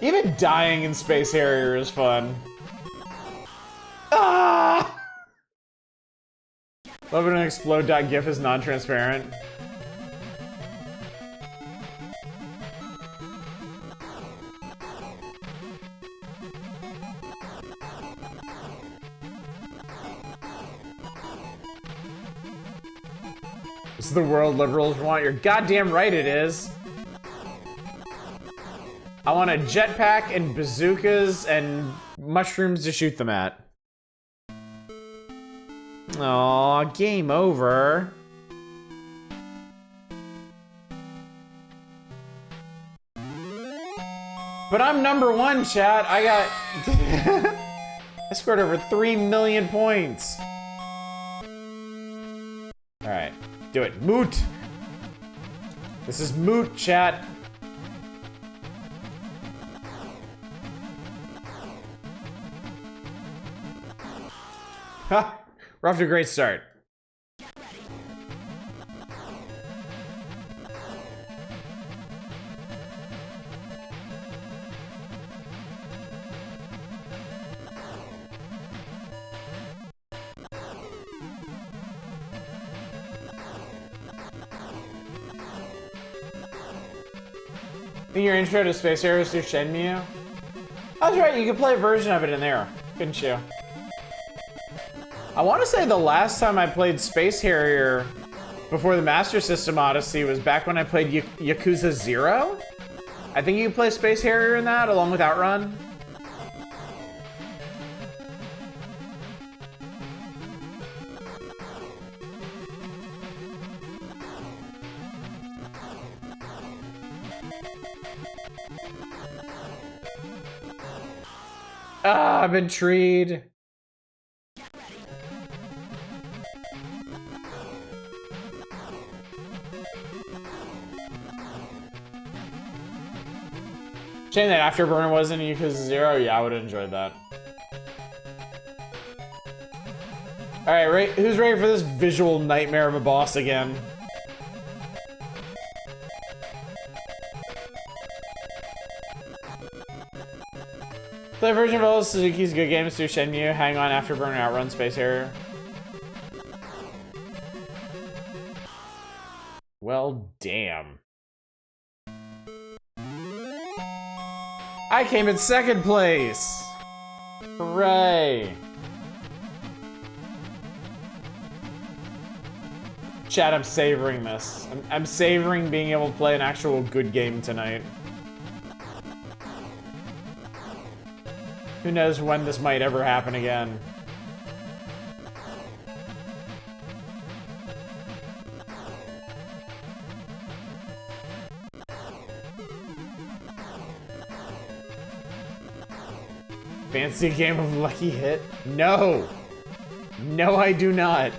Even dying in Space Harrier is fun. Ah! Love when an explode.gif is non-transparent. This is the world liberals want. You're goddamn right it is. I want a jetpack and bazookas and mushrooms to shoot them at. Aw, game over. But I'm #1, chat. I got... I scored over 3 million points. Alright, do it. Moot! This is moot, chat. Ha! We're off to a great start. In your intro to Space Harrier through Shenmue? That's right, you could play a version of it in there, couldn't you? I want to say the last time I played Space Harrier before the Master System Odyssey was back when I played Yakuza 0? I think you can play Space Harrier in that along with Outrun. Ah, I've been treed. Shame that Afterburner wasn't in Yakuza 0. Yeah, I would have enjoyed that. Alright, who's ready for this visual nightmare of a boss again? Play a version of all of Suzuki's good games through Shenmue, Hang On, Afterburner, Outrun, Space Harrier. Well, damn. I came in second place! Hooray! Chat, I'm savoring this. I'm savoring being able to play an actual good game tonight. Who knows when this might ever happen again. Fancy game of Lucky Hit? No! No, I do not.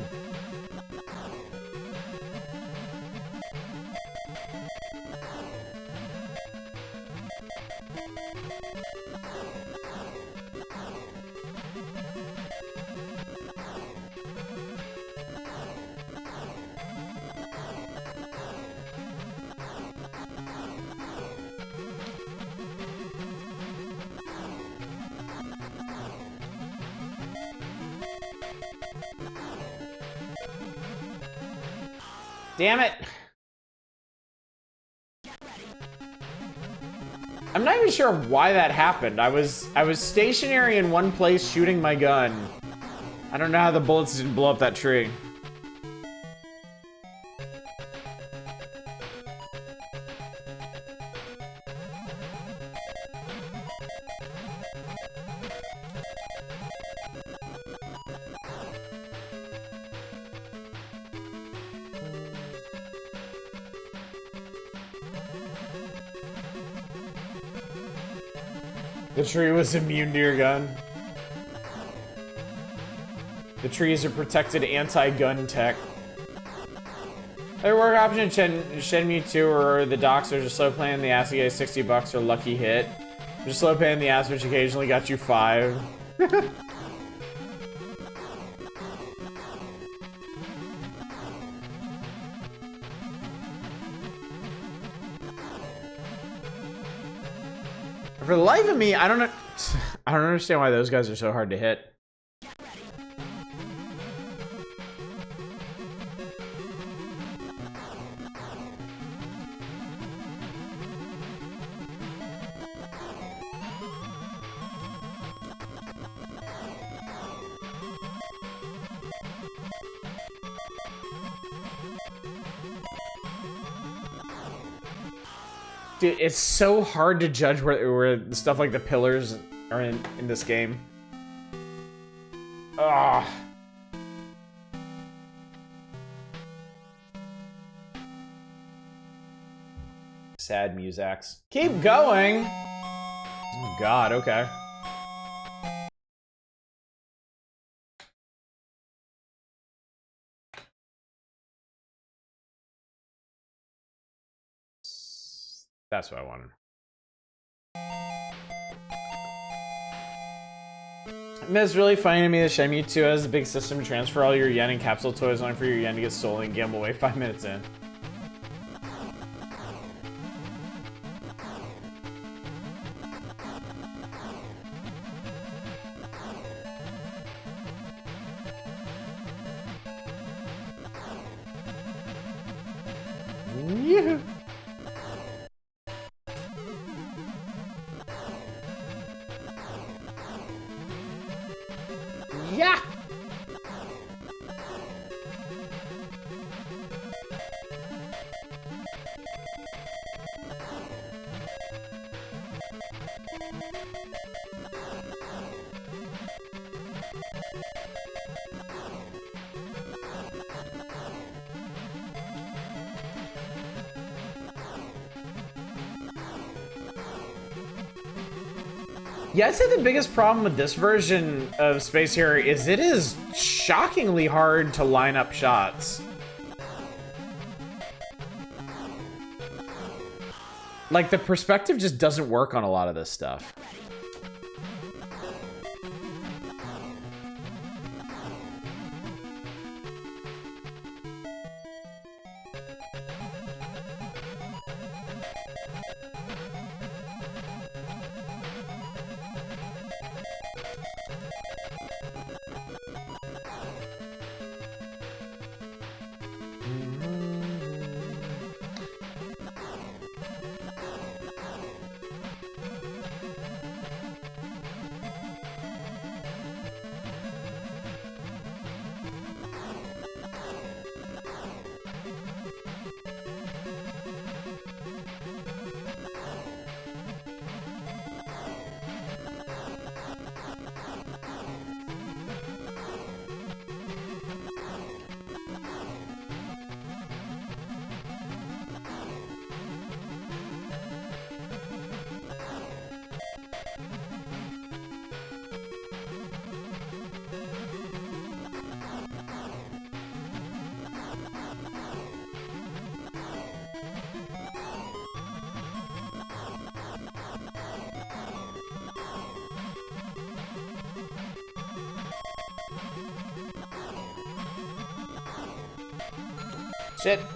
Damn it! I'm not even sure why that happened. I was stationary in one place shooting my gun. I don't know how the bullets didn't blow up that tree. The tree was immune to your gun. The trees are protected anti-gun tech. Their work option in Shenmue 2 or the docks are just slow playing the ass, you get $60 or lucky hit. Just slow paying the ass, which occasionally got you 5. For the life of me, I don't know. I don't understand why those guys are so hard to hit. Dude, it's so hard to judge where the stuff like the pillars are in this game. Ah. Sad musax. Keep going! Oh god, okay. That's what I wanted. It's really funny to me that Shenmue 2 has a big system to transfer all your yen and capsule toys only for your yen to get stolen and gamble away 5 minutes in. Yoo-hoo. Yeah! Yeah, I'd say the biggest problem with this version of Space Harrier is it is shockingly hard to line up shots. Like, the perspective just doesn't work on a lot of this stuff.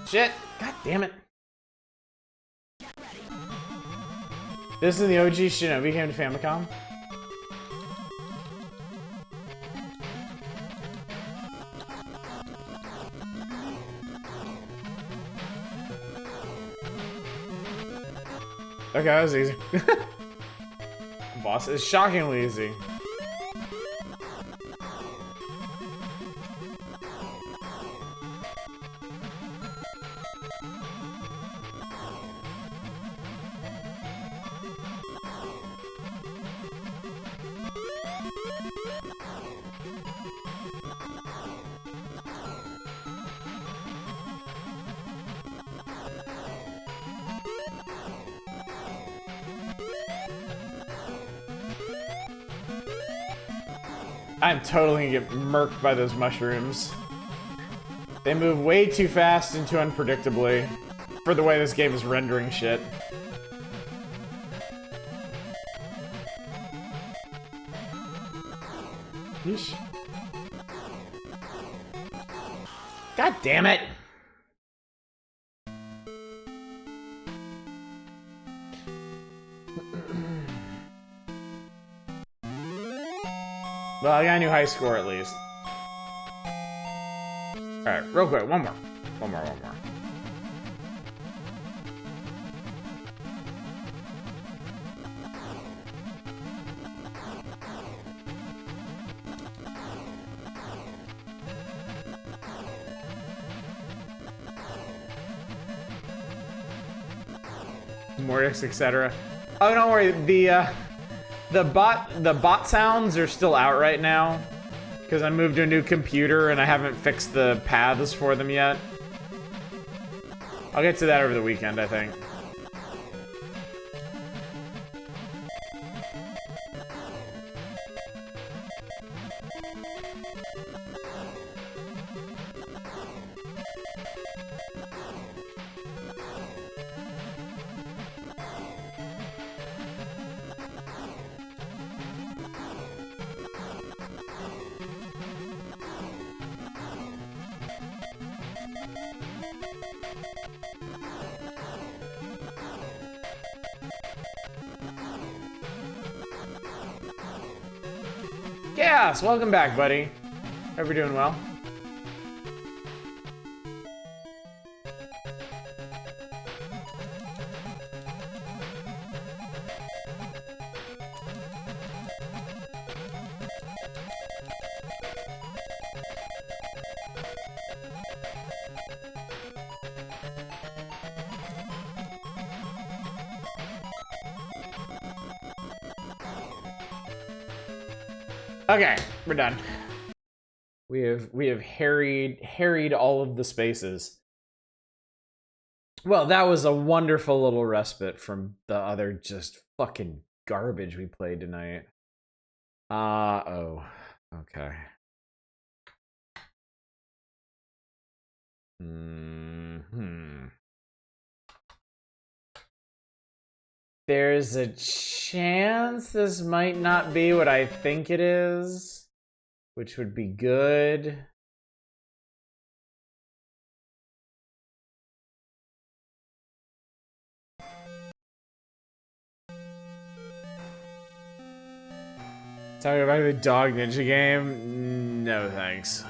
Shit. God damn it. This is the OG Shinobi came to Famicom. Okay, that was easy. Boss is shockingly easy. I'm totally gonna get murked by those mushrooms. They move way too fast and too unpredictably for the way this game is rendering shit. Yeesh. God damn it! Well, I got a new high score at least. Alright, real quick, one more. One more. Mortis, etc. Oh, don't worry. The bot sounds are still out right now because I moved to a new computer and I haven't fixed the paths for them yet. I'll get to that over the weekend, I think. Yes, welcome back, buddy. Hope you're doing well. Okay, we're done. We have harried all of the spaces. Well, that was a wonderful little respite from the other just fucking garbage we played tonight. Oh, okay. There's a chance this might not be what I think it is, which would be good. Talking about the Dog Ninja game? No thanks.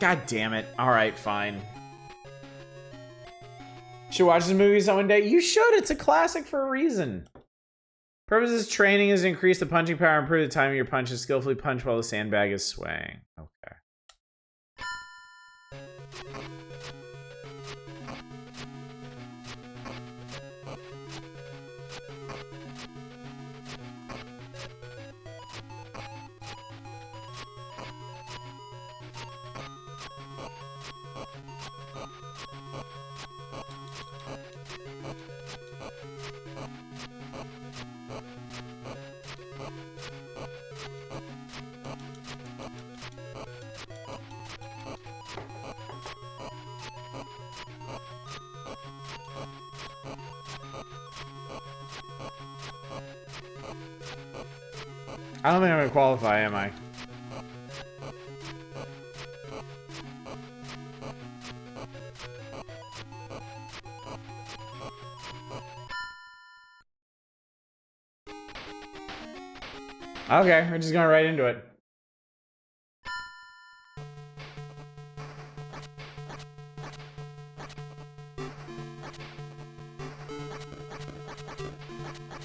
God damn it. Alright, fine. Should watch this movie some day? You should. It's a classic for a reason. Purpose of this training is to increase the punching power and improve the timing of your punches. Skillfully punch while the sandbag is swaying. Okay. I don't think I'm gonna qualify, am I? Okay, we're just going right into it.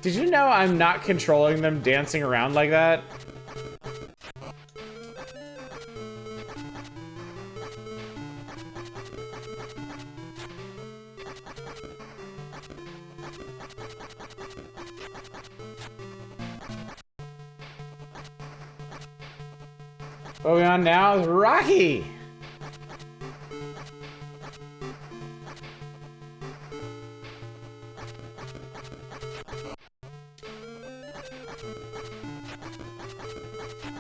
Did you know I'm not controlling them dancing around like that? What we on now is Rocky!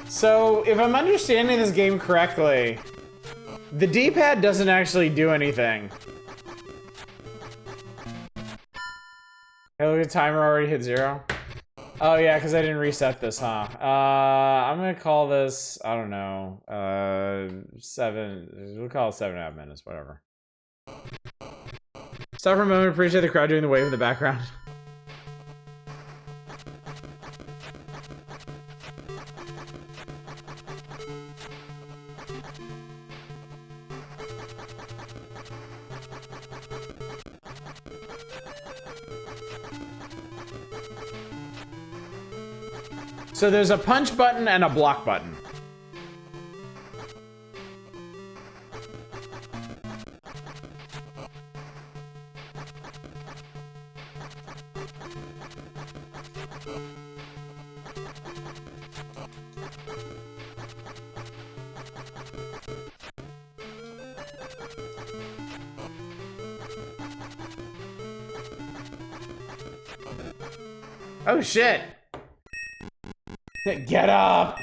So, if I'm understanding this game correctly, the D-pad doesn't actually do anything. Hey, look at the timer already hit 0. Oh yeah, because I didn't reset this, huh? I'm gonna call this, I don't know, 7, we'll call it 7.5 minutes, whatever. Stop for a moment, appreciate the crowd doing the wave in the background. So there's a punch button and a block button. Oh shit! Get up!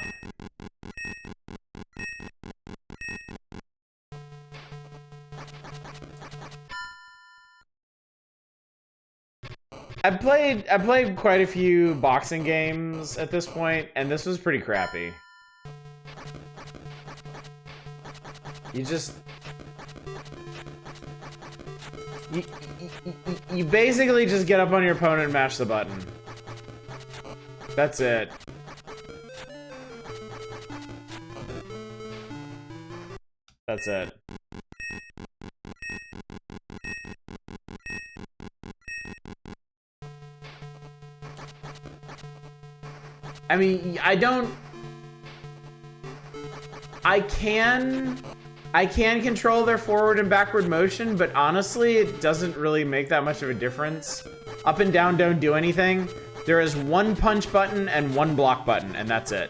I played quite a few boxing games at this point, and this was pretty crappy. You basically just get up on your opponent and mash the button. That's it. That's it. I mean, I can control their forward and backward motion, but honestly, it doesn't really make that much of a difference. Up and down don't do anything. There is one punch button and one block button, and that's it.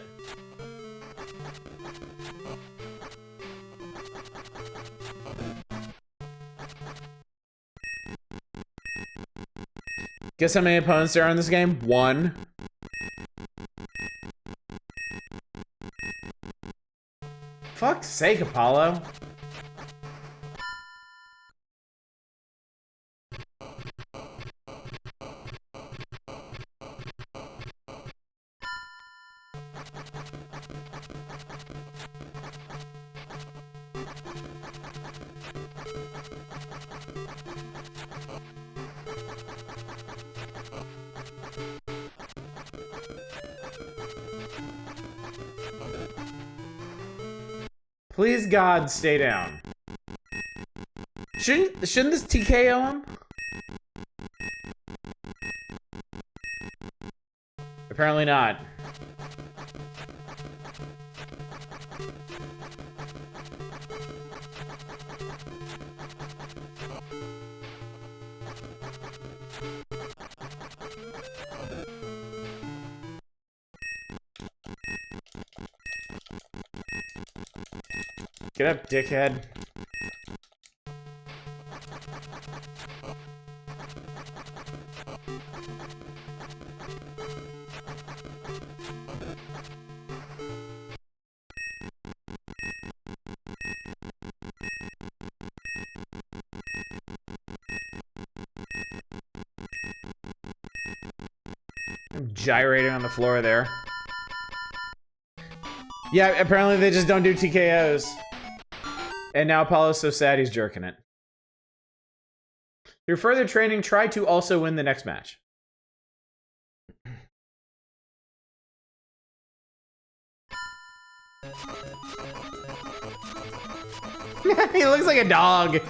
Guess how many opponents there are in this game? One. Fuck's sake, Apollo. Please, God, stay down. Shouldn't this TKO him? Apparently not. Get up, dickhead. I'm gyrating on the floor there. Yeah, apparently they just don't do TKOs. And now Apollo's so sad he's jerking it. Through further training, try to also win the next match. He looks like a dog.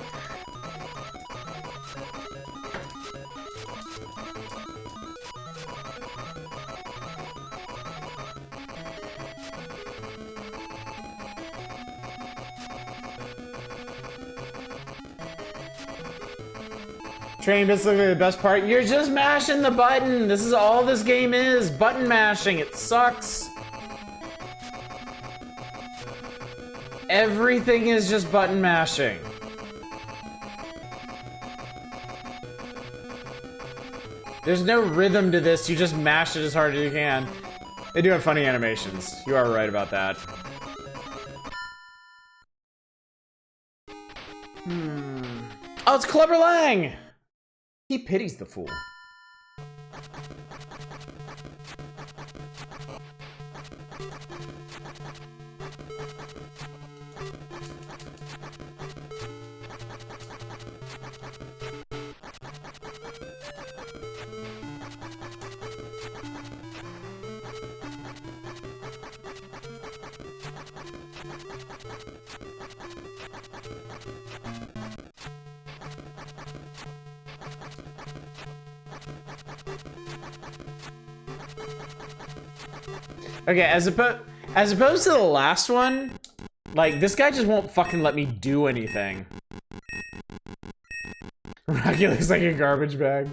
Training bits look like the best part. You're just mashing the button. This is all this game is. Button mashing. It sucks. Everything is just button mashing. There's no rhythm to this. You just mash it as hard as you can. They do have funny animations. You are right about that. Oh, it's Clubber Lang! He pities the fool. Okay, as opposed to the last one, like, this guy just won't fucking let me do anything. Rocky looks like a garbage bag.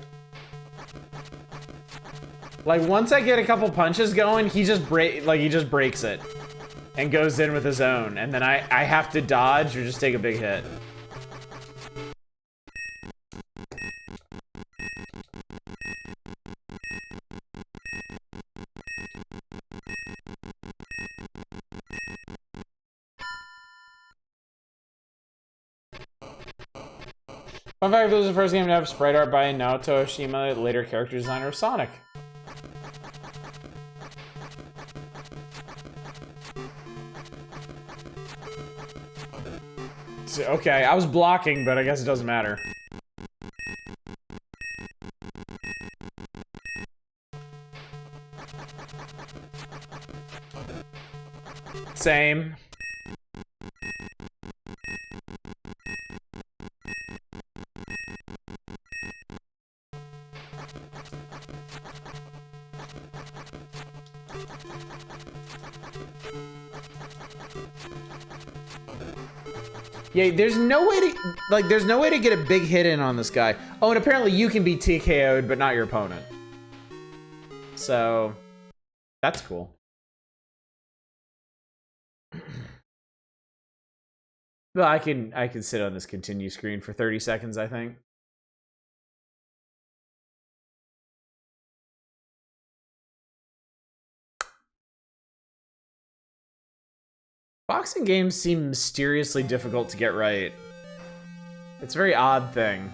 Like, once I get a couple punches going, he just breaks it. And goes in with his own. And then I have to dodge or just take a big hit. Fun fact, this was the first game to have sprite art by Naoto Oshima, later character designer of Sonic. So, okay, I was blocking, but I guess it doesn't matter. Same. Yeah, there's no way to get a big hit in on this guy. Oh, and apparently you can be TKO'd, but not your opponent. So, that's cool. Well, I can sit on this continue screen for 30 seconds, I think. Boxing games seem mysteriously difficult to get right. It's a very odd thing.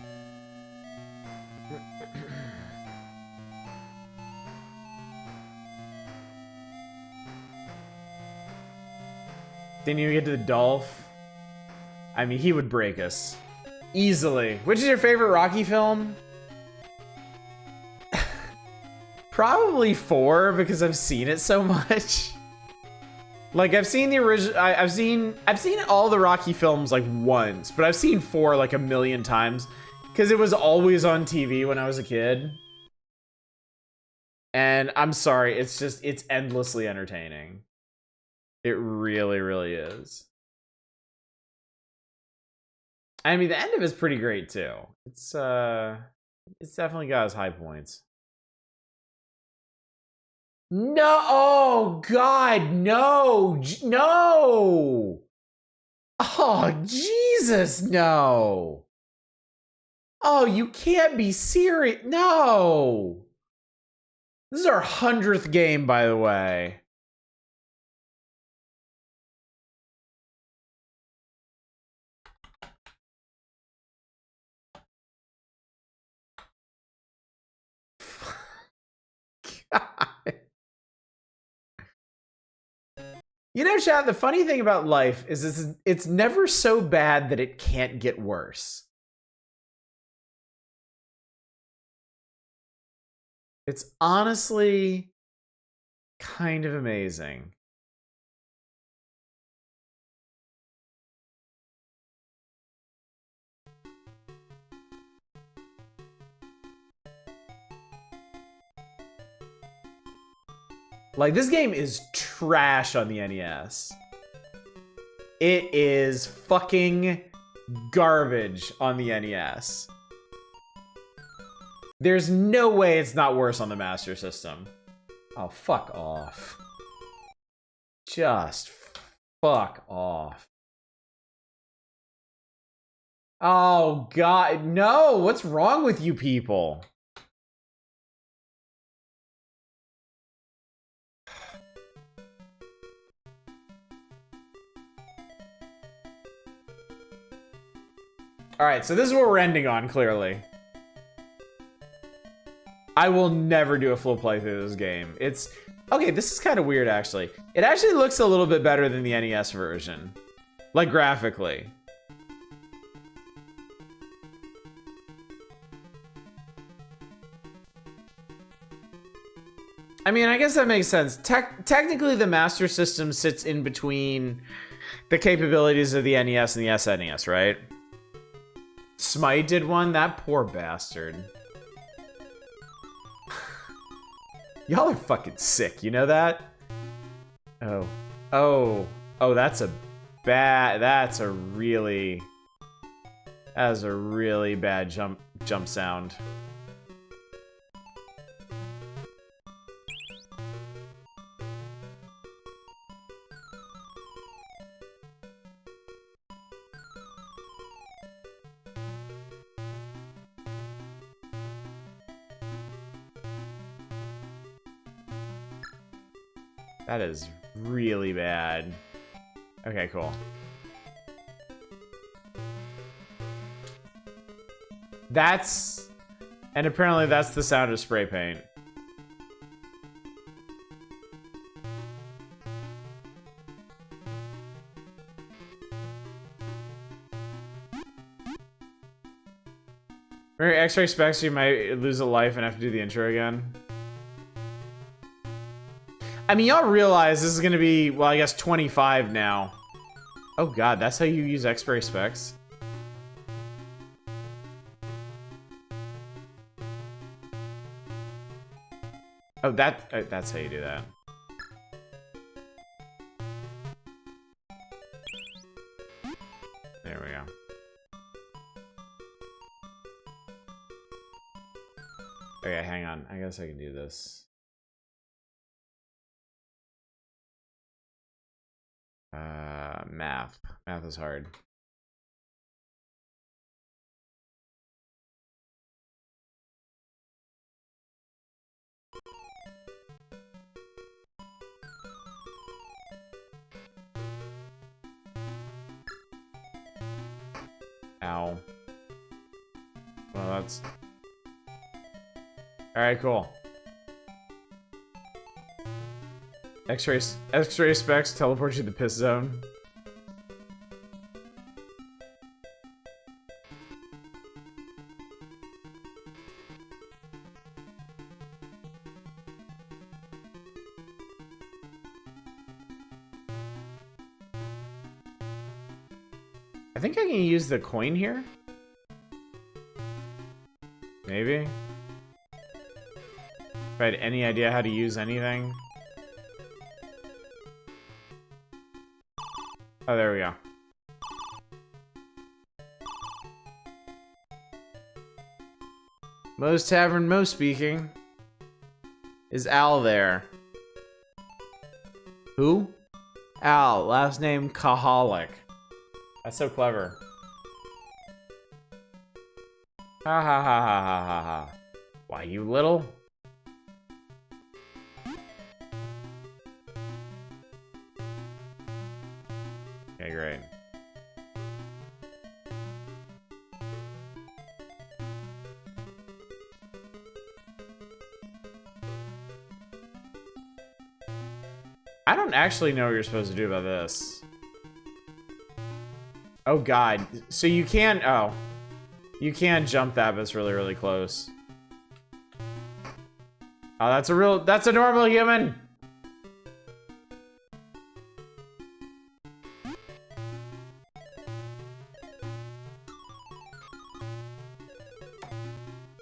Didn't even get to the Dolph. I mean, he would break us. Easily. Which is your favorite Rocky film? Probably 4, because I've seen it so much. Like, I've seen the original, I've seen all the Rocky films like once, but I've seen 4 like a million times because it was always on TV when I was a kid. And I'm sorry, it's endlessly entertaining. It really, really is. I mean, the end of it's pretty great too. It's definitely got its high points. No, oh God, no, no. Oh, Jesus, no. Oh, you can't be serious. No. This is our 100th game, by the way. God. You know, chat, the funny thing about life is it's never so bad that it can't get worse. It's honestly kind of amazing. Like, this game is trash on the NES. It is fucking garbage on the NES. There's no way it's not worse on the Master System. Oh, fuck off. Just fuck off. Oh, God, no! What's wrong with you people? Alright, so this is what we're ending on, clearly. I will never do a full playthrough of this game. It's... Okay, this is kind of weird, actually. It actually looks a little bit better than the NES version. Like, graphically. I mean, I guess that makes sense. Technically, the Master System sits in between the capabilities of the NES and the SNES, right? Smite did one? That poor bastard. Y'all are fucking sick, you know that? Oh. Oh. Oh, that's a bad... That's a really... That is a really bad jump sound. That is really bad. Okay, cool. That's... And apparently that's the sound of spray paint. Remember X-ray specs, you might lose a life and have to do the intro again. I mean, y'all realize this is gonna be, well, I guess 25 now. Oh god, that's how you use X-ray specs? Oh, that's how you do that. There we go. Okay, hang on. I guess I can do this. Math. Math is hard. Ow. Well, that's... Alright, cool. X-ray specs teleport you to the piss zone. I think I can use the coin here. Maybe. If I had any idea how to use anything. Oh, there we go. Moe's Tavern, Mo speaking. Is Al there? Who? Al, last name Kaholic. That's so clever. Ha ha ha ha ha ha ha. Why, you little? Okay, great. I don't actually know what you're supposed to do about this. Oh god. So you can... Oh. You can jump that, but it's really, really close. Oh, that's a real... That's a normal human!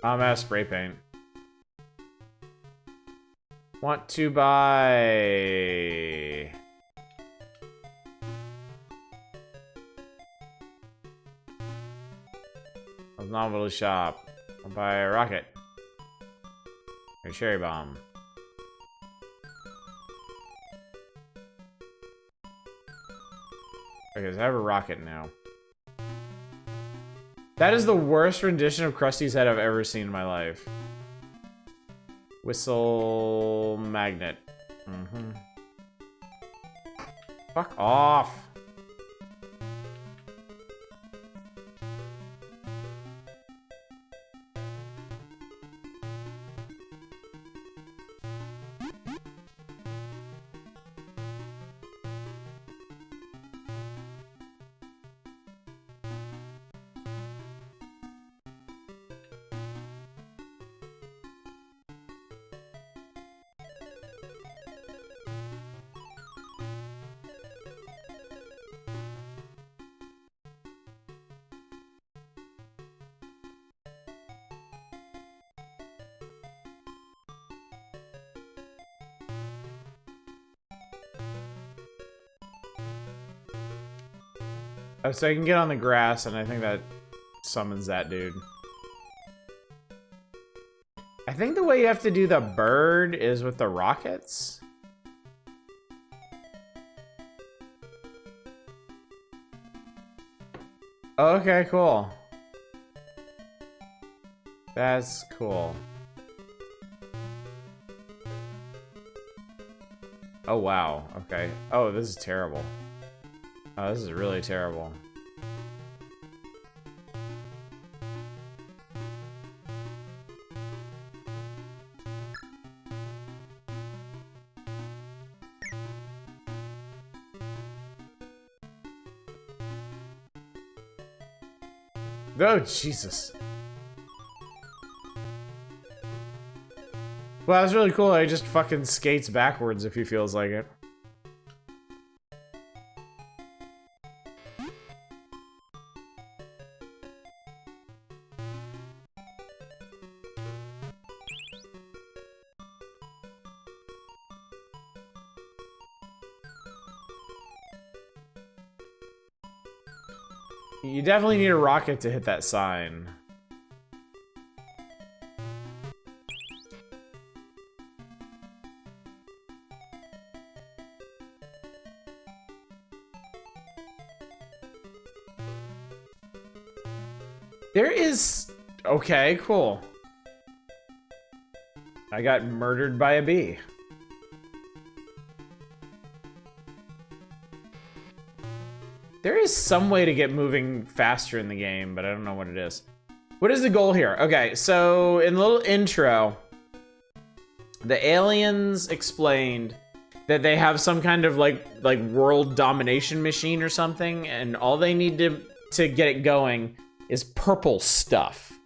I'm out of spray paint. Want to buy... A novelty shop. I'll buy a rocket. A cherry bomb. Okay, so I have a rocket now. That is the worst rendition of Krusty's head I've ever seen in my life. Whistle magnet. Mm-hmm. Fuck off. Oh, so I can get on the grass, and I think that summons that dude. I think the way you have to do the bird is with the rockets. Okay, cool. That's cool. Oh, wow. Okay. Oh, this is terrible. Oh, this is really terrible. Oh, Jesus. Well, that's really cool. He just fucking skates backwards if he feels like it. You definitely need a rocket to hit that sign. There is... Okay, cool. I got murdered by a bee. There is some way to get moving faster in the game, but I don't know what it is. What is the goal here? Okay, so in the little intro, the aliens explained that they have some kind of like world domination machine or something, and all they need to get it going is purple stuff.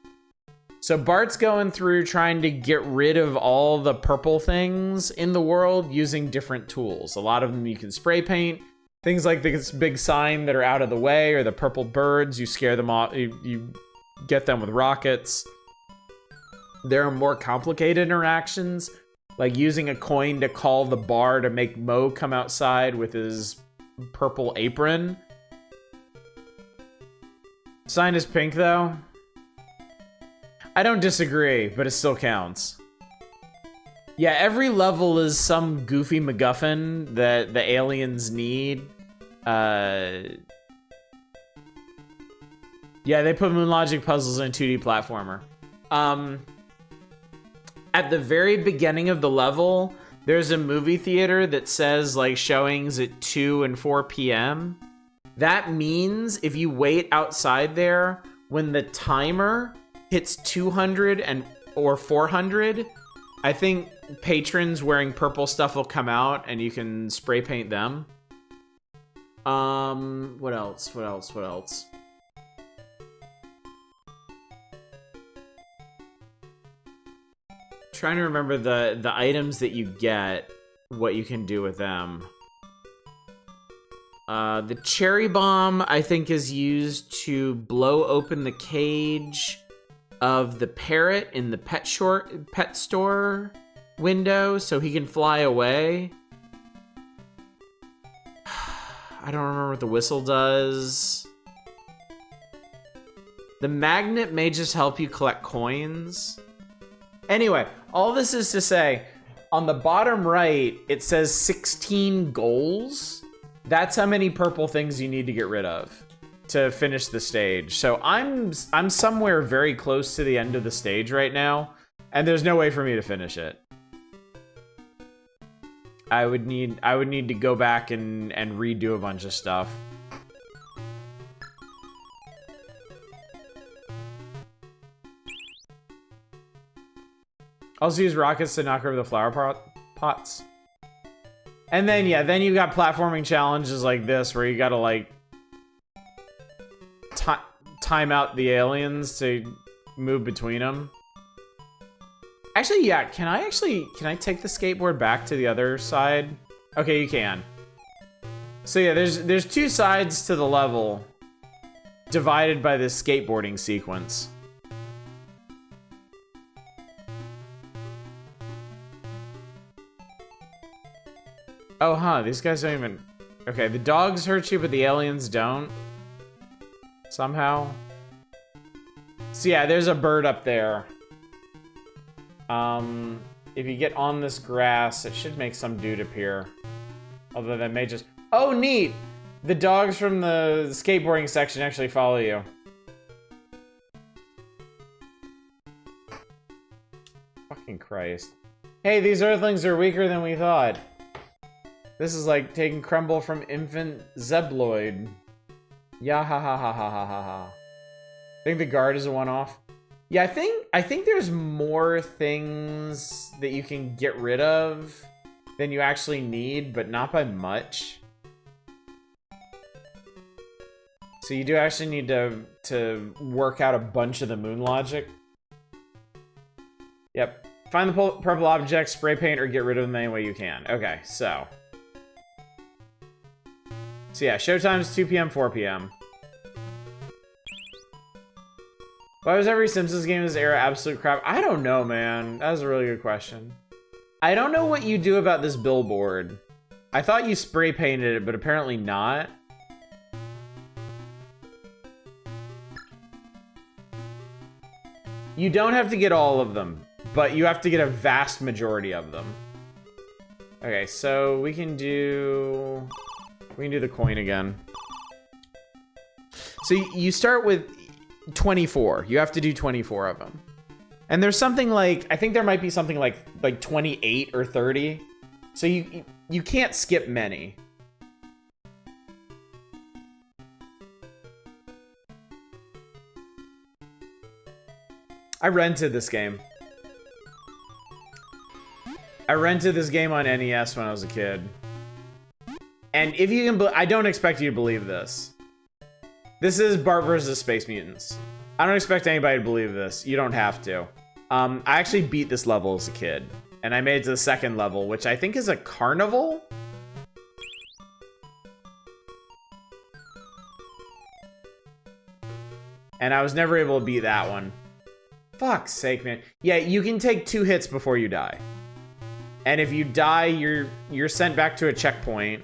So Bart's going through trying to get rid of all the purple things in the world using different tools. A lot of them you can spray paint. Things like this big sign that are out of the way, or the purple birds, you scare them off, you get them with rockets. There are more complicated interactions, like using a coin to call the bar to make Mo come outside with his purple apron. Sign is pink, though. I don't disagree, but it still counts. Yeah, every level is some goofy MacGuffin that the aliens need. Yeah, they put Moon Logic puzzles in a 2D platformer. At the very beginning of the level, there's a movie theater that says, like, showings at 2 and 4 p.m. That means if you wait outside there, when the timer hits 200 or 400, I think patrons wearing purple stuff will come out and you can spray paint them. What else? Trying to remember the items that you get, what you can do with them. The cherry bomb, I think, is used to blow open the cage of the parrot in the pet store window so he can fly away. I don't remember what the whistle does. The magnet may just help you collect coins. Anyway, all this is to say, on the bottom right, it says 16 goals. That's how many purple things you need to get rid of to finish the stage. So I'm somewhere very close to the end of the stage right now, and there's no way for me to finish it. I would need to go back and redo a bunch of stuff. Also use rockets to knock over the flower pots. And then, yeah, then you got platforming challenges like this where you gotta, like, time out the aliens to move between them. Actually, yeah, can I take the skateboard back to the other side? Okay, you can. So yeah, there's two sides to the level divided by this skateboarding sequence. Oh, huh, these guys don't even... Okay, the dogs hurt you, but the aliens don't. somehow. So yeah, there's a bird up there. If you get on this grass, it should make some dude appear. Although that may just... Oh, neat! The dogs from the skateboarding section actually follow you. Fucking Christ. Hey, these Earthlings are weaker than we thought. This is like taking crumble from infant Zebloid. Yeah, ha ha ha ha ha ha ha. I think the guard is a one-off. Yeah, I think there's more things that you can get rid of than you actually need, but not by much. So you do actually need to work out a bunch of the moon logic. Yep. Find the purple object, spray paint, or get rid of them any way you can. Okay, so. So yeah, showtime's 2 p.m., 4 p.m. Why was every Simpsons game in this era absolute crap? I don't know, man. That was a really good question. I don't know what you do about this billboard. I thought you spray painted it, but apparently not. You don't have to get all of them, but you have to get a vast majority of them. Okay, so we can do the coin again. So you start with 24. You have to do 24 of them. And there's something like, I think there might be something like 28 or 30. So you can't skip many. I rented this game. I rented this game on NES when I was a kid. And if you can, I don't expect you to believe this. This is Bart versus Space Mutants. I don't expect anybody to believe this. You don't have to. I actually beat this level as a kid. And I made it to the second level, which I think is a carnival? And I was never able to beat that one. Fuck's sake, man. Yeah, you can take 2 hits before you die. And if you die, you're sent back to a checkpoint.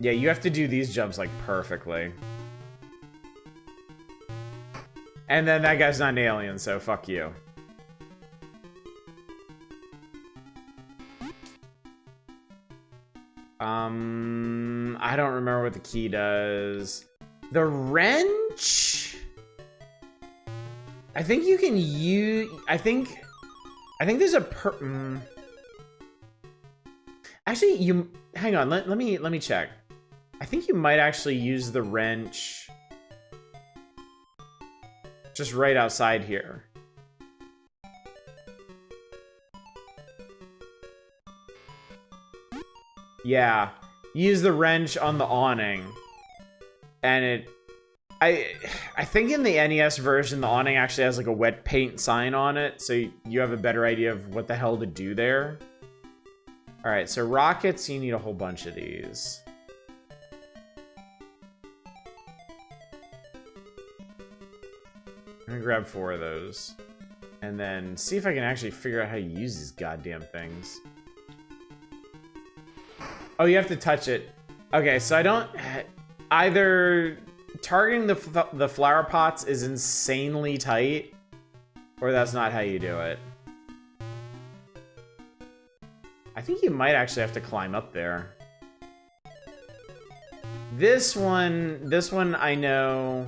Yeah, you have to do these jumps like perfectly. And then that guy's not an alien, so fuck you. I don't remember what the key does. The wrench? I think you can use... I think there's a Actually, you... Hang on, let me check. I think you might actually use the wrench just right outside here. Yeah, use the wrench on the awning, and I think in the NES version, the awning actually has like a wet paint sign on it, so you have a better idea of what the hell to do there. All right, so rockets, you need a whole bunch of these. I'm gonna grab 4 of those, and then see if I can actually figure out how to use these goddamn things. Oh, you have to touch it. Okay, so I don't... Either targeting the flower pots is insanely tight, or that's not how you do it. I think you might actually have to climb up there. This one I know...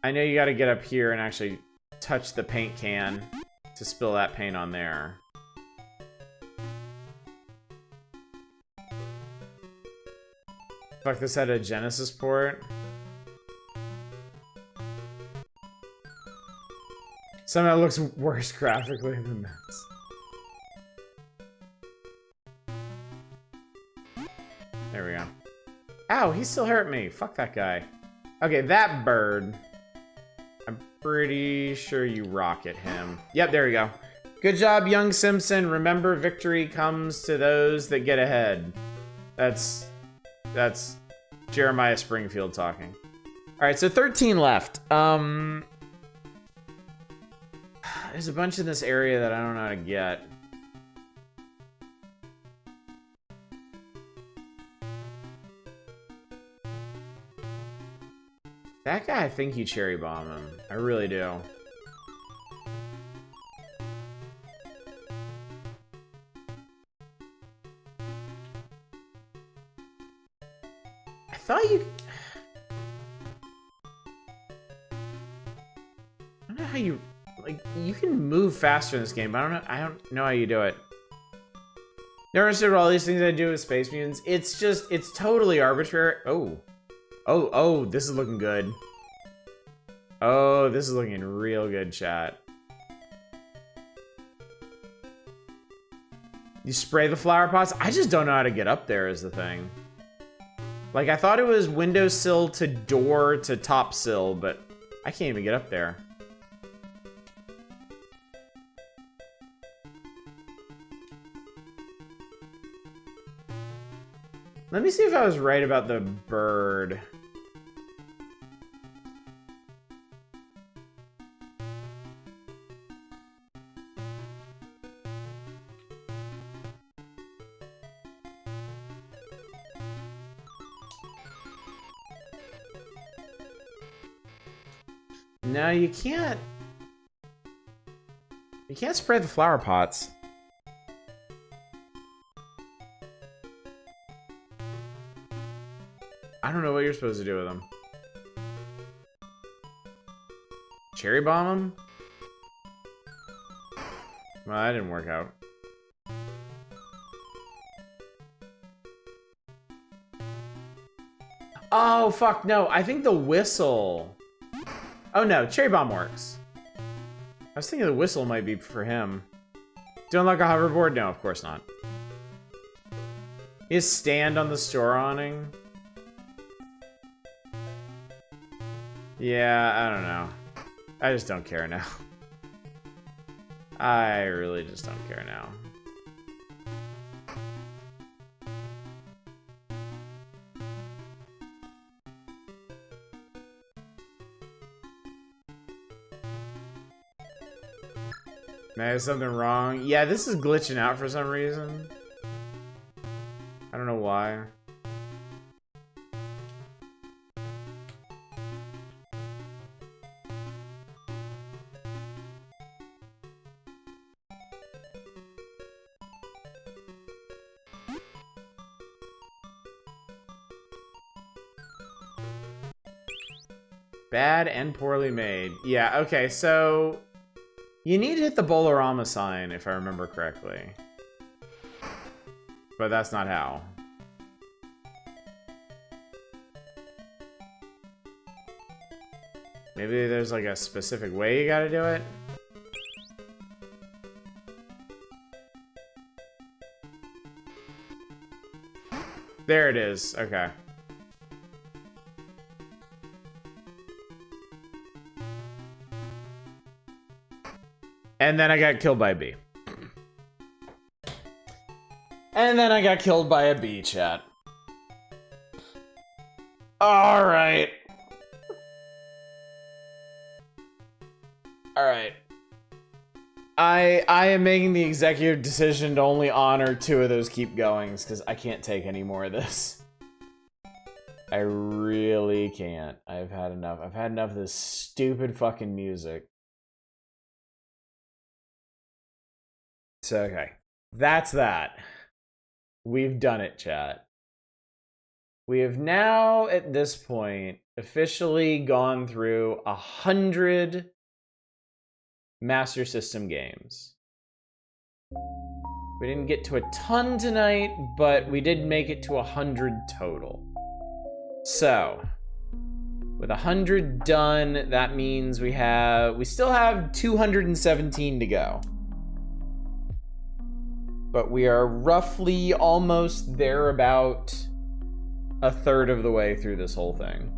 I know you gotta get up here and actually touch the paint can to spill that paint on there. Fuck, this had a Genesis port. Somehow it looks worse graphically than this. There we go. Ow, he still hurt me. Fuck that guy. Okay, that bird. I'm pretty sure you rocket him. Yep, there we go. Good job, young Simpson. Remember, victory comes to those that get ahead. That's Jeremiah Springfield talking. All right, so 13 left. There's a bunch in this area that I don't know how to get. That guy, I think you cherry bomb him. I really do. I thought you... I don't know how you... Like, you can move faster in this game, but I don't know how you do it. Never understood all these things I do with Space Mutants. It's just, it's totally arbitrary. Oh, this is looking good. Oh, this is looking real good, chat. You spray the flower pots? I just don't know how to get up there is the thing. Like, I thought it was windowsill to door to top sill, but I can't even get up there. Let me see if I was right about the bird. No, you can't. You can't spray the flower pots. I don't know what you're supposed to do with them. Cherry bomb them? Well, that didn't work out. Oh, fuck, no. I think the whistle... Oh, no. Cherry bomb works. I was thinking the whistle might be for him. Do you unlock a hoverboard? No, of course not. His stand on the store awning? Yeah, I don't know. I just don't care now. I really just don't care now. Man, is something wrong? Yeah, this is glitching out for some reason. I don't know why. Bad and poorly made. Yeah, okay, so... You need to hit the Bolorama sign, if I remember correctly. But that's not how. Maybe there's like a specific way you gotta do it? There it is, okay. And then I got killed by a bee. And then I got killed by a bee, chat. Alright. Alright. I am making the executive decision to only honor 2 of those keep goings, because I can't take any more of this. I really can't. I've had enough. I've had enough of this stupid fucking music. So, okay. That's that. We've done it, chat. We have now, at this point, officially gone through 100 Master System games. We didn't get to a ton tonight, but we did make it to 100 total. So, with 100 done, that means we still have 217 to go. But we are roughly almost there, about a third of the way through this whole thing.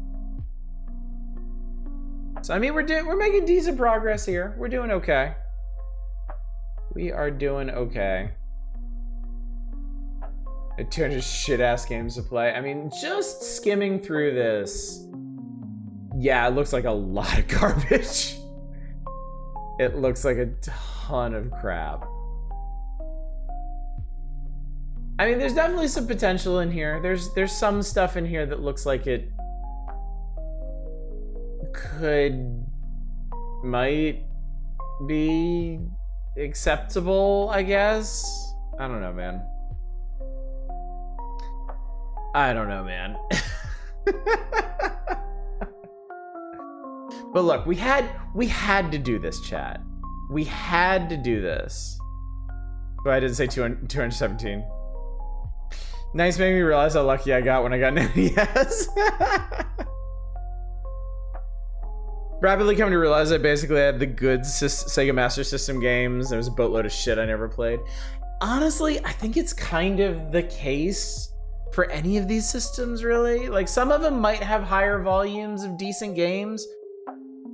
So I mean, we're making decent progress here. We're doing okay. We are doing okay. 200 shit-ass games to play. I mean, just skimming through this, yeah, it looks like a lot of garbage. It looks like a ton of crap. I mean, there's definitely some potential in here. There's some stuff in here that looks like it might be acceptable, I guess. I don't know, man. But look, we had to do this, chat. We had to do this. But I didn't say 217. Nice, making me realize how lucky I got when I got an NES. Rapidly coming to realize I basically had the good Sega Master System games. There was a boatload of shit I never played. Honestly, I think it's kind of the case for any of these systems, really. Like, some of them might have higher volumes of decent games,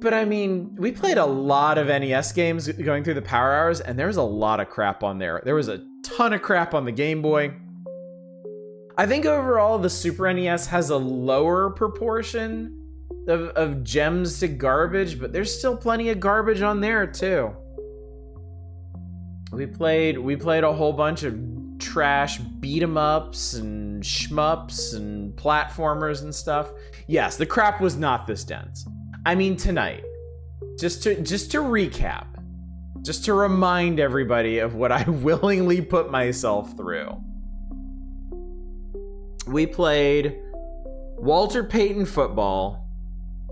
but I mean, we played a lot of NES games going through the Power Hours, and there was a lot of crap on there. There was a ton of crap on the Game Boy. I think overall, the Super NES has a lower proportion of gems to garbage, but there's still plenty of garbage on there, too. We played a whole bunch of trash beat-em-ups and shmups and platformers and stuff. Yes, the crap was not this dense. I mean, tonight, just to recap, just to remind everybody of what I willingly put myself through. We played Walter Payton football,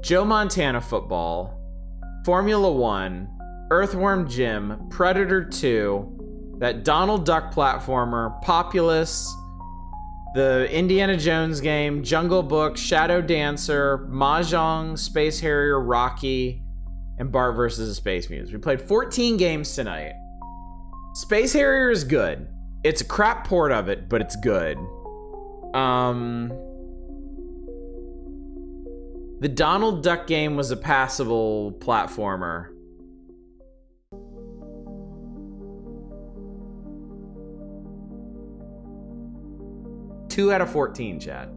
Joe Montana football, Formula 1, Earthworm Jim, Predator 2, that Donald Duck platformer, Populous, the Indiana Jones game, Jungle Book, Shadow Dancer, Mahjong, Space Harrier, Rocky, and Bart vs. the Space Mutants. We played 14 games tonight. Space Harrier is good. It's a crap port of it, but it's good. The Donald Duck game was a passable platformer. Two out of 14, chat.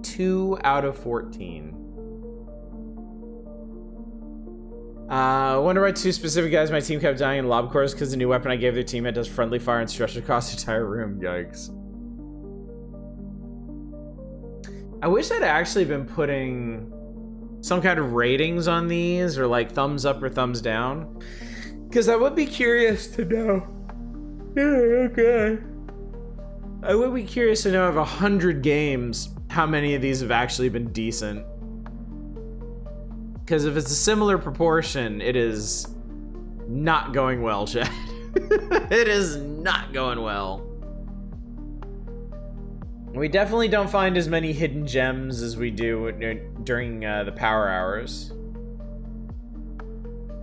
2 out of 14. Wonder why two specific guys my team kept dying in lob cores because the new weapon I gave their teammate does friendly fire and stretch across the entire room. Yikes. I wish I'd actually been putting some kind of ratings on these, or like thumbs up or thumbs down, because I would be curious to know. Yeah, okay. I would be curious to know of 100 games, how many of these have actually been decent. Because if it's a similar proportion, it is not going well, chat. It is not going well. We definitely don't find as many hidden gems as we do during the Power Hours.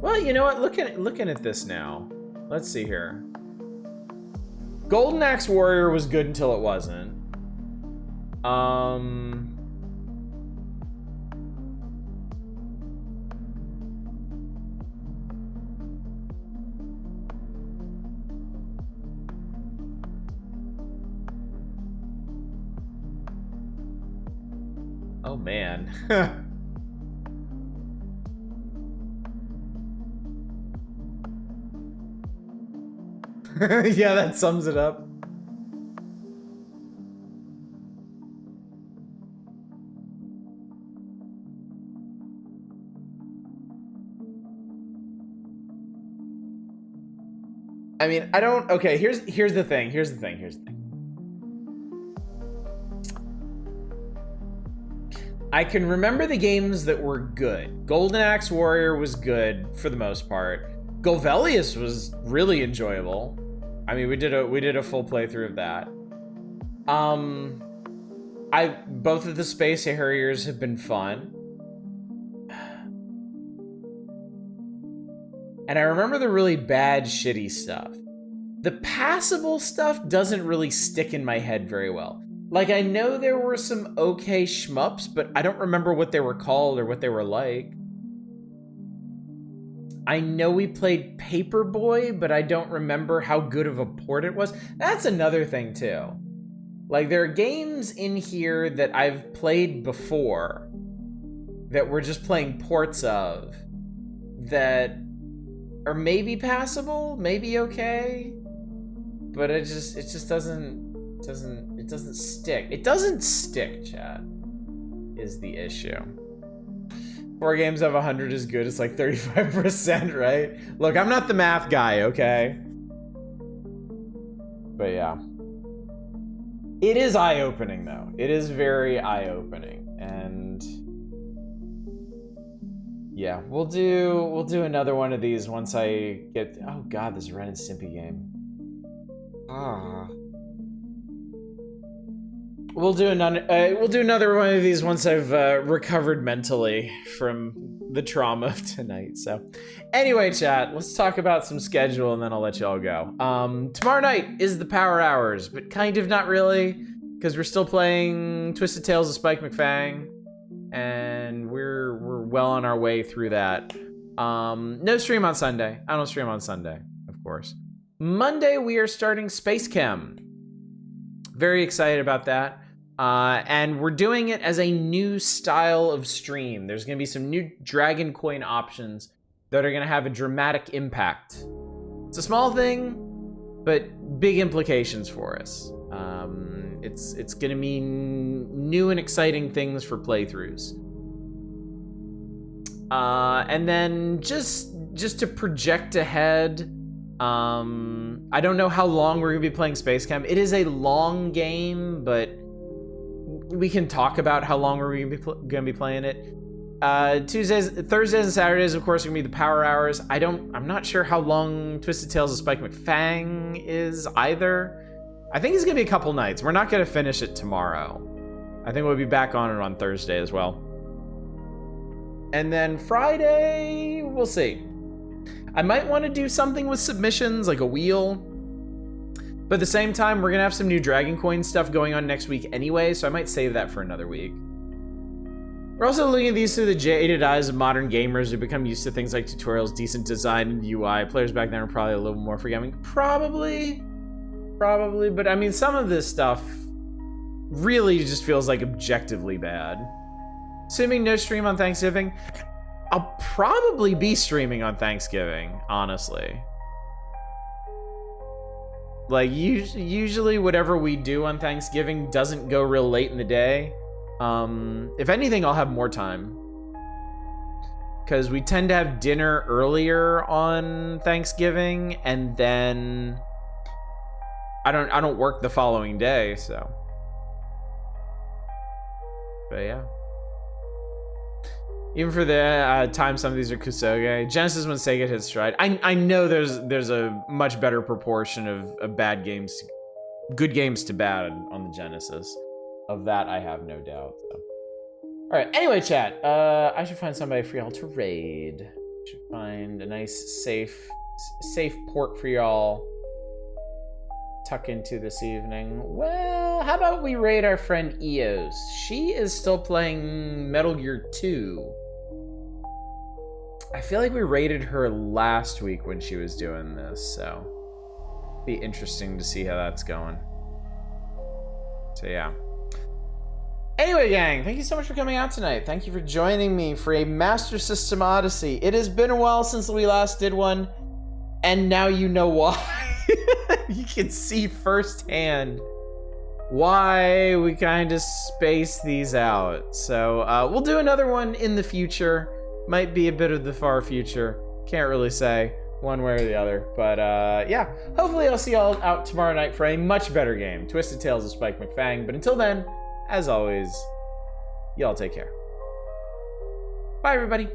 Well, you know what? Looking at this now. Let's see here. Golden Axe Warrior was good until it wasn't. Oh man. Yeah, that sums it up. I mean, I don't. Okay, here's the thing. Here's the thing. I can remember the games that were good. Golden Axe Warrior was good for the most part. Golvelius was really enjoyable. I mean, we did a full playthrough of that. Both of the Space Harriers have been fun. And I remember the really bad, shitty stuff. The passable stuff doesn't really stick in my head very well. Like, I know there were some okay shmups, but I don't remember what they were called or what they were like. I know we played Paperboy, but I don't remember how good of a port it was. That's another thing, too. Like, there are games in here that I've played before that we're just playing ports of that Or maybe passable, maybe okay. But it just doesn't stick. It doesn't stick, chat, is the issue. 4 games out of 100 is good. It's like 35%, right? Look, I'm not the math guy, okay? But yeah. It is eye-opening, though. It is very eye-opening. And yeah, we'll do another one of these once I get... Oh god, this Ren and Stimpy game. We'll do another one of these once I've recovered mentally from the trauma of tonight. So anyway, chat, let's talk about some schedule and then I'll let y'all go. Tomorrow night is the Power Hours, but kind of not really, because we're still playing Twisted Tales of Spike McFang, and we're well on our way through that. No stream on Sunday. I don't stream on Sunday, of course. Monday, we are starting Space Chem. Very excited about that. And we're doing it as a new style of stream. There's going to be some new Dragon Coin options that are going to have a dramatic impact. It's a small thing, but big implications for us. It's going to mean new and exciting things for playthroughs. And then just to project ahead, I don't know how long we're gonna be playing Space Chem. It is a long game, but we can talk about how long we're gonna be playing it. Thursdays and Saturdays, of course, are gonna be the Power Hours. I'm not sure how long Twisted Tales of Spike McFang is either. I think it's gonna be a couple nights. We're not gonna finish it tomorrow. I think we'll be back on it on Thursday as well. And then Friday, we'll see. I might want to do something with submissions, like a wheel. But at the same time, we're going to have some new Dragon Coin stuff going on next week anyway, so I might save that for another week. We're also looking at these through the jaded eyes of modern gamers who become used to things like tutorials, decent design, and UI. Players back then are probably a little more forgiving. Probably. But I mean, some of this stuff really just feels like objectively bad. Assuming no stream on Thanksgiving, I'll probably be streaming on Thanksgiving, honestly. Like, usually whatever we do on Thanksgiving doesn't go real late in the day. If anything, I'll have more time. Because we tend to have dinner earlier on Thanksgiving, and then I don't work the following day, so. But yeah. Even for the time some of these are Kusoge. Genesis when Sega hits stride. I know there's a much better proportion of bad games, good games to bad on the Genesis. Of that, I have no doubt. So. All right. Anyway, chat. I should find somebody for y'all to raid. Should find a nice, safe port for y'all. Tuck into this evening. Well, how about we raid our friend Eos? She is still playing Metal Gear 2. I feel like we raided her last week when she was doing this, so be interesting to see how that's going. So yeah. Anyway, gang, thank you so much for coming out tonight. Thank you for joining me for a Master System Odyssey. It has been a while since we last did one, and now you know why. You can see firsthand why we kind of space these out. So we'll do another one in the future. Might be a bit of the far future. Can't really say one way or the other. But yeah, hopefully I'll see y'all out tomorrow night for a much better game. Twisted Tales of Spike McFang. But until then, as always, y'all take care. Bye, everybody.